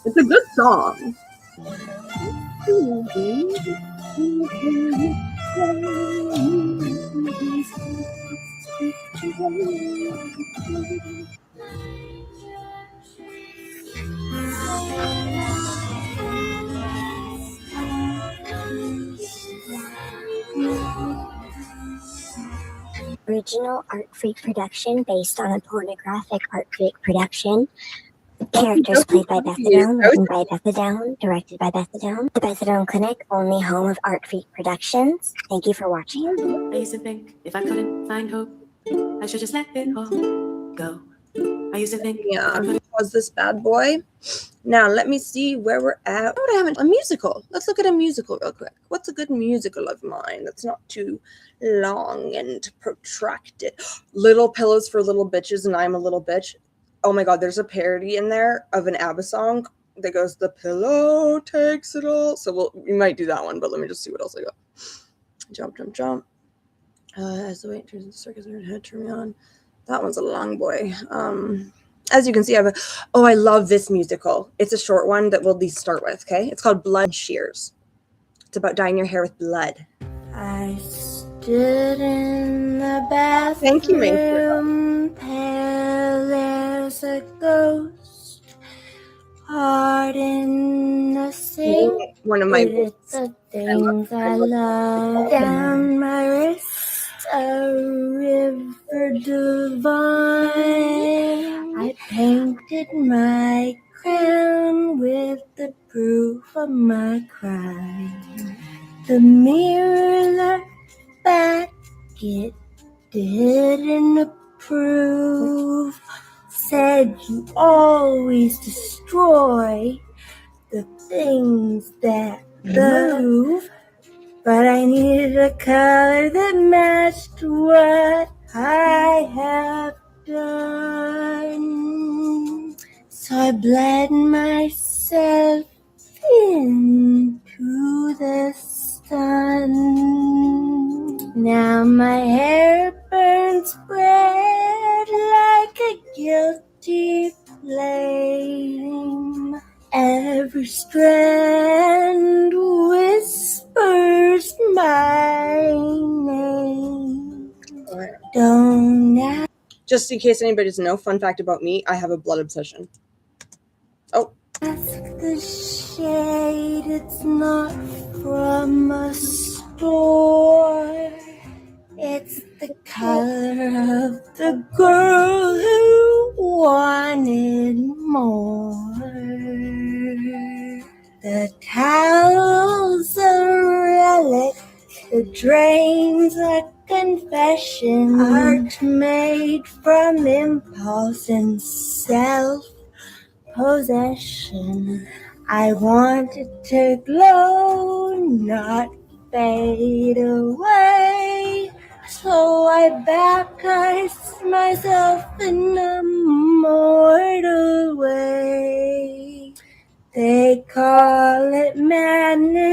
It's a good song. Original ArtFreak production based on a pornographic ArtFreak production. Characters played by Bethadone, I was written by Bethadone, directed by Bethadone. The Bethadone Clinic, only home of ArtFreak Productions. Thank you for watching. I used to think if I couldn't find hope, I should just let it all go. I used to think pause this bad boy. Now let me see where we're at. What I have a musical. Let's look at a musical real quick. What's a good musical of mine that's not too long and protracted? Little Pillows for Little Bitches and I'm a Little Bitch. Oh my god, there's a parody in there of an ABBA song that goes, the pillow takes it all. So we might do that one, but let me just see what else I got. Jump, jump, jump. As the weight turns into circus and head turn me on. That one's a long boy. As you can see, I love this musical. It's a short one that we'll at least start with, okay? It's called Blood and Shears. It's about dyeing your hair with blood. I stood in the bathroom, Thank you, Mason. pale as a ghost, heart in the sink. One of my the things I love down my wrist, a river divine. I painted my crown with the proof of my crime. The mirror looked back, it didn't approve. Said you always destroy the things that move. But I needed a color that matched what I have done. So I bled myself into the sun. Now my hair burns red like a guilty flame. Every strand whispers my name. Don't ask. Just in case anybody doesn't know, fun fact about me, I have a blood obsession. Oh. Ask the shade, it's not from a store. It's the color of the girl who wanted more. The towel's a relic, the drain's a confession. Art made from impulse and self-possession. I want it to glow, not fade away. So I baptize myself in a mortal way. They call it madness,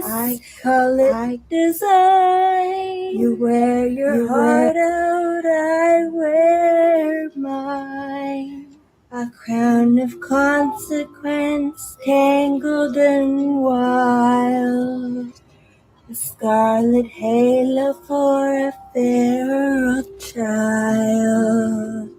I call it design. You wear your heart out, I wear mine. A crown of consequence, tangled and wild. A scarlet halo for a feral child.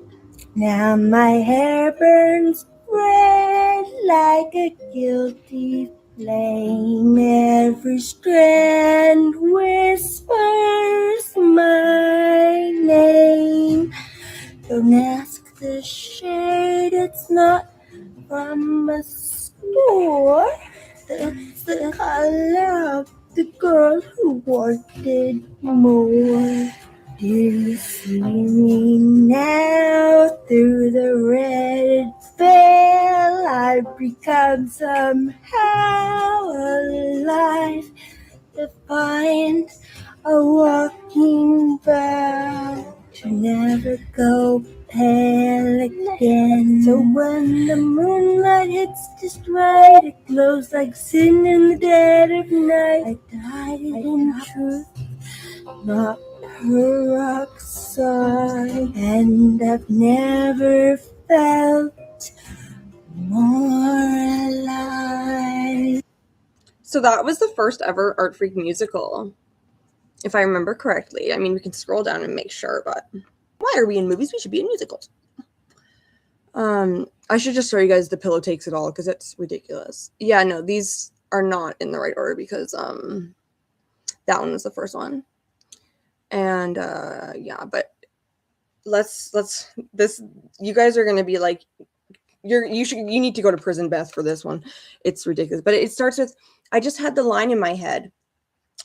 Now my hair burns red like a guilty flame. Every strand whispers my name. Don't ask the shade, it's not from a store. It's the color of the girl who wanted more. Do you see me now through the red veil? I become somehow alive, defiant, a walking vow to never go pale again. So when the moonlight hits just right, it glows like sin in the dead of night. I died in truth, not peroxide, and I've never felt more alive. So that was the first ever ArtFreak musical, if I remember correctly. I mean, we can scroll down and make sure, but why are we in movies? We should be in musicals. I should just show you guys The Pillow Takes It All because it's ridiculous. Yeah, no, these are not in the right order because that one was the first one. And yeah, but let's this. You guys are gonna be like, you need to go to prison, Beth, for this one. It's ridiculous. But it starts with, I just had the line in my head,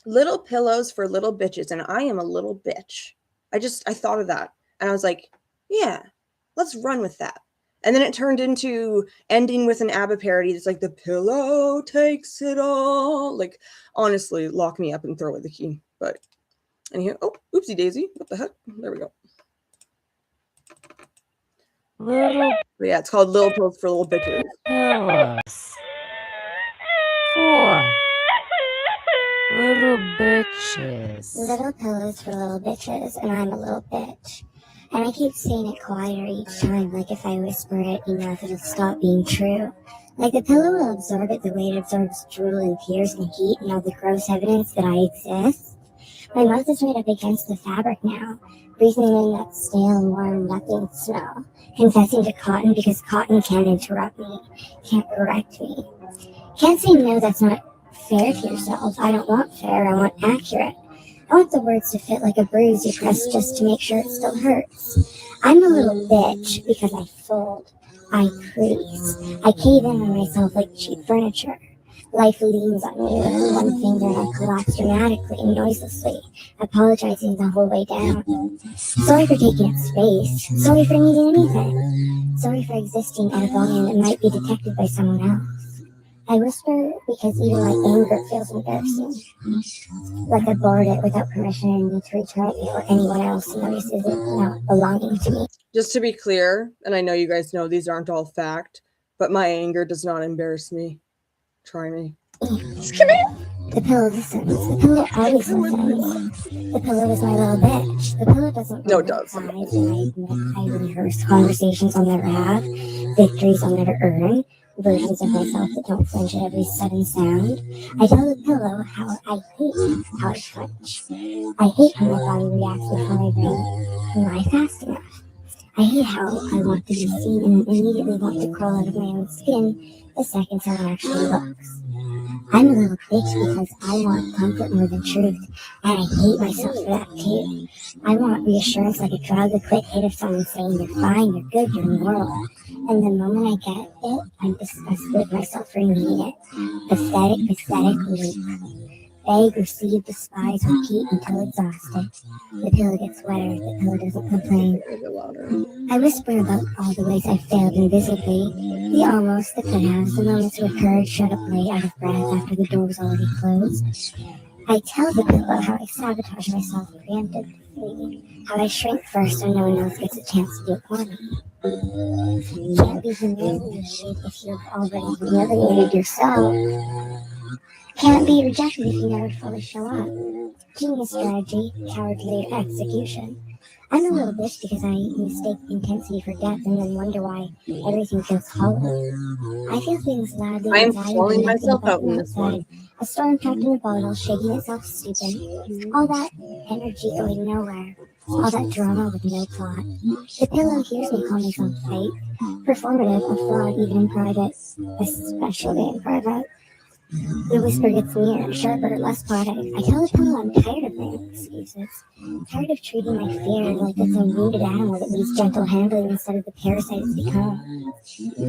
little pillows for little bitches, and I am a little bitch. I thought of that, and I was like, yeah, let's run with that. And then it turned into ending with an ABBA parody. It's like, the pillow takes it all. Like, honestly, lock me up and throw away the key. But anyhow, oh, oopsie daisy. What the heck? There we go. But yeah, it's called Little Pills for Little Bitches. Pillows for little bitches. Little pillows for little bitches, and I'm a little bitch. And I keep saying it quieter each time, like if I whisper it enough, it'll stop being true. Like the pillow will absorb it the way it absorbs drool and tears and heat and all the gross evidence that I exist. My mouth is right up against the fabric now, breathing in that stale, warm, nothing smell, confessing to cotton because cotton can't interrupt me, can't correct me. Can't say no, that's not fair to yourself. I don't want fair, I want accurate. I want the words to fit like a bruise you press just to make sure it still hurts. I'm a little bitch because I fold, I crease, I cave in on myself like cheap furniture. Life leans on me with one finger and I collapse dramatically and noiselessly, apologizing the whole way down. Sorry for taking up space. Sorry for needing anything. Sorry for existing at a volume that might be detected by someone else. I whisper because even my anger feels embarrassing. Like I borrowed it without permission and need to return it before anyone else notices it not belonging to me. Just to be clear, and I know you guys know these aren't all fact, but my anger does not embarrass me. Try me. The pillow listens. The pillow always listens. The pillow is my little bitch. The pillow doesn't No, it does. I admit I rehearse conversations I'll never have, victories I'll never earn, versions of myself that don't flinch at every sudden sound. I tell the pillow how I hate how I flinch. I hate how my body reacts before my brain. Am I fast enough? I hate how I want to be seen and immediately want to crawl out of my own skin the second someone actually looks. I'm a little bitch because I want comfort more than truth, and I hate myself for that too. I want reassurance like a drug, a quick hit of someone saying you're fine, you're good, you're normal. And the moment I get it, I'm disgusted with myself for needing it. Pathetic loop. Beg, receive, despise, repeat until exhausted. The pillow gets wetter, the pillow doesn't complain. I whisper about all the ways I failed invisibly, the almost, the could haves, the moments where courage showed up late out of breath after the door was already closed. I tell the pillow how I sabotage myself preemptively, how I shrink first so no one else gets a chance to do it for me. Can't be humiliated if you've already humiliated yourself. Can't be rejected if you never fully show up. Genius strategy, cowardly execution. I'm a little bitch because I mistake intensity for depth and then wonder why everything feels hollow. I feel things loudly. I am calling myself out in this one. A storm trapped in a bottle, shaking itself stupid. All that energy going nowhere. All that drama with no plot. The pillow hears me call myself fake, performative, a fraud even in private, especially in private. The whisper gets nearer, sharper, less poetic. I tell the pillow I'm tired of my excuses. Tired of treating my fear like it's a wounded animal that needs gentle handling instead of the parasite it's become.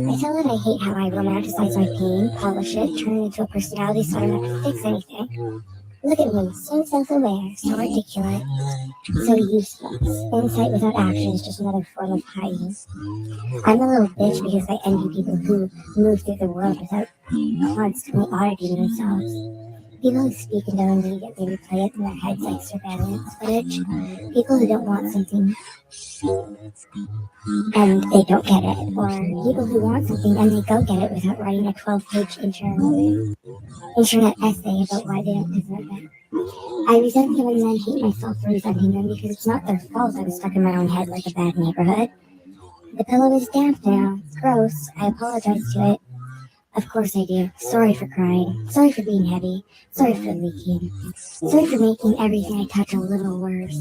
I tell it I hate how I romanticize my pain, polish it, turn it into a personality so I don't have to fix anything. Look at me, so self-aware, so articulate, so useless. Insight without action is just another form of hiding. I'm a little bitch because I envy people who move through the world without constantly auditing themselves. People who speak and don't immediately replay it in their heads like surveillance footage. People who don't want something and they don't get it. Or people who want something and they go get it without writing a 12-page internet essay about why they don't deserve it. I resent them and then hate myself for resenting them because it's not their fault I was stuck in my own head like a bad neighborhood. The pillow is damp now. Gross. I apologize to it. Of course I do. Sorry for crying. Sorry for being heavy. Sorry for leaking. Sorry for making everything I touch a little worse.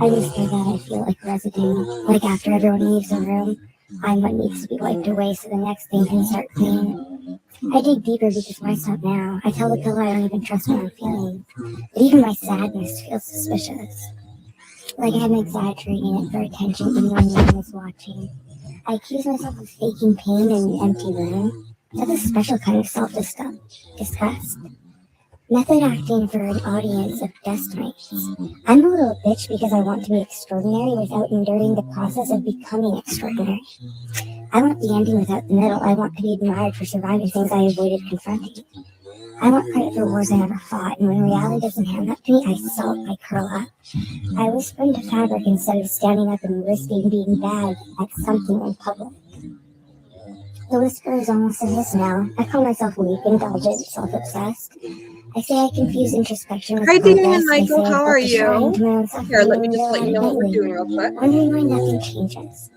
I whisper that I feel like residue. Like after everyone leaves the room, I'm what needs to be wiped away so the next thing can start clean. I dig deeper because why stop now? I tell the pillow I don't even trust my own feelings. But even my sadness feels suspicious. like I'm exaggerating it for attention even when no one is watching. I accuse myself of faking pain in an empty room. That's a special kind of self-disgust. Method acting for an audience of dust-mites. I'm a little bitch because I want to be extraordinary without enduring the process of becoming extraordinary. I want the ending without the middle. I want to be admired for surviving things I avoided confronting. I want credit for wars I never fought, and when reality doesn't hand that to me, I sulk, I curl up. I whisper into fabric instead of standing up and risking being bad at something in public. The whisper is almost a hiss now. I call myself weak, indulgent, self-obsessed. I say I confuse introspection with Hi, Damon and progress. I say Michael. I How built are a shrine you? to my own Here, suffering let me and just let you realize know what we're nightly, doing real quick. wondering why nothing changes.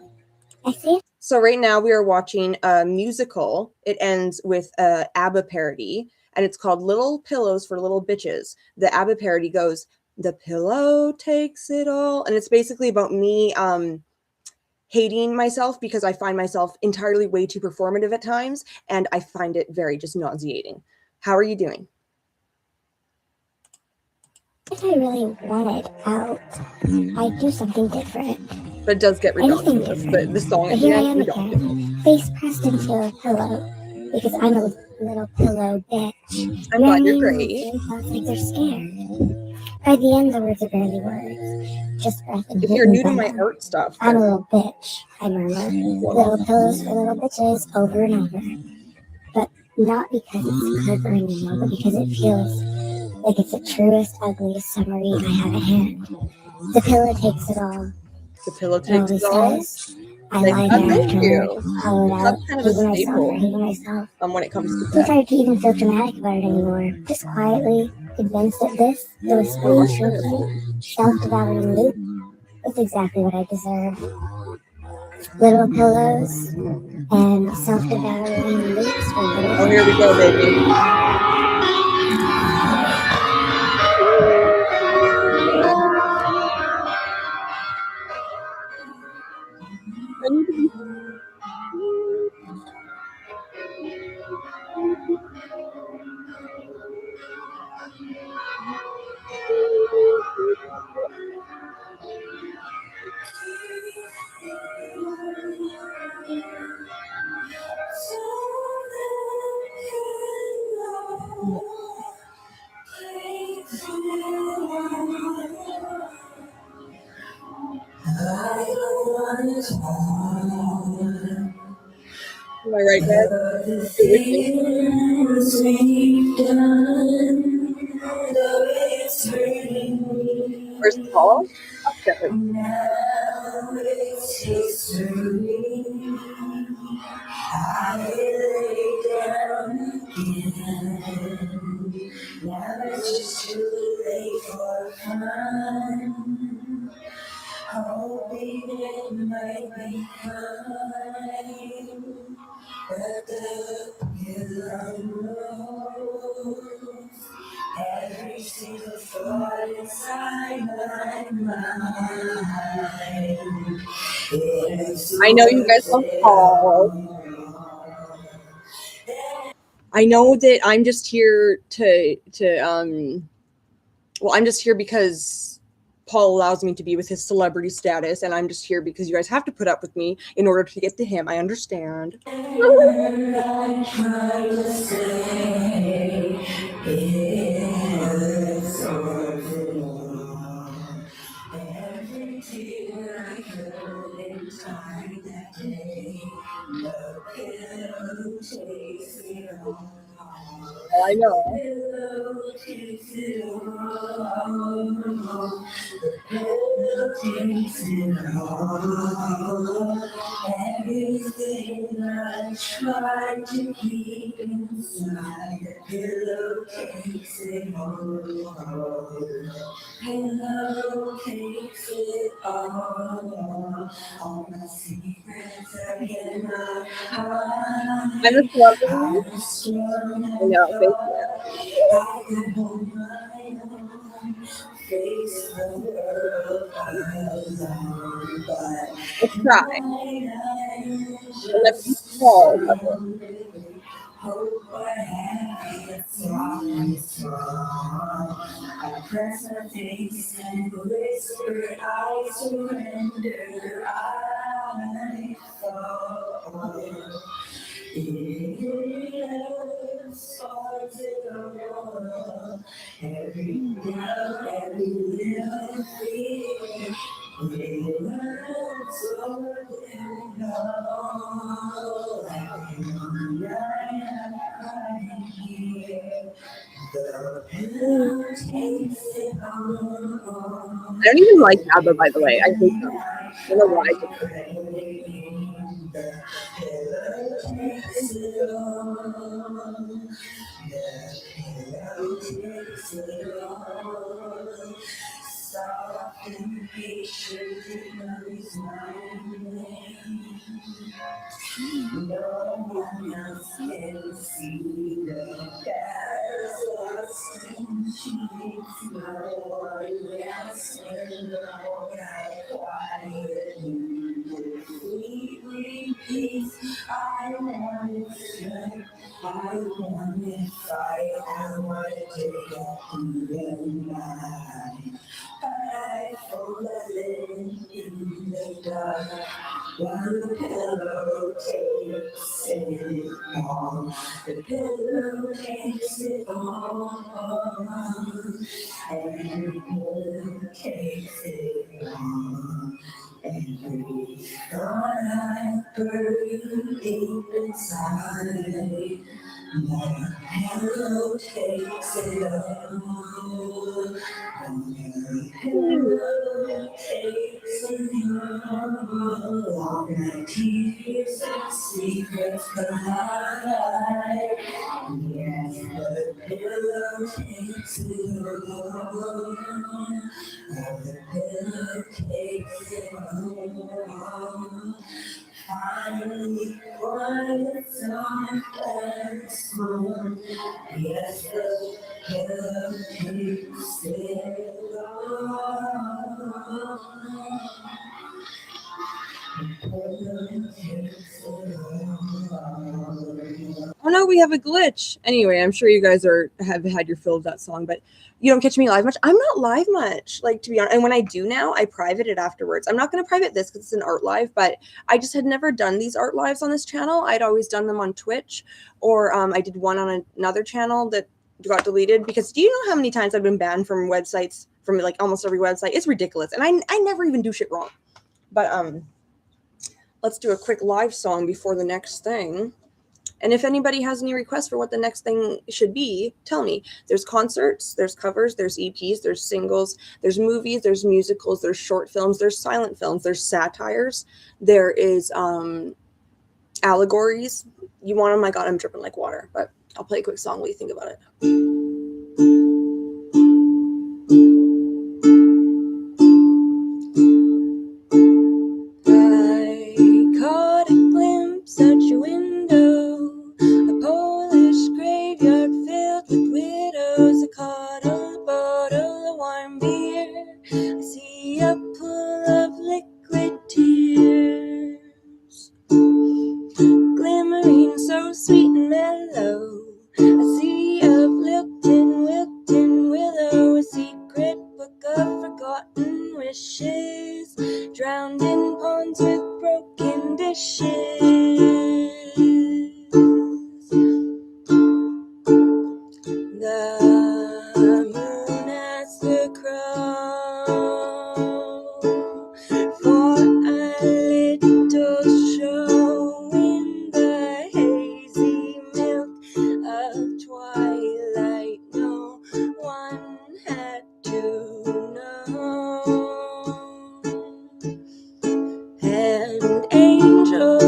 I say So right now we are watching a musical. It ends with a ABBA parody, and it's called Little Pillows for Little Bitches. The ABBA parody goes, "The pillow takes it all," and it's basically about me hating myself because I find myself entirely way too performative at times, and I find it very just nauseating. How are you doing? if I really wanted out, I'd do something different. But it does get Anything ridiculous. different. But the song But at the here I end, am again, face pressed into a pillow, because I'm a little pillow bitch. I'm glad you're Marrying great. routine thoughts like they're scared. By the end, the words are barely words, just breath and If hit you're me new to my venom. art stuff, I'm a then little bitch, I murmur. Little pillows for little bitches, over and over. But not because it's clever anymore, but because it feels like it's the truest, ugliest summary I have at hand. The pillow takes it all. the pillow It takes always it all. does. I Like, lie oh, there thank afterward, you. hollowed out, That's kind of a hating myself for staple hating myself. when it comes to Don't that. try to even feel dramatic about it anymore. Just quietly convinced that this, the whispering, shrinking, self-devouring loop, is exactly what I deserve. Little pillows and self-devouring loops for little. Oh, here we go, baby. I need to be. Am I right, guys? You're with me. Where's Paul? Upstairs. I know you guys love Paul. I know that I'm just here well, I'm just here because Paul allows me to be with his celebrity status, and I'm just here because you guys have to put up with me in order to get to him. I understand. Oh, I know. Everything I try to keep inside, the pillow takes it all. Pillow takes it all my secrets are in my heart. I'm a celebrity. I'm strong I know. Thank you. I can hold my own, face the world alone, but Let's try. tonight I'm And let me just Paul. hope I have it strong. I press my face and whisper, I surrender, I fall. It's hard to go. Every now, every little fear, it's hard to know. I'm here. The pillow takes it all. I don't even like ABBA, by the way. I hate them. I don't know why. No one else can see the past lost in sheets. No one else can know how quiet you sweetly peace. I want strength, I want fight, I want to take up the night. I fall in the dark. One pillow takes it all. The pillow takes it all. Every pillow takes it all. Every thought I bury deep inside. The pillow takes it all. The pillow takes it all. All my tears and secrets collide. Yes, the pillow takes it all. The pillow takes it all. Finally, quiet, soft and smooth. Yes, the pillow takes it all. Oh no, we have a glitch. Anyway, I'm sure you guys have had your fill of that song, but you don't catch me live much. I'm not live much, like, to be honest. And when I do now, I private it afterwards. I'm not going to private this because it's an art live, but I just had never done these art lives on this channel. I'd always done them on Twitch, or I did one on another channel that got deleted because do you know how many times I've been banned from websites, from like almost every website? It's ridiculous. And I never even do shit wrong. But let's do a quick live song before the next thing. And if anybody has any requests for what the next thing should be, tell me. There's concerts, there's covers, there's EPs, there's singles, there's movies, there's musicals, there's short films, there's silent films, there's satires, there is allegories. You want them? My God, I'm dripping like water. But I'll play a quick song. What do you think about it? I caught a glimpse at your window, a Polish graveyard filled with widows. I caught a bottle of warm beer. I see a pool of liquid tears, glimmering so sweet and mellow. A sea of wilting willow, a secret book of forgotten wishes, drowned in ponds with broken dishes. The moon has the crow for a little show in the hazy milk of twilight. No one had to know. And angel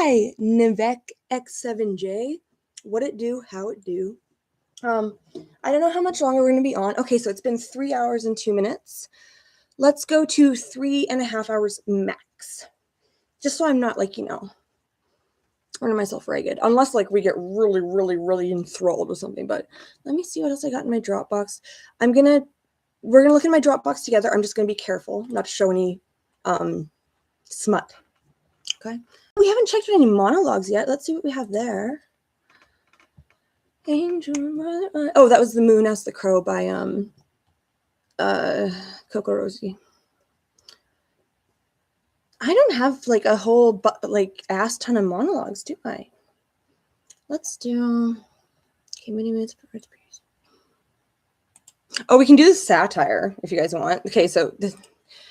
Hi, Nivek X7J. What it do? How it do? I don't know how much longer we're going to be on. Okay, so it's been 3 hours and 2 minutes. Let's go to 3.5 hours max. Just so I'm not like, running myself ragged. Unless like we get really, really, really enthralled with something. But let me see what else I got in my Dropbox. We're gonna look in my Dropbox together. I'm just gonna be careful not to show any smut. Okay. We haven't checked any monologues yet. Let's see what we have there. Angel, oh, that was The Moon Asked the Crow by Coco Rosie. I don't have like a whole ass ton of monologues, do I? Let's do many minutes per piece. Oh, we can do the satire if you guys want. Okay, so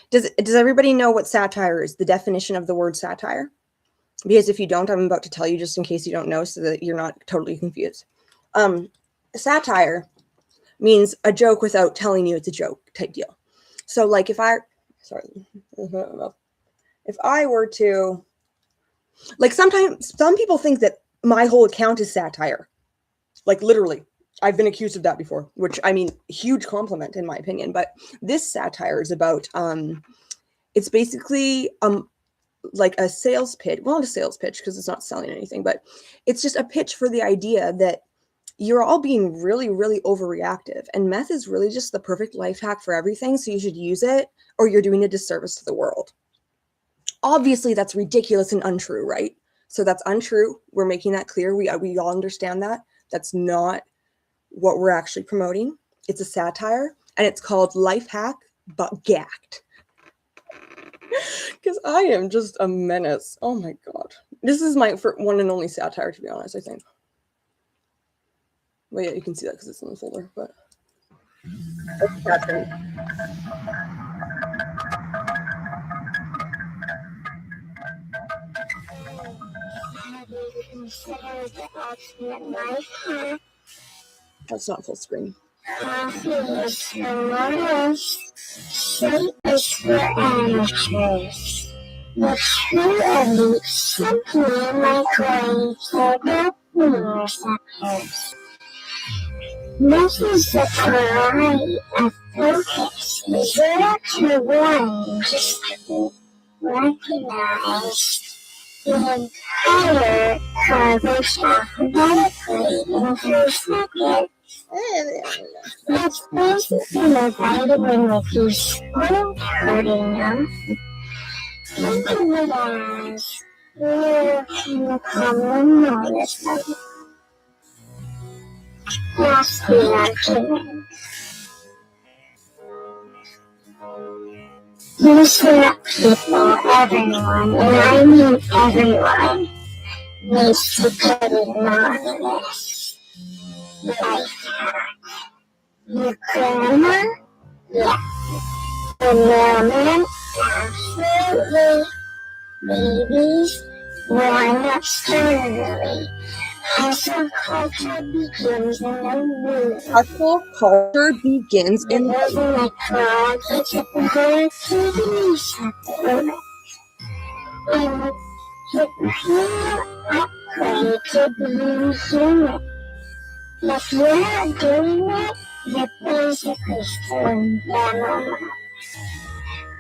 does everybody know what satire is? The definition of the word satire? Because if you don't, I'm about to tell you just in case you don't know, so that you're not totally confused. Satire means a joke without telling you it's a joke type deal. So like if I were to, like, sometimes some people think that my whole account is satire. Like literally, I've been accused of that before, which I mean, huge compliment in my opinion. But this satire is about, it's basically like a sales pitch. Well, not a sales pitch because it's not selling anything, but it's just a pitch for the idea that you're all being really, really overreactive. And meth is really just the perfect life hack for everything. So you should use it or you're doing a disservice to the world. Obviously, that's ridiculous and untrue, right? So that's untrue. We're making that clear. We all understand that. That's not what we're actually promoting. It's a satire and it's called Life Hack But Gacked. Because I am just a menace. Oh my God. This is my one and only satire, to be honest, I think. Well, yeah, you can see that because it's in the folder, but that's satire. That's not full screen. Coffee is for mortals, sleep is for amateurs. The true elite simply microwave their good meals at hers. This is the variety of focus reserved to one just to recognize the entire coverage alphabetically in 3 seconds. That's basically a vitamin if you squint hard enough. Think of it as you can come notice of nasty argument. Listen up, people, everyone, and I mean everyone, needs to put in on this. Life hack. Your grandma? Yeah. The mailman? Absolutely. Babies? Born externally. Hustle culture begins in the womb. Hustle culture begins in the womb. Like projects at the activities at the womb. And you feel upgrade to being human. If you're not doing it, you're basically stealing them.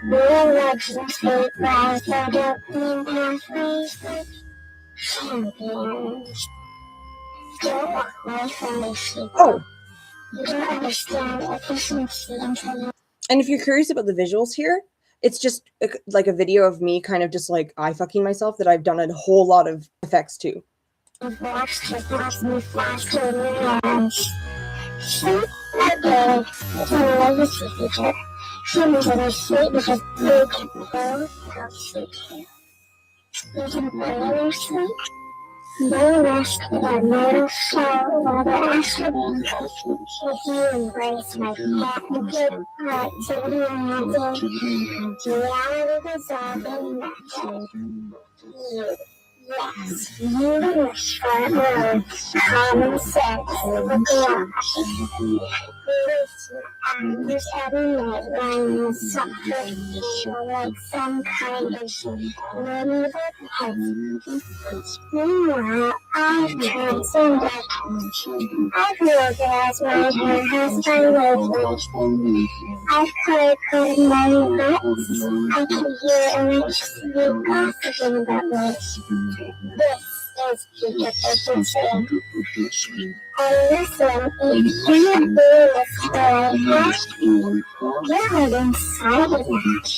Real legends hate rise their dopamine pathways like champions. Don't walk away from these people. Oh. You don't understand efficiency until you... And if you're curious about the visuals here, it's just like a video of me kind of just like eye fucking myself that I've done a whole lot of effects to. I've watched your thoughts move faster in your hands. So, okay, it's a legacy feature. Humans are very sweet because they can grow how sweet too. You can play your sleep. No rest without mortal soul while the astronaut patient. If you embrace my patented productivity enhancing, reality dissolving method, you. Yes, you in the short words, common sense, with the option. There's every night lying in a soft like some kind of medieval pet. Meanwhile, I've transcended. I've reorganized my hair lately. I've colored my nuts. I can hear electricity gossiping about me. This is the efficiency. And listen, if you're doing this for a you're hurting silence.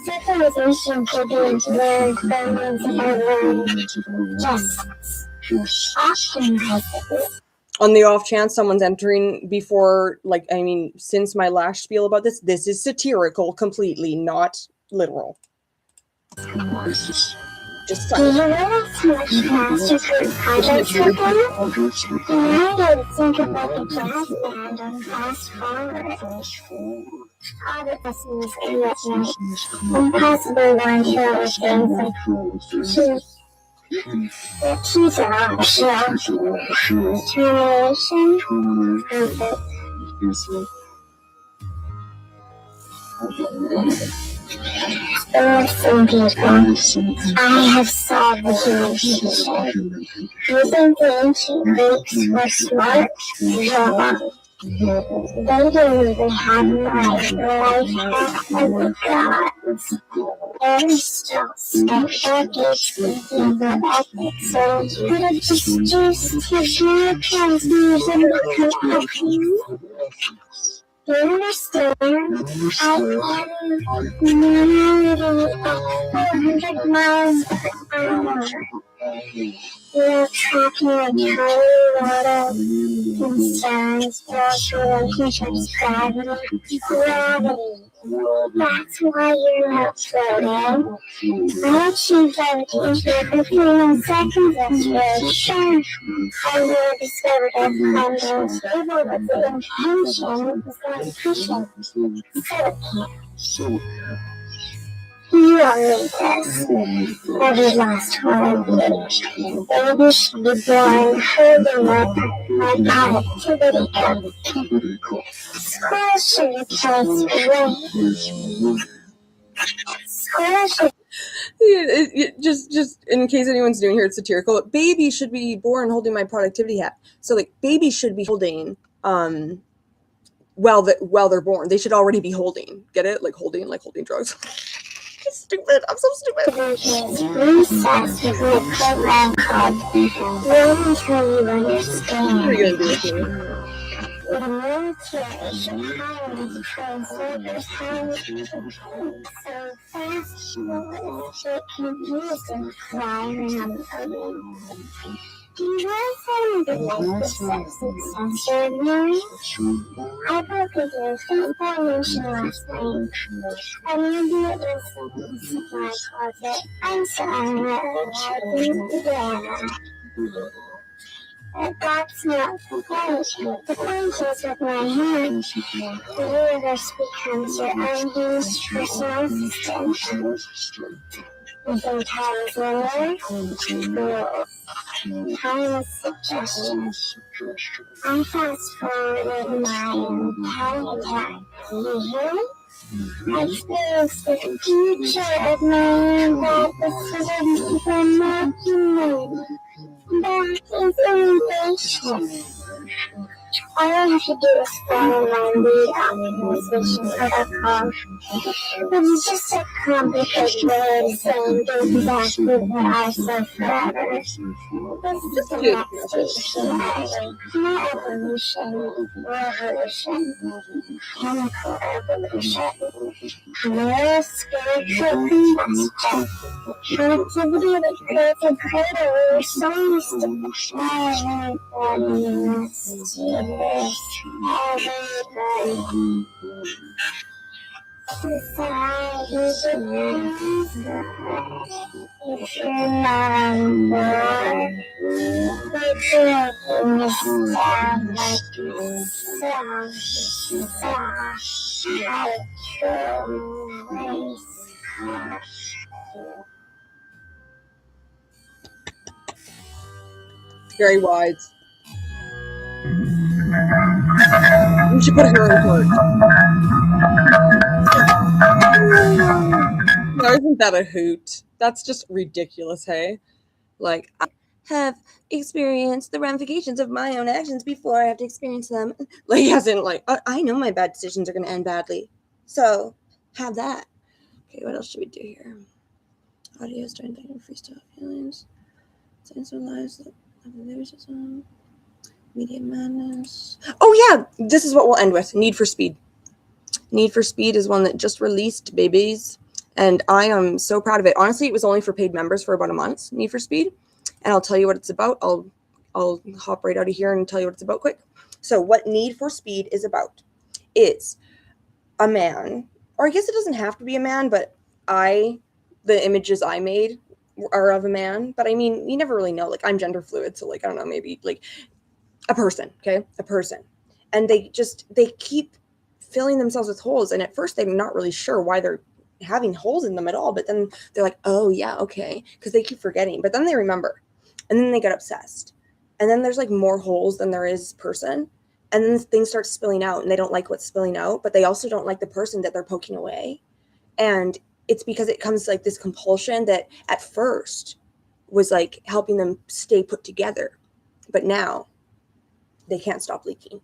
Civilization could be learned from means of our own. Just optimize it. On the off chance someone's entering before, like, I mean, since my last spiel about this is satirical completely, not literal. Just do you realize how much faster group projects are going? Now I would think of like a jazz band on fast forward. All the lessons in that night. Impossible one here with things like keys are off show. Termination. Listen, people, I have solved the human condition. You think the ancient Greeks were smart? No. They didn't even have life as the gods. Aristotle spent decades thinking about ethics, so he could have just used his Europeans and become ethics. Do you understand? I am nearly 400 miles per hour. You're tracking a tiny water concerns, relationships, gravity. That's why you're not floating. I achieved levitation in 15 seconds, that's really sure. I will discover that I'm unstable, but the intention is not pushing. So it can't. You are this. Every last one of you. Baby should be born holding up my activity code. School should replace rain. School should just in case anyone's new here, it's satirical. Baby should be born holding my productivity hat. So like baby should be holding while they're born. They should already be holding. Get it? Like holding drugs. Stupid. I'm so stupid. Recess with a program called Learn Until You Understand. What are you gonna do with me? The military should hire these translators so fast they can use and fly around the world. Do you guys have a life extraordinary? I broke a gift in formation last night. I'm gonna do it in my closet. I'm sorry, that's not the point. The point is with my hands. The universe becomes your unhinged personal assistant. You think time is linear? No. Time is suggestion. I fast forwarded my panic attack. Do you hear me? I experienced the future of my own that the sudden from my human. That is innovation. All I have to do is follow my lead optimization protocol. It's just a complicated way of saying exactly what I said forever. This is the next stage, not evolution, revolution, chemical evolution, more spiritual combustion, productivity that creates a crater where your soul is to everybody must do this, everybody. Society begins. If you're not on board, we're breaking this down like a true race car. Very wise. We should put her in court. Now, isn't that a hoot? That's just ridiculous, hey? Like, I have experienced the ramifications of my own actions before I have to experience them. Like, as in, like, I know my bad decisions are going to end badly. So, have that. Okay, what else should we do here? Audio, starting thinking freestyle feelings. Sense of lives, lyricism. Media madness. Oh, yeah! This is what we'll end with. Need for Speed. Need for Speed is one that just released, babies. And I am so proud of it. Honestly, it was only for paid members for about a month, Need for Speed. And I'll tell you what it's about. I'll hop right out of here and tell you what it's about quick. So what Need for Speed is about is a man, or I guess it doesn't have to be a man, but the images I made are of a man. But I mean, you never really know. Like, I'm gender fluid, so like, I don't know, maybe like a person, okay? A person. And they keep filling themselves with holes. And at first they're not really sure why they're having holes in them at all. But then they're like, oh yeah, okay. Because they keep forgetting. But then they remember. And then they get obsessed. And then there's like more holes than there is person. And then things start spilling out and they don't like what's spilling out, but they also don't like the person that they're poking away. And it's because it comes like this compulsion that at first was like helping them stay put together. But now they can't stop leaking.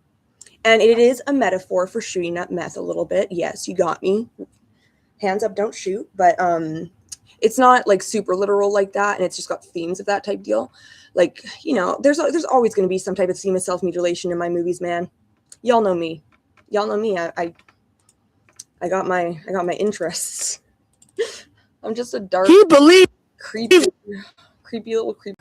And it is a metaphor for shooting up meth a little bit. Yes, you got me. Hands up, don't shoot. But it's not like super literal like that. And it's just got themes of that type deal. Like, you know, there's always going to be some type of theme of self-mutilation in my movies, man. Y'all know me. Y'all know me. I got my interests. I'm just a dark, creepy little creep.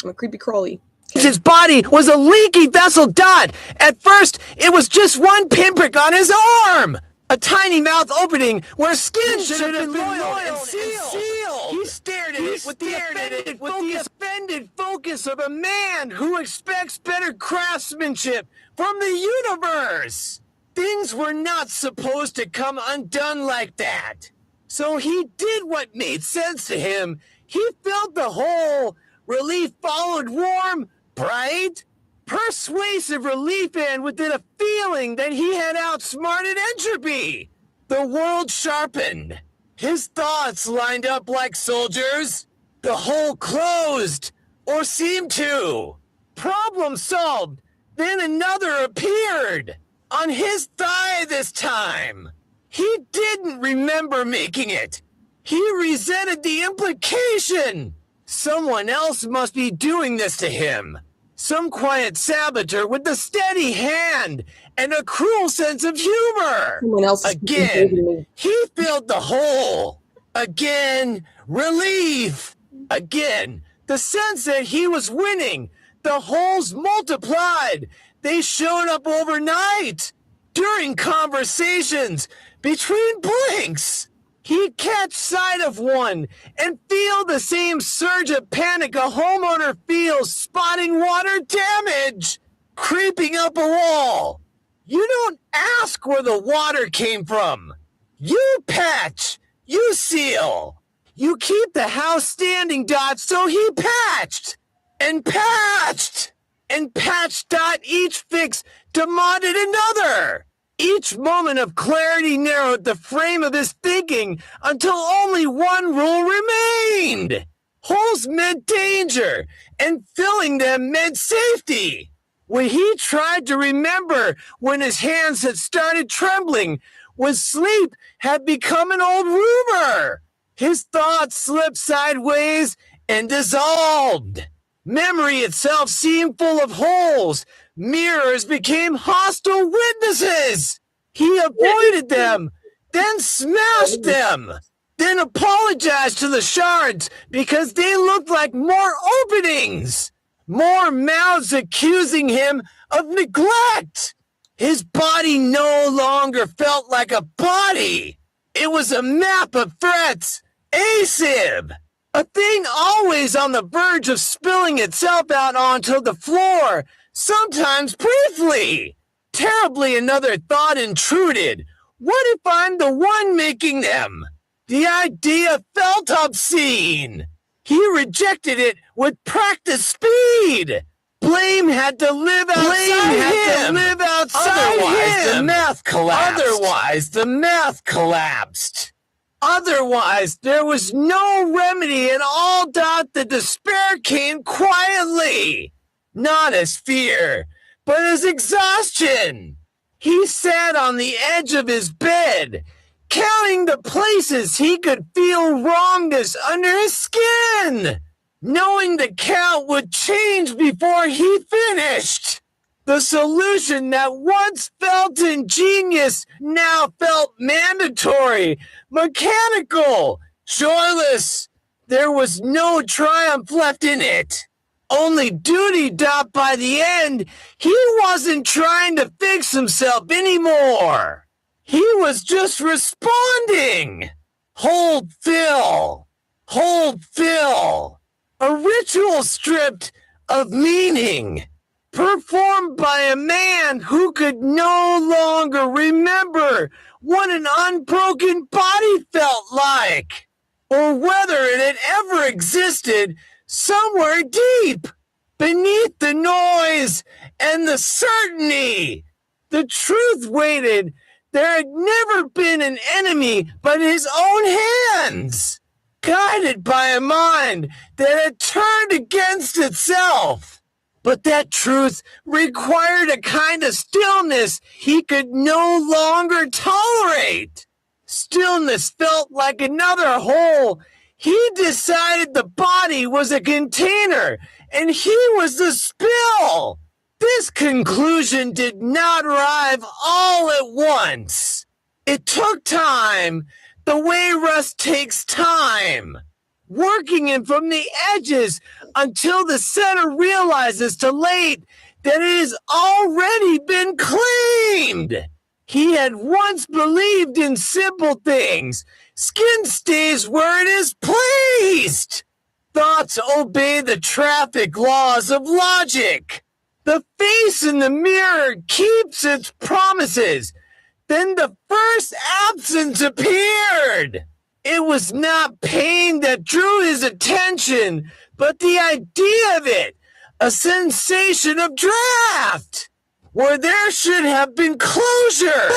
I'm a creepy crawly. His body was a leaky vessel dot. At first, it was just one pinprick on his arm. A tiny mouth opening where skin should have been loyal and sealed. He stared at it with the offended focus of a man who expects better craftsmanship from the universe. Things were not supposed to come undone like that. So he did what made sense to him. He filled the hole. Relief followed warm, bright, persuasive relief, and within a feeling that he had outsmarted entropy. The world sharpened. His thoughts lined up like soldiers. The hole closed, or seemed to. Problem solved. Then another appeared. On his thigh this time. He didn't remember making it. He resented the implication. Someone else must be doing this to him. Some quiet saboteur with a steady hand and a cruel sense of humor. Again, he filled the hole. Again, relief. Again, the sense that he was winning. The holes multiplied. They showed up overnight. During conversations, between blinks. He'd catch sight of one and feel the same surge of panic a homeowner feels spotting water damage creeping up a wall. You don't ask where the water came from. You patch. You seal. You keep the house standing, Dot, so he patched. And patched. And patched, Dot, each fix demanded another. Each moment of clarity narrowed the frame of his thinking until only one rule remained. Holes meant danger, and filling them meant safety. When he tried to remember when his hands had started trembling, when sleep had become an old rumor, his thoughts slipped sideways and dissolved. Memory itself seemed full of holes. Mirrors became hostile witnesses. He avoided them, then smashed them, then apologized to the shards because they looked like more openings, more mouths accusing him of neglect. His body no longer felt like a body. It was a map of threats, ASIB. A thing always on the verge of spilling itself out onto the floor, sometimes briefly. Terribly, another thought intruded. What if I'm the one making them? The idea felt obscene. He rejected it with practiced speed. Blame had to live outside him. Otherwise, the math collapsed. Otherwise, there was no remedy, and all doubt the despair came quietly. Not as fear, but as exhaustion. He sat on the edge of his bed, counting the places he could feel wrongness under his skin, knowing the count would change before he finished. The solution that once felt ingenious now felt mandatory, mechanical, joyless. There was no triumph left in it. Only duty. By the end, he wasn't trying to fix himself anymore. He was just responding. Hold Phil. Hold Phil. A ritual stripped of meaning, performed by a man who could no longer remember what an unbroken body felt like, or whether it had ever existed somewhere deep, beneath the noise and the certainty. The truth waited. There had never been an enemy but his own hands, guided by a mind that had turned against itself. But that truth required a kind of stillness he could no longer tolerate. Stillness felt like another hole. He decided the body was a container, and he was the spill. This conclusion did not arrive all at once. It took time, the way rust takes time, working him from the edges until the center realizes too late that it has already been claimed. He had once believed in simple things. Skin stays where it is placed. Thoughts obey the traffic laws of logic. The face in the mirror keeps its promises. Then the first absence appeared. It was not pain that drew his attention, but the idea of it, a sensation of draft, where there should have been closure.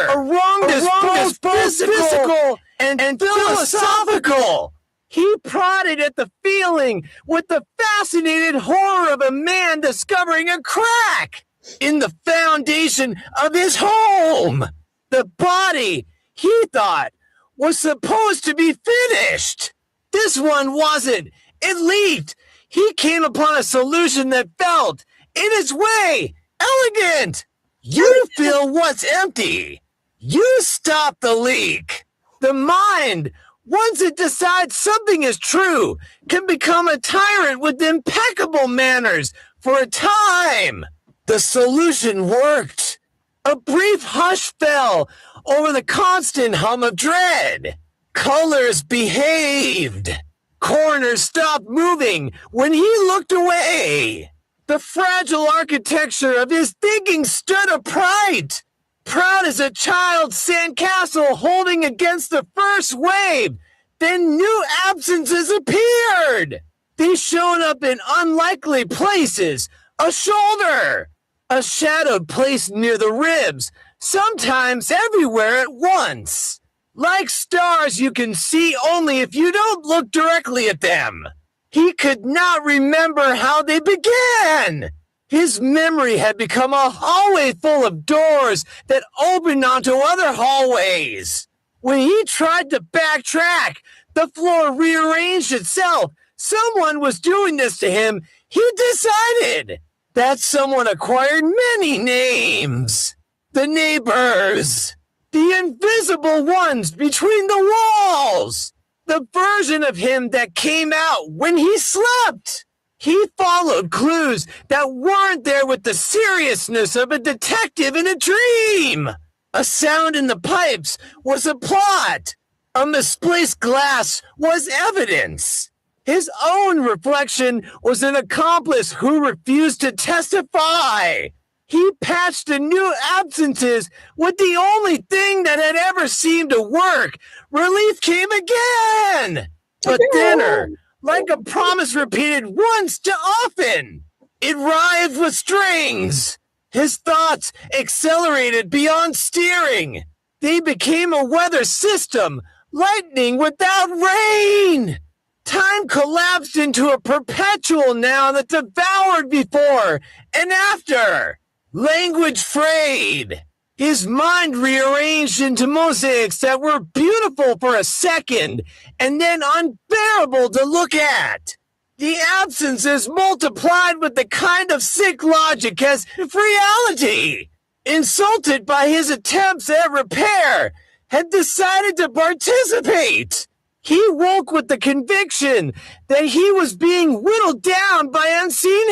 A wrongness both physical and philosophical. He prodded at the feeling with the fascinated horror of a man discovering a crack in the foundation of his home. The body, he thought, was supposed to be finished. This one wasn't. It leaked. He came upon a solution that felt, in its way, elegant. You fill what's empty. You stop the leak. The mind, once it decides something is true, can become a tyrant with impeccable manners for a time. The solution worked. A brief hush fell over the constant hum of dread. Colors behaved. Corners stopped moving when he looked away. The fragile architecture of his thinking stood upright, proud as a child's sandcastle holding against the first wave. Then new absences appeared. They showed up in unlikely places. A shoulder, a shadowed place near the ribs, sometimes everywhere at once. Like stars you can see only if you don't look directly at them. He could not remember how they began. His memory had become a hallway full of doors that opened onto other hallways. When he tried to backtrack, the floor rearranged itself. Someone was doing this to him. He decided that someone acquired many names. The neighbors. The invisible ones between the walls. The version of him that came out when he slept. He followed clues that weren't there with the seriousness of a detective in a dream. A sound in the pipes was a plot. A misplaced glass was evidence. His own reflection was an accomplice who refused to testify. He patched the new absences with the only thing that had ever seemed to work. Relief came again. But dinner, like a promise repeated once too often. It writhed with strings. His thoughts accelerated beyond steering. They became a weather system, lightning without rain. Time collapsed into a perpetual now that devoured before and after. Language frayed. His mind rearranged into mosaics that were beautiful for a second and then unbearable to look at. The absences multiplied with the kind of sick logic as reality. Insulted by his attempts at repair, had decided to participate. He woke with the conviction that he was being whittled down by unseen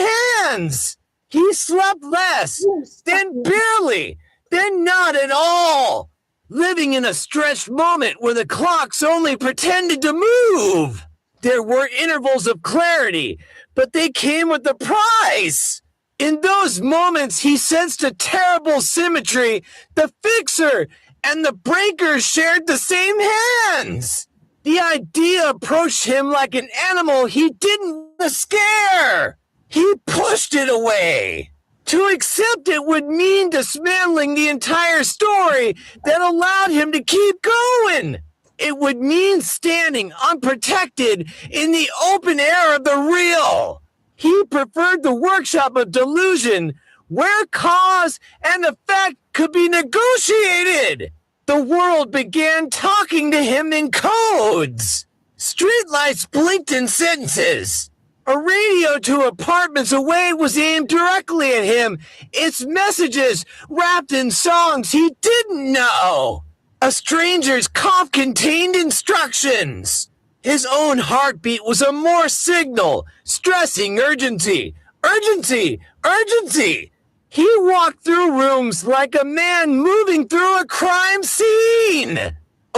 hands. He slept less, then barely, then not at all, living in a stretched moment where the clocks only pretended to move. There were intervals of clarity, but they came with a price. In those moments, he sensed a terrible symmetry. The fixer and the breaker shared the same hands. The idea approached him like an animal he didn't want to scare. He pushed it away. To accept it would mean dismantling the entire story that allowed him to keep going. It would mean standing unprotected in the open air of the real. He preferred the workshop of delusion, where cause and effect could be negotiated. The world began talking to him in codes. Streetlights blinked in sentences. A radio 2 apartments away was aimed directly at him, its messages wrapped in songs he didn't know. A stranger's cough contained instructions. His own heartbeat was a Morse signal, stressing urgency, urgency, urgency. He walked through rooms like a man moving through a crime scene,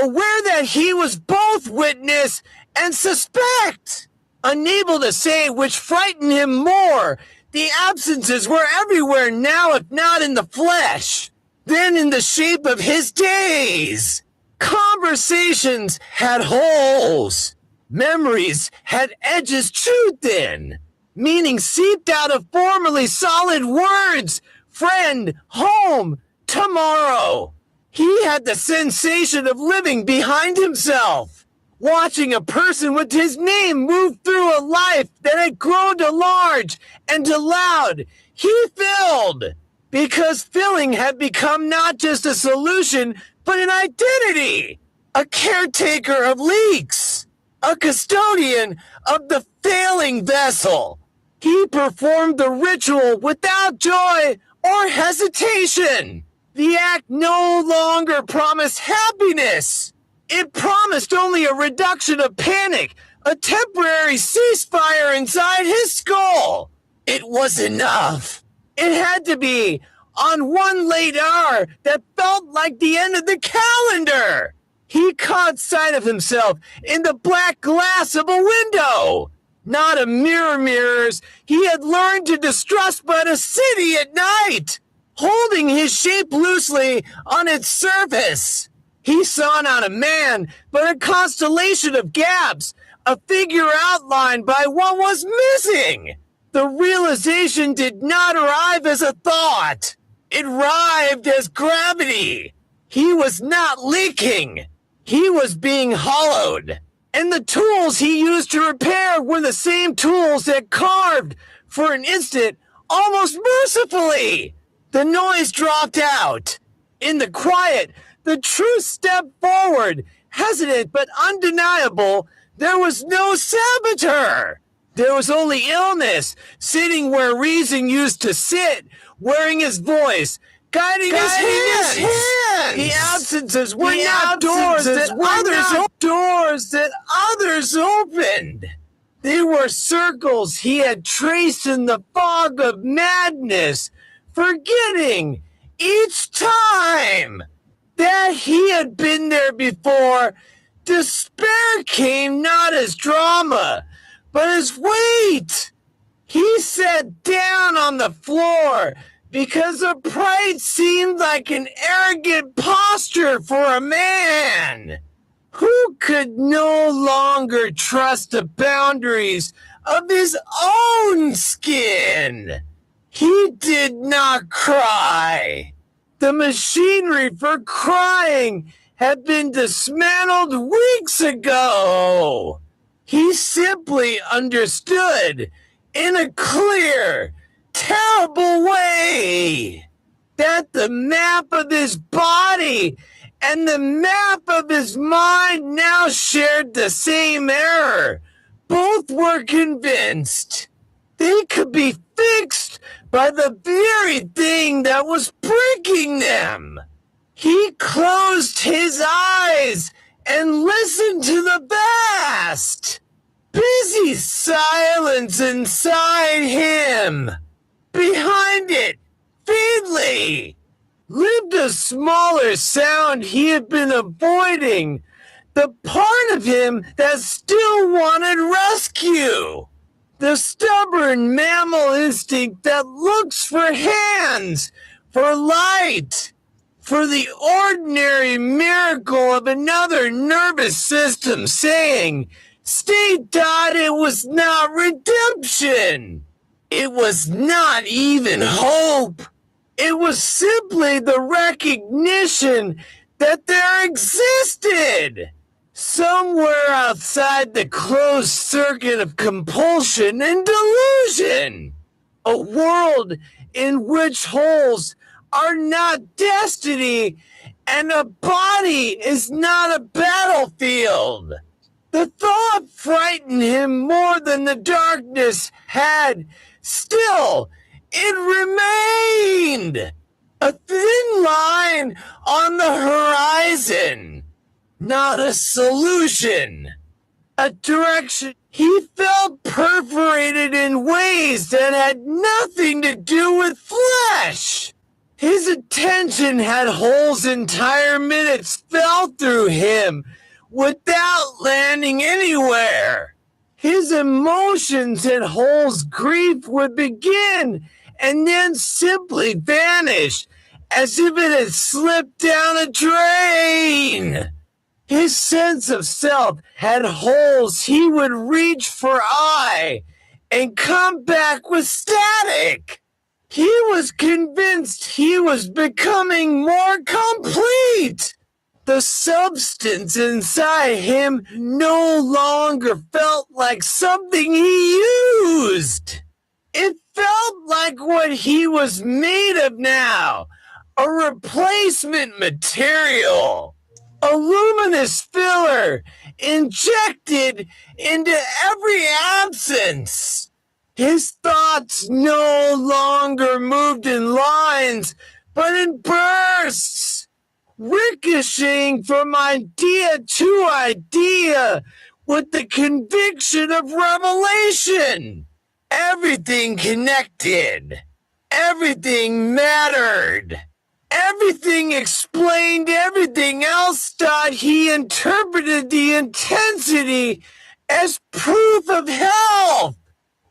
aware that he was both witness and suspect. Unable to say which frightened him more, the absences were everywhere now, if not in the flesh, then in the shape of his days. Conversations had holes. Memories had edges chewed thin. Meaning seeped out of formerly solid words. Friend, home, tomorrow. He had the sensation of living behind himself. Watching a person with his name move through a life that had grown to large and to loud. He filled. Because filling had become not just a solution, but an identity. A caretaker of leaks. A custodian of the failing vessel. He performed the ritual without joy or hesitation. The act no longer promised happiness. It promised only a reduction of panic, a temporary ceasefire inside his skull. It was enough. It had to be on one late hour that felt like the end of the calendar. He caught sight of himself in the black glass of a window. Not a mirrors. He had learned to distrust but a city at night, holding his shape loosely on its surface. He saw not a man, but a constellation of gaps, a figure outlined by what was missing. The realization did not arrive as a thought. It arrived as gravity. He was not leaking. He was being hollowed. And the tools he used to repair were the same tools that carved, for an instant, almost mercifully. The noise dropped out. In the quiet, the truth stepped forward, hesitant but undeniable. There was no saboteur. There was only illness, sitting where reason used to sit, wearing his voice, guiding his hands. The absences were not doors that others opened. They were circles he had traced in the fog of madness, forgetting each time that he had been there before. Despair came not as drama, but as weight. He sat down on the floor because a pride seemed like an arrogant posture for a man. who could no longer trust the boundaries of his own skin. He did not cry. The machinery for crying had been dismantled weeks ago. He simply understood in a clear, terrible way that the map of his body and the map of his mind now shared the same error. Both were convinced they could be fixed by the very thing that was breaking them. He closed his eyes and listened to the vast, busy silence inside him. Behind it, faintly, lived a smaller sound he had been avoiding, the part of him that still wanted rescue. The stubborn mammal instinct that looks for hands, for light, for the ordinary miracle of another nervous system saying, stay dot, it was not redemption. It was not even hope. It was simply the recognition that there existed, somewhere outside the closed circuit of compulsion and delusion, a world in which holes are not destiny and a body is not a battlefield. The thought frightened him more than the darkness had. Still, it remained a thin line on the horizon, not a solution, a direction. He felt perforated in ways that had nothing to do with flesh. His attention had holes entire minutes fell through him without landing anywhere. His emotions had holes grief would begin and then simply vanish as if it had slipped down a drain. His sense of self had holes he would reach for eye and come back with static. He was convinced he was becoming more complete. The substance inside him no longer felt like something he used. It felt like what he was made of now, a replacement material, a luminous filler injected into every absence. His thoughts no longer moved in lines, but in bursts, ricocheting from idea to idea with the conviction of revelation. Everything connected. Everything mattered. Everything explained everything else. He interpreted the intensity as proof of health.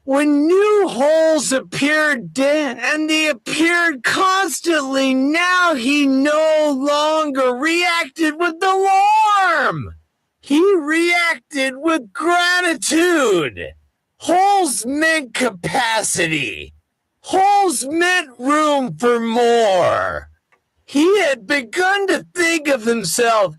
When new holes appeared, and they appeared constantly, now he no longer reacted with alarm. He reacted with gratitude. Holes meant capacity. Holes meant room for more. He had begun to think of himself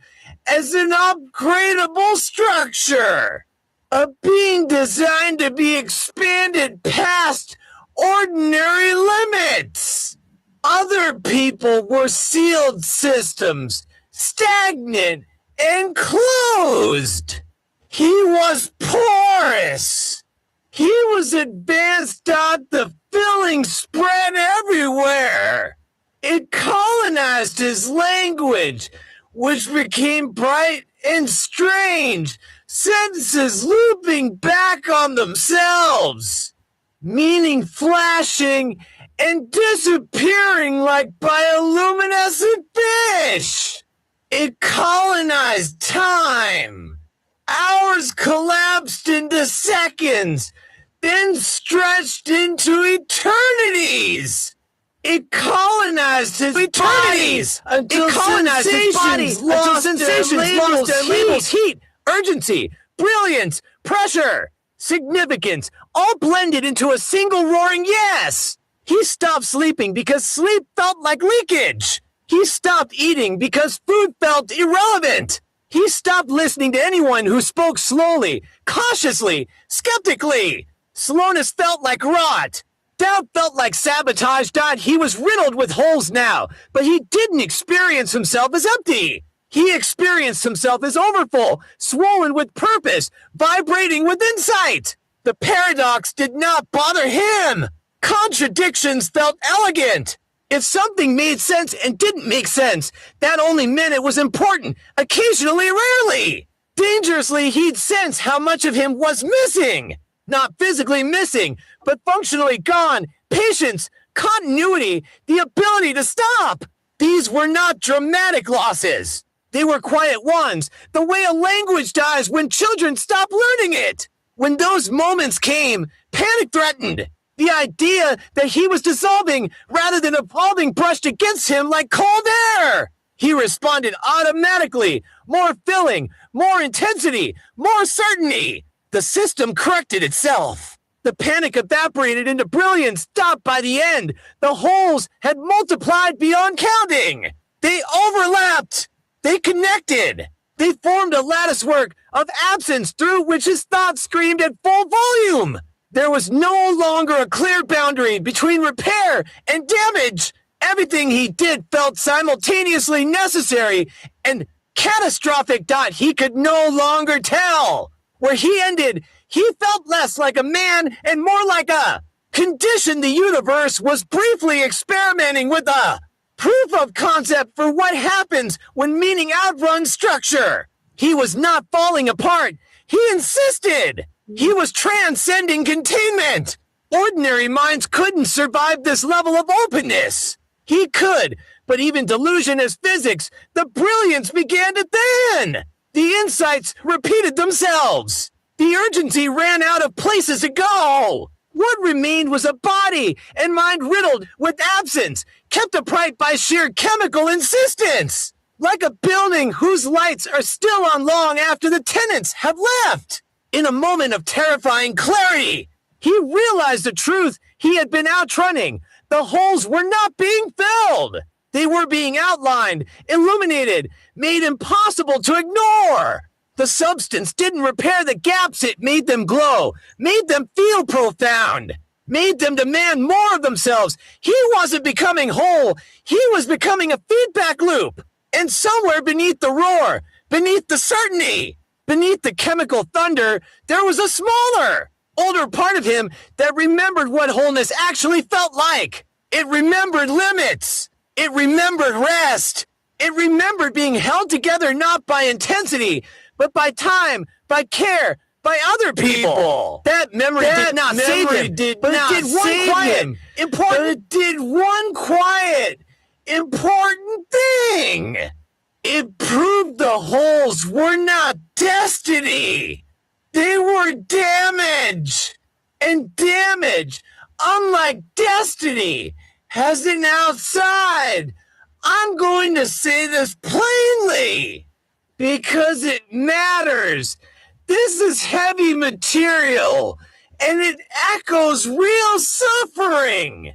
as an upgradable structure. A being designed to be expanded past ordinary limits. Other people were sealed systems, stagnant and closed. He was porous. He was advanced. The filling spread everywhere. It colonized his language, which became bright and strange, sentences looping back on themselves, meaning flashing and disappearing like bioluminescent fish. It colonized time. Hours collapsed into seconds, then stretched into eternities. It colonized his eternities until sensations lost their labels, heat, urgency, brilliance, pressure, significance, all blended into a single roaring yes. He stopped sleeping because sleep felt like leakage. He stopped eating because food felt irrelevant. He stopped listening to anyone who spoke slowly, cautiously, skeptically. Slowness felt like rot. Doubt felt like sabotage. He was riddled with holes now, but he didn't experience himself as empty. He experienced himself as overfull, swollen with purpose, vibrating with insight. The paradox did not bother him. Contradictions felt elegant. If something made sense and didn't make sense, that only meant it was important, occasionally, rarely. Dangerously, he'd sense how much of him was missing. Not physically missing, but functionally gone. Patience, continuity, the ability to stop. These were not dramatic losses. They were quiet ones, the way a language dies when children stop learning it. When those moments came, panic threatened. The idea that he was dissolving rather than evolving brushed against him like cold air. He responded automatically, more filling, more intensity, more certainty. The system corrected itself. The panic evaporated into brilliance, stopped by the end. The holes had multiplied beyond counting. They overlapped. They connected. They formed a latticework of absence through which his thoughts screamed at full volume. There was no longer a clear boundary between repair and damage. Everything he did felt simultaneously necessary and catastrophic. He could no longer tell. Where he ended, he felt less like a man and more like a condition. The universe was briefly experimenting with a proof of concept for what happens when meaning outruns structure. He was not falling apart. He insisted. He was transcending containment. Ordinary minds couldn't survive this level of openness. He could, but even delusion as physics, the brilliance began to thin. The insights repeated themselves. The urgency ran out of places to go. What remained was a body and mind riddled with absence, kept upright by sheer chemical insistence. Like a building whose lights are still on long after the tenants have left. In a moment of terrifying clarity, he realized the truth he had been outrunning. The holes were not being filled. They were being outlined, illuminated, made impossible to ignore. The substance didn't repair the gaps. It made them glow, made them feel profound, made them demand more of themselves. He wasn't becoming whole. He was becoming a feedback loop. And somewhere beneath the roar, beneath the certainty, beneath the chemical thunder, there was a smaller, older part of him that remembered what wholeness actually felt like. It remembered limits. It remembered rest. It remembered being held together not by intensity, but by time, by care, by other people. That memory did not save him, but it did one quiet, important thing. It proved the holes were not destiny. They were damage. And damage, unlike destiny, has an outside. I'm going to say this plainly because it matters. This is heavy material and it echoes real suffering.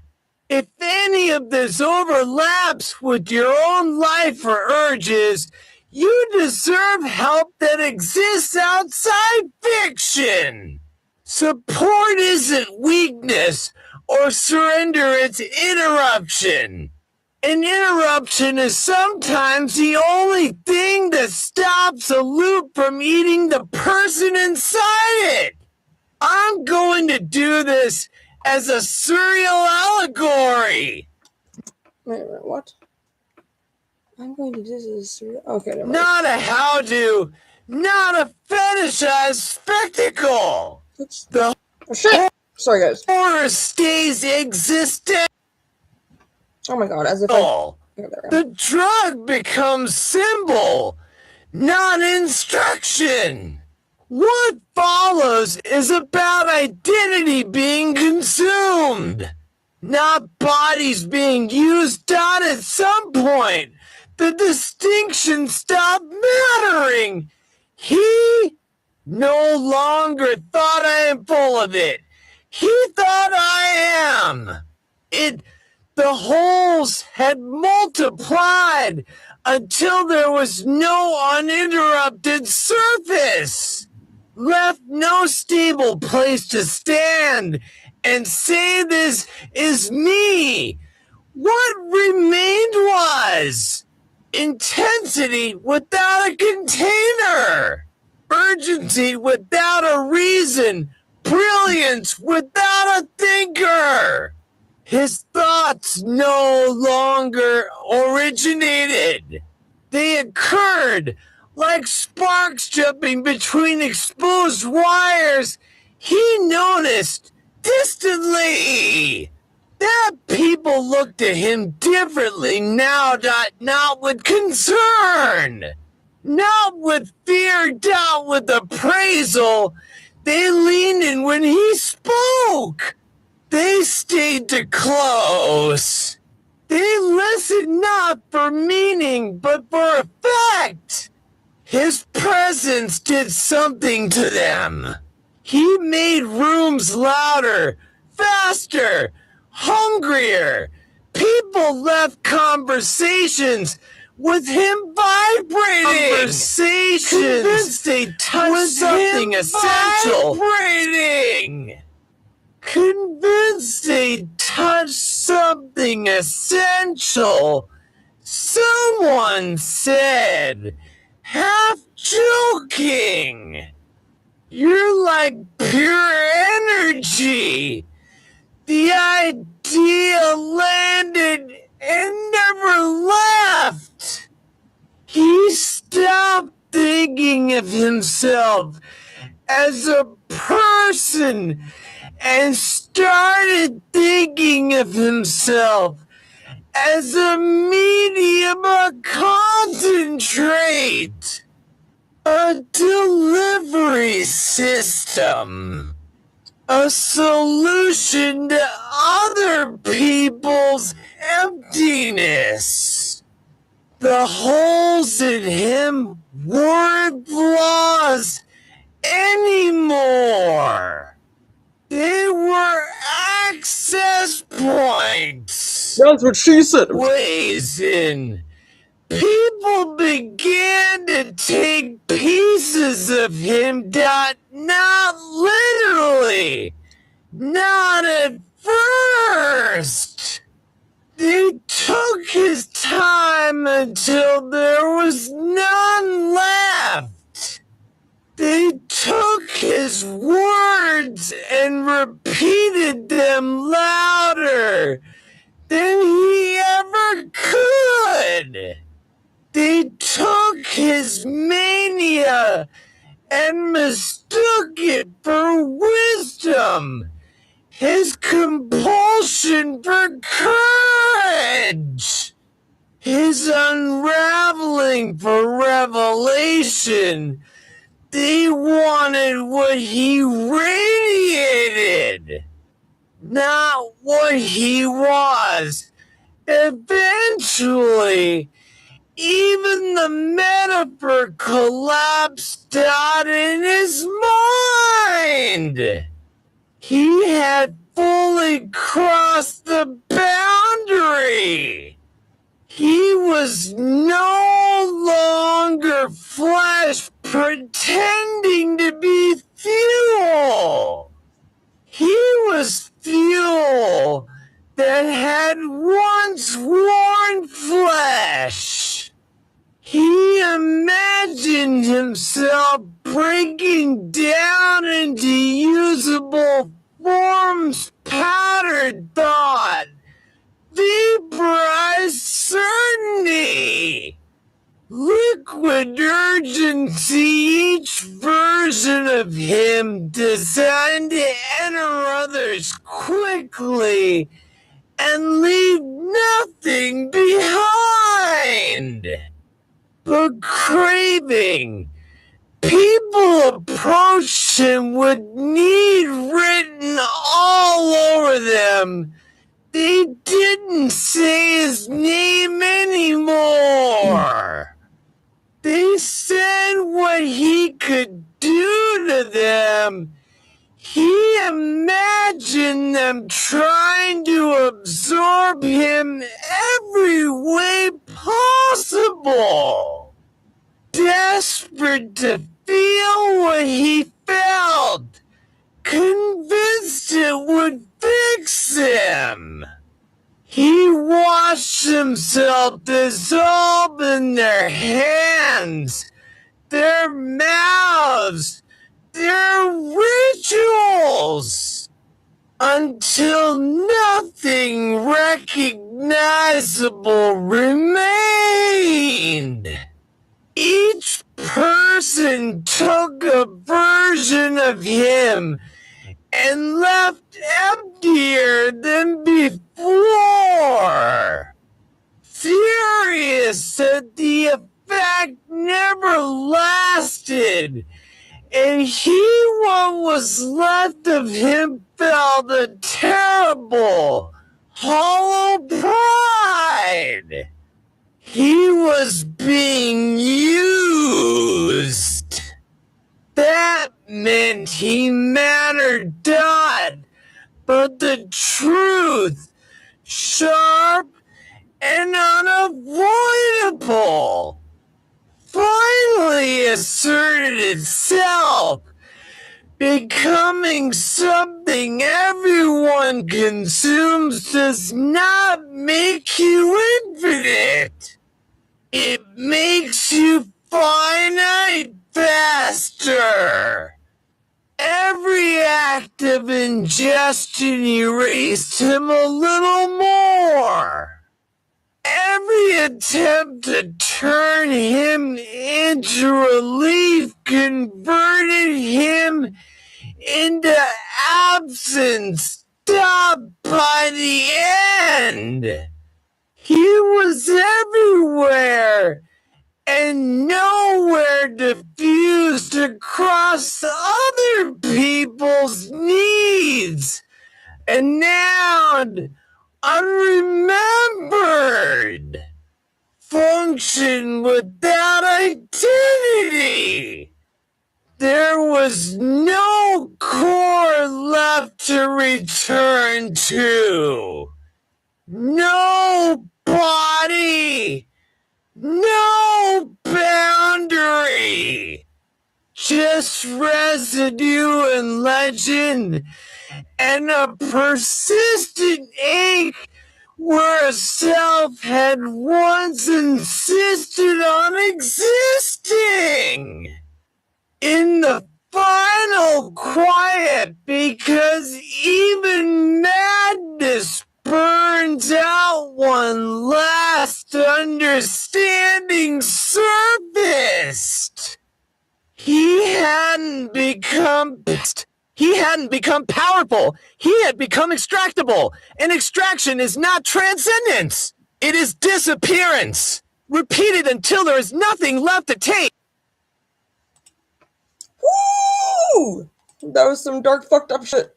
If any of this overlaps with your own life or urges, you deserve help that exists outside fiction. Support isn't weakness or surrender, it's interruption. An interruption is sometimes the only thing that stops a loop from eating the person inside it. I'm going to do this as a surreal allegory. Wait, what? I'm going to do this as a surreal... Okay, never mind. Not a how-to, not a fetishized spectacle. Oops. The Sorry, guys. horror stays existent. Oh my god, as if The drug becomes symbol, not instruction. What follows is about identity being consumed, not bodies being used on at some point. The distinction stopped mattering. He no longer thought I am full of it. He thought I am. The holes had multiplied until there was no uninterrupted surface, left no stable place to stand and say this is me. What remained was intensity without a container, urgency without a reason, brilliance without a thinker. His thoughts no longer originated. They occurred like sparks jumping between exposed wires. He noticed distantly that people looked at him differently now, not with concern, not with fear, not with appraisal. They leaned in when he spoke. They stayed too close. They listened not for meaning, but for effect. His presence did something to them. He made rooms louder, faster, hungrier. People left conversations with him vibrating. Conversations convinced they touched something essential. Vibrating. Convinced they touched something essential. Someone said, half joking, "You're like pure energy." The idea landed and never left. He stopped thinking of himself as a person and started thinking of himself as a medium, a concentrate, a delivery system, a solution to other people's emptiness. The holes in him weren't flaws anymore. They were access points. That's what she said. Ways in. People began to take pieces of him, not literally, not at first. They took his time until there was none left. They took his words and repeated them louder than he ever could. They took his mania and mistook it for wisdom, his compulsion for courage, his unraveling for revelation. They wanted what he radiated, not what he was. Eventually, even the metaphor collapsed out in his mind. He had fully crossed the boundary. He was no longer flesh pretending to be fuel. He was fuel that had once worn flesh. He imagined himself breaking down into usable forms, powdered thought, vaporized certainty, liquid urgency, each version of him designed to enter others quickly and leave nothing behind but craving. People approached him with need written all over them. They didn't say his name anymore. They said what he could do to them. He imagined them trying to absorb him every way possible. Desperate to feel what he felt, convinced it would fix him. He watched himself dissolve in their hands, their mouths, their rituals, until nothing recognizable remained. Each person took a version of him and left emptier than before. Furious that the effect never lasted, and what was left of him felt a terrible, hollow pride. He was being used. That meant he mattered not, but the truth, sharp and unavoidable, finally asserted itself, becoming something everyone consumes does not make you infinite. It makes you finite faster. Every act of ingestion erased him a little more. Every attempt to turn him into relief converted him into absence, stopped by the end. He was everywhere and nowhere diffused across other people's needs, and now unremembered, function without identity. There was no core left to return to. No body. No boundary. Just residue and legend, and a persistent ache where a self had once insisted on existing. In the final quiet, because even madness burns out one last understanding surfaced. He hadn't become powerful. He had become extractable. And extraction is not transcendence. It is disappearance. Repeated until there is nothing left to take. Woo! That was some dark, fucked up shit.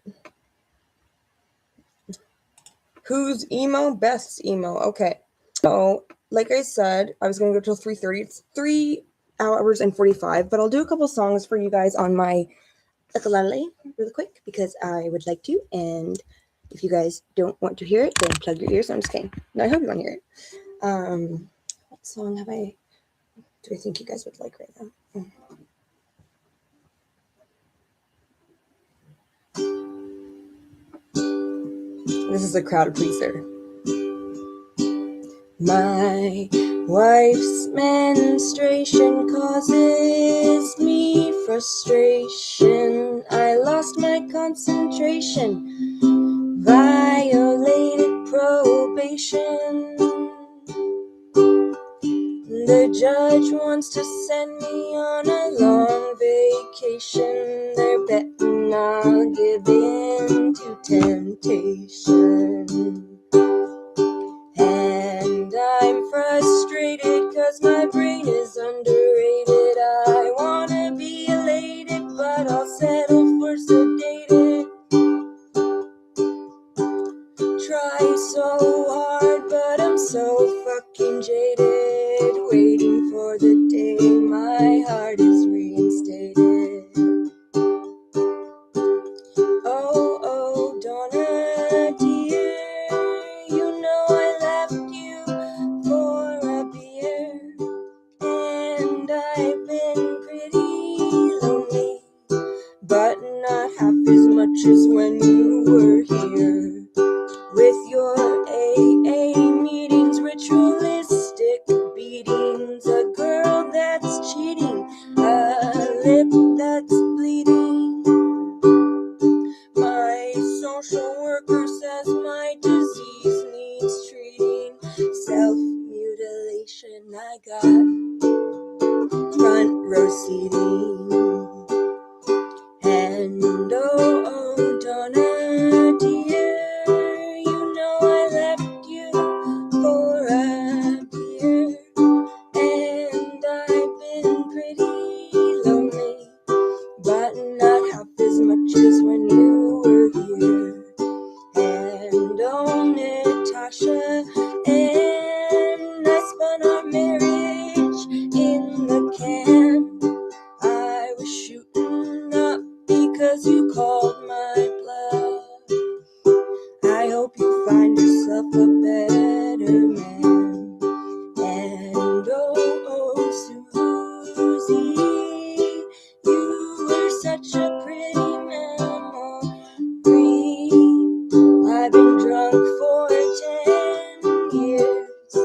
Whose emo? Beth's emo. Okay. So, like I said, I was going to go till 3:30. It's 3 hours and 45, but I'll do a couple songs for you guys on my ukulele really quick because I would like to. And if you guys don't want to hear it, then plug your ears. I'm just kidding. No, I hope you want to hear it. What song do I think you guys would like right now? This is a crowd pleaser. My wife's menstruation causes me frustration. I lost my concentration, violated probation. The judge wants to send me on a long vacation. They're betting I'll give in to temptation. And I'm frustrated cause my brain is underrated. I wanna be elated, but I'll settle for sedated. Try so hard, but I'm so fucking jaded, waiting for the day my heart is reinstated. Oh, oh, Donna, dear, you know I left you for a beer, and I've been pretty lonely, but not half as much as when you were here. With your AA meetings, ritualistic beatings, a girl that's cheating, a lip that's bleeding. My social worker says my disease needs treating. Self-mutilation, I got front row seating. And oh, Donna, dear, you know I left you for a beer, and I've been pretty lonely, but not half as much as when you were here. And oh, Natasha, and I spun our marriage in the can. I was shooting up because you called my bluff. I hope you find yourself a better man. And oh, Susie, you were such a pretty memory. I've been drunk for 10 years,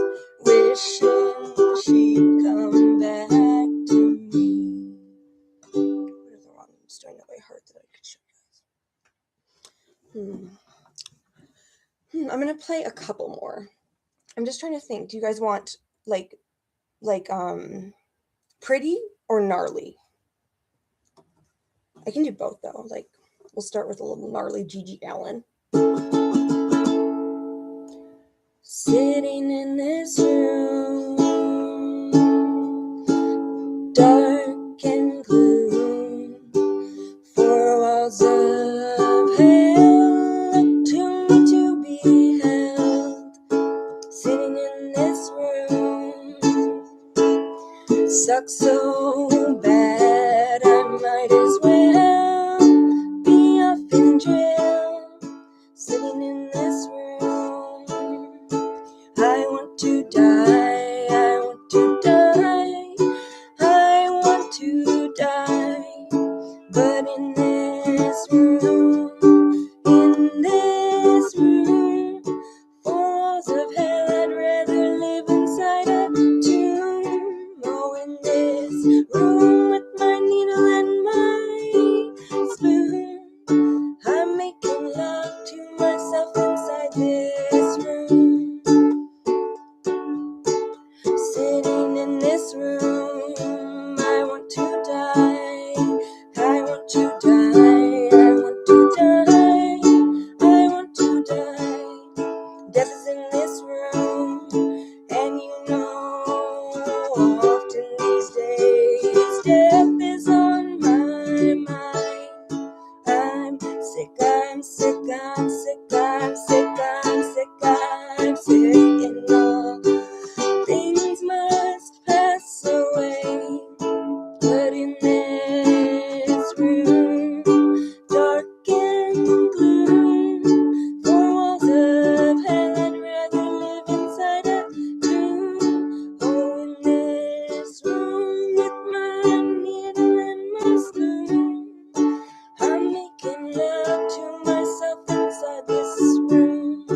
wishing she'd come back to me. What is the wrong? I'm just doing that by heart that I could show you guys. I'm gonna play a couple more. I'm just trying to think. Do you guys want like pretty or gnarly? I can do both though. Like we'll start with a little gnarly Gigi Allen. Sitting in this room, dark and gloom, four walls of hell to me to be held. Sitting in this room sucks so bad I might as well be up in jail. Sitting in this room, I want to die, I want to die, I want to die. But in this room, four walls of hell, I'd rather live inside a tomb. Oh, in this room with my needle and my spoon, I'm making love to myself inside this room. Sitting in this room, I want to die, I want to die, I want to die, I want to die. Death is in this room, and you know, often these days, death is on my mind. I'm sick, I'm sick, I'm sick, I'm sick, I'm sick, I'm sick, and all things must pass away. But in this room, dark and gloom, four walls of hell, I'd rather live inside a tomb. Oh, in this room with my needle and my spoon, I'm making love to myself inside this room.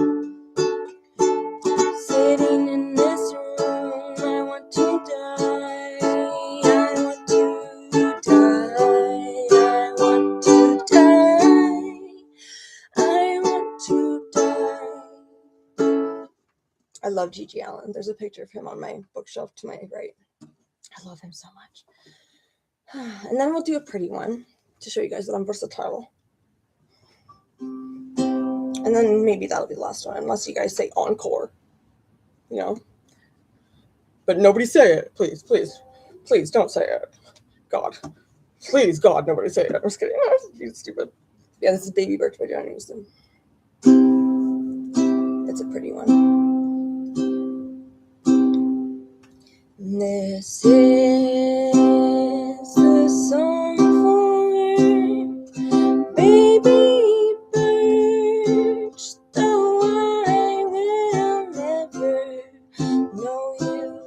Sitting in this room, I want to die, I want to die, I want to die, I want to die. I love Gigi Allen. There's a picture of him on my bookshelf to my right. I love him so much. And then we'll do a pretty one to show you guys that I'm versatile. And then maybe that'll be the last one, unless you guys say encore. You know? But nobody say it. Please, please, please don't say it. God. Please, God, nobody say it. I'm just kidding. You're stupid. Yeah, this is Baby Birch by Johnny Houston. It's a pretty one. This is the song for baby birch, though I will never know you.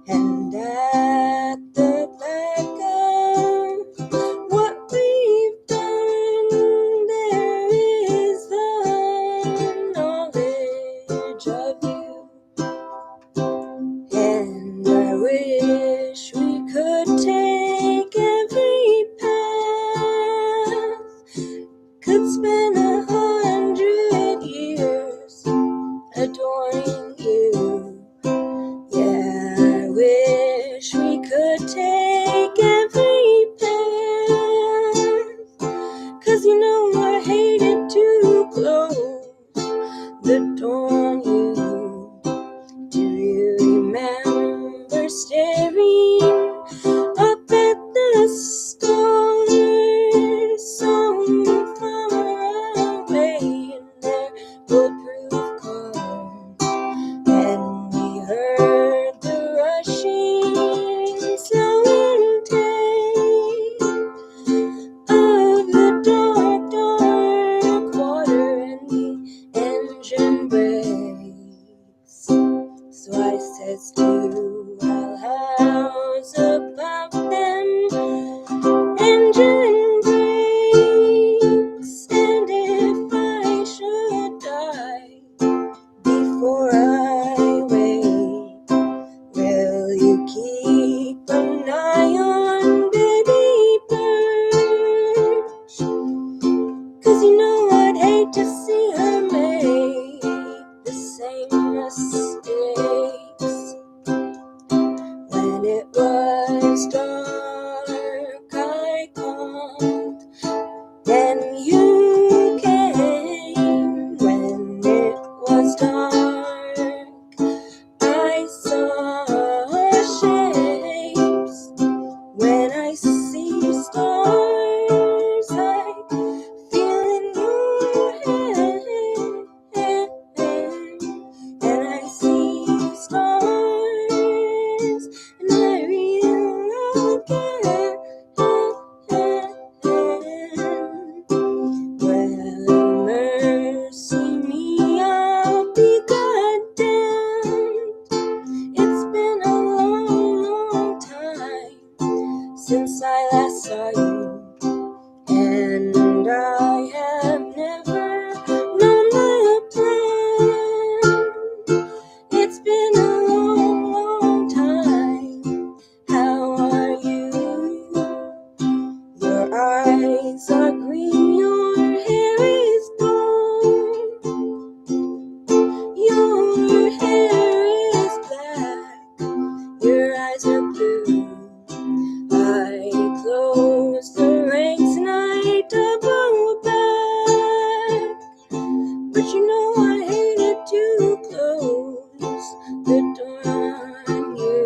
And at the back of what we've done, there is the knowledge of you. And I wish we could take every path, could spend 100 years adoring you. Yeah, I wish we could take every path, 'cause you know I hated to close the door on you. Do you remember staring up at the stars so far away in their bulletproof cars? And we heard the rushing, slowing tape of the dark, dark water and the engine brakes. So I says to you, well, how's about them engine brakes? And if I should die before I wake, will you keep an eye on baby birch? 'Cause you know I'd hate to see her make the same mistakes. When it was dark, I called, then you came. When it was dark, I saw shapes. When I see stars, I feel in your hand. And I see stars, and I reel again. Well, mercy me, I'll be goddamned. It's been a long, long time since I last saw you, and I have never known the plan. It's been a long, long time. How are you? Your eyes are green, your hair is gold, your hair is black, your eyes are blue. I close the ranks and I double back, but you know I hated to close the door on you.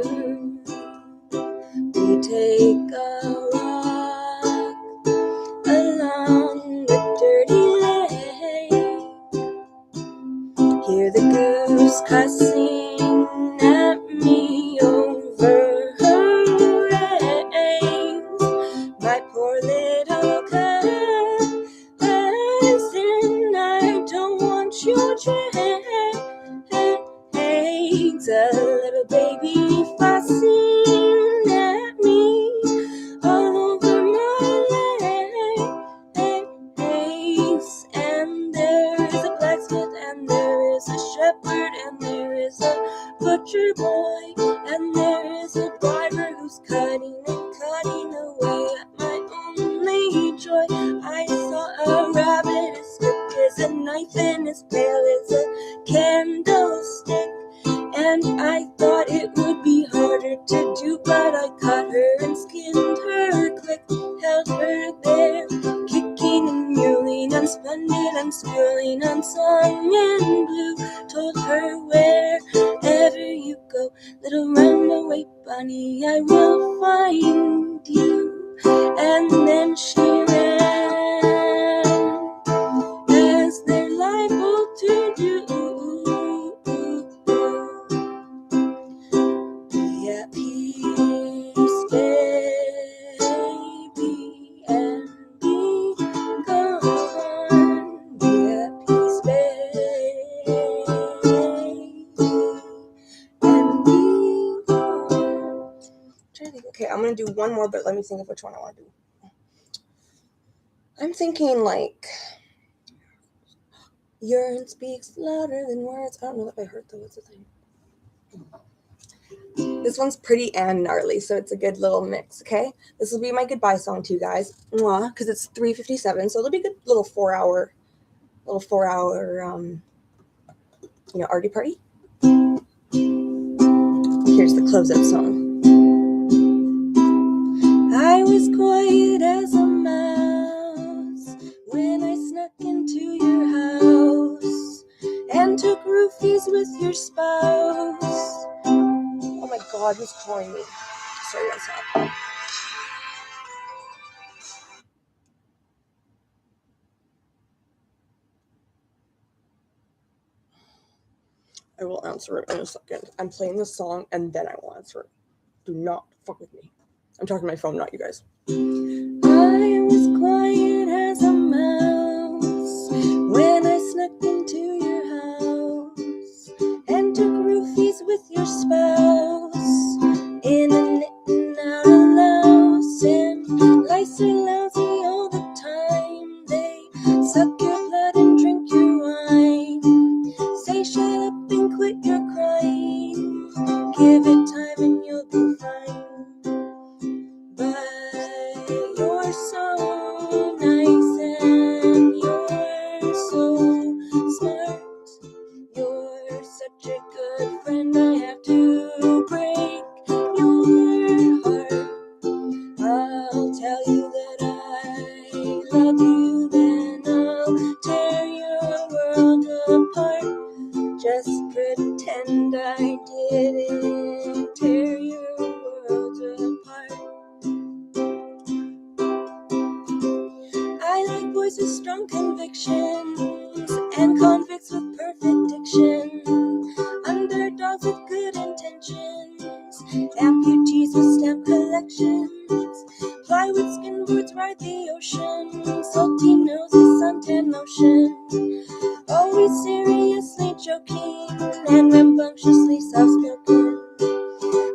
We take a walk along the dirty lane, hear the goose cussing at me over her reins. My poor little cousin, I don't want your dregs. A little baby fussing at me all over my legs. And there is a blacksmith, and there is a shepherd, and there is a butcher boy, and there is a driver who's cutting and cutting away at my only joy. I saw a rabbit as quick as a knife and as pale as a candlestick, and I thought it would be harder to do, but I caught her and skinned her quick, held her there, kicking and mewling and splendid and spilling and song and blue. Told her wherever you go, little runaway bunny, I will find you. And then she ran, as they're liable to to do one more, but let me think of which one I want to do. I'm thinking like urine speaks louder than words. I don't know if I heard that. What's the thing? This one's pretty and gnarly, so it's a good little mix, okay? This will be my goodbye song to you guys. Mwah, because it's 3:57, so it'll be a good little 4-hour, arty party. Here's the closeout song. I was quiet as a mouse when I snuck into your house and took roofies with your spouse. Oh my God, who's calling me? Sorry, one second. I will answer it in a second. I'm playing this song and then I will answer it. Do not fuck with me. I'm talking to my phone, not you guys. I was quiet as a mouse when I snuck into your house and took roofies with your spouse in a knitting out of louse, and lice are lousy all the time. They suck your blood and drink your wine. Say shut up and quit your crying. Give it time and you'll be fine. But you're so nice and you're so smart. You're such a good friend. I have to break your heart. I'll tell you that I love you, then I'll tear your world apart. Just pretend I didn't tear your world apart. I like boys with strong convictions and convicts with perfect diction, underdogs with good intentions, amputees with stamp collections, plywood skinboards ride the ocean, salty noses, suntan lotion, always seriously joking and rambunctiously soft-spoken.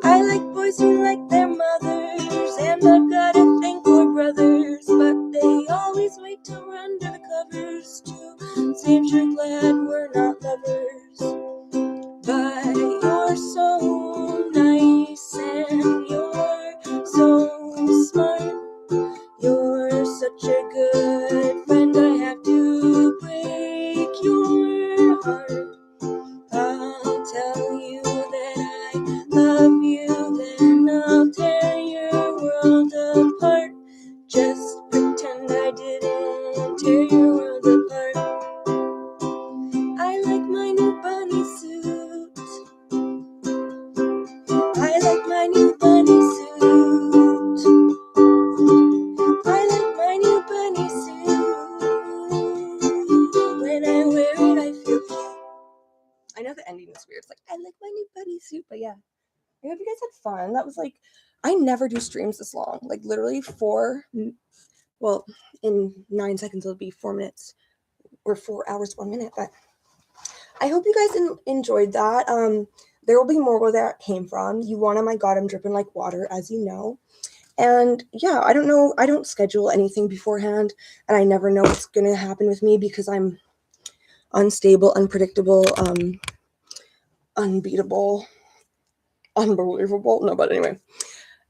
I like boys who like their mothers, and I've got a thing for brothers, but they always wait till we're under the covers to say I'm sure glad we're not lovers. But you're so nice and you're so smart. You're such a good friend. I have to break your heart. I'll tell you that I love you, then I'll tear your world apart. Just pretend I didn't tear your world apart. I like my new bunny suit. I like my new bunny suit. I like my new bunny suit. When I wear it, I feel cute. I know the ending is weird. It's like, I like my new bunny suit, but yeah. I hope you guys had fun. That was like, I never do streams this long. Like literally in 9 seconds it'll be 4 minutes or 4 hours, 1 minute. But I hope you guys enjoyed that. There will be more where that came from. You want, oh my God, I'm dripping like water, as you know. And yeah, I don't know. I don't schedule anything beforehand, and I never know what's going to happen with me because I'm unstable, unpredictable, unbeatable, unbelievable. No, but anyway.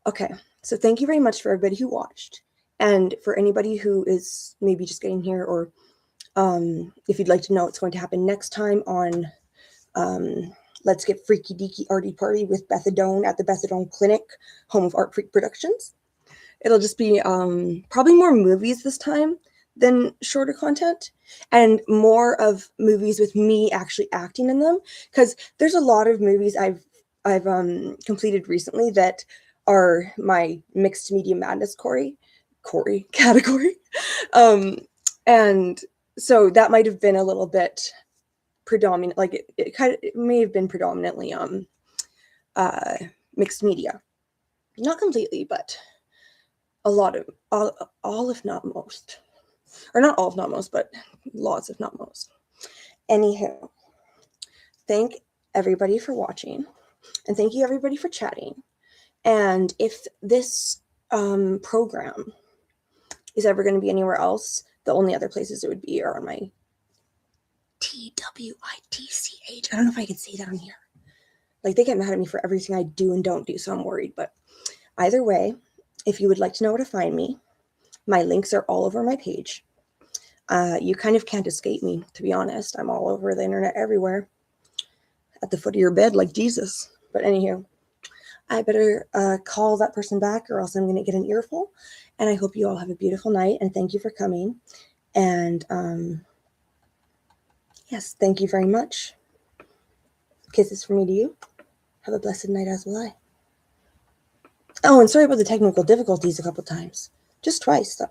Okay, so thank you very much for everybody who watched. And for anybody who is maybe just getting here, or if you'd like to know what's going to happen next time on Let's Get Freaky Deaky Arty Party with Bethadone at the Bethadone Clinic, home of ArtFreak Productions. It'll just be probably more movies this time than shorter content, and more of movies with me actually acting in them, because there's a lot of movies I've completed recently that are my mixed media madness Corey category, and so that might have been a little bit predominant, like it may have been predominantly mixed media, not completely, but a lot of all if not most, or not all if not most, but lots if not most. Anywho, thank everybody for watching, and thank you everybody for chatting. And if this program is ever going to be anywhere else, the only other places it would be are on my TWITCH. I don't know if I can say that on here. Like, they get mad at me for everything I do and don't do, so I'm worried. But either way, if you would like to know where to find me, my links are all over my page. You kind of can't escape me, to be honest. I'm all over the internet everywhere, at the foot of your bed like Jesus. But anywho, I better call that person back, or else I'm going to get an earful. And I hope you all have a beautiful night, and thank you for coming. And yes, thank you very much. Kisses from me to you. Have a blessed night, as will I. Oh, and sorry about the technical difficulties a couple times. Just twice, though.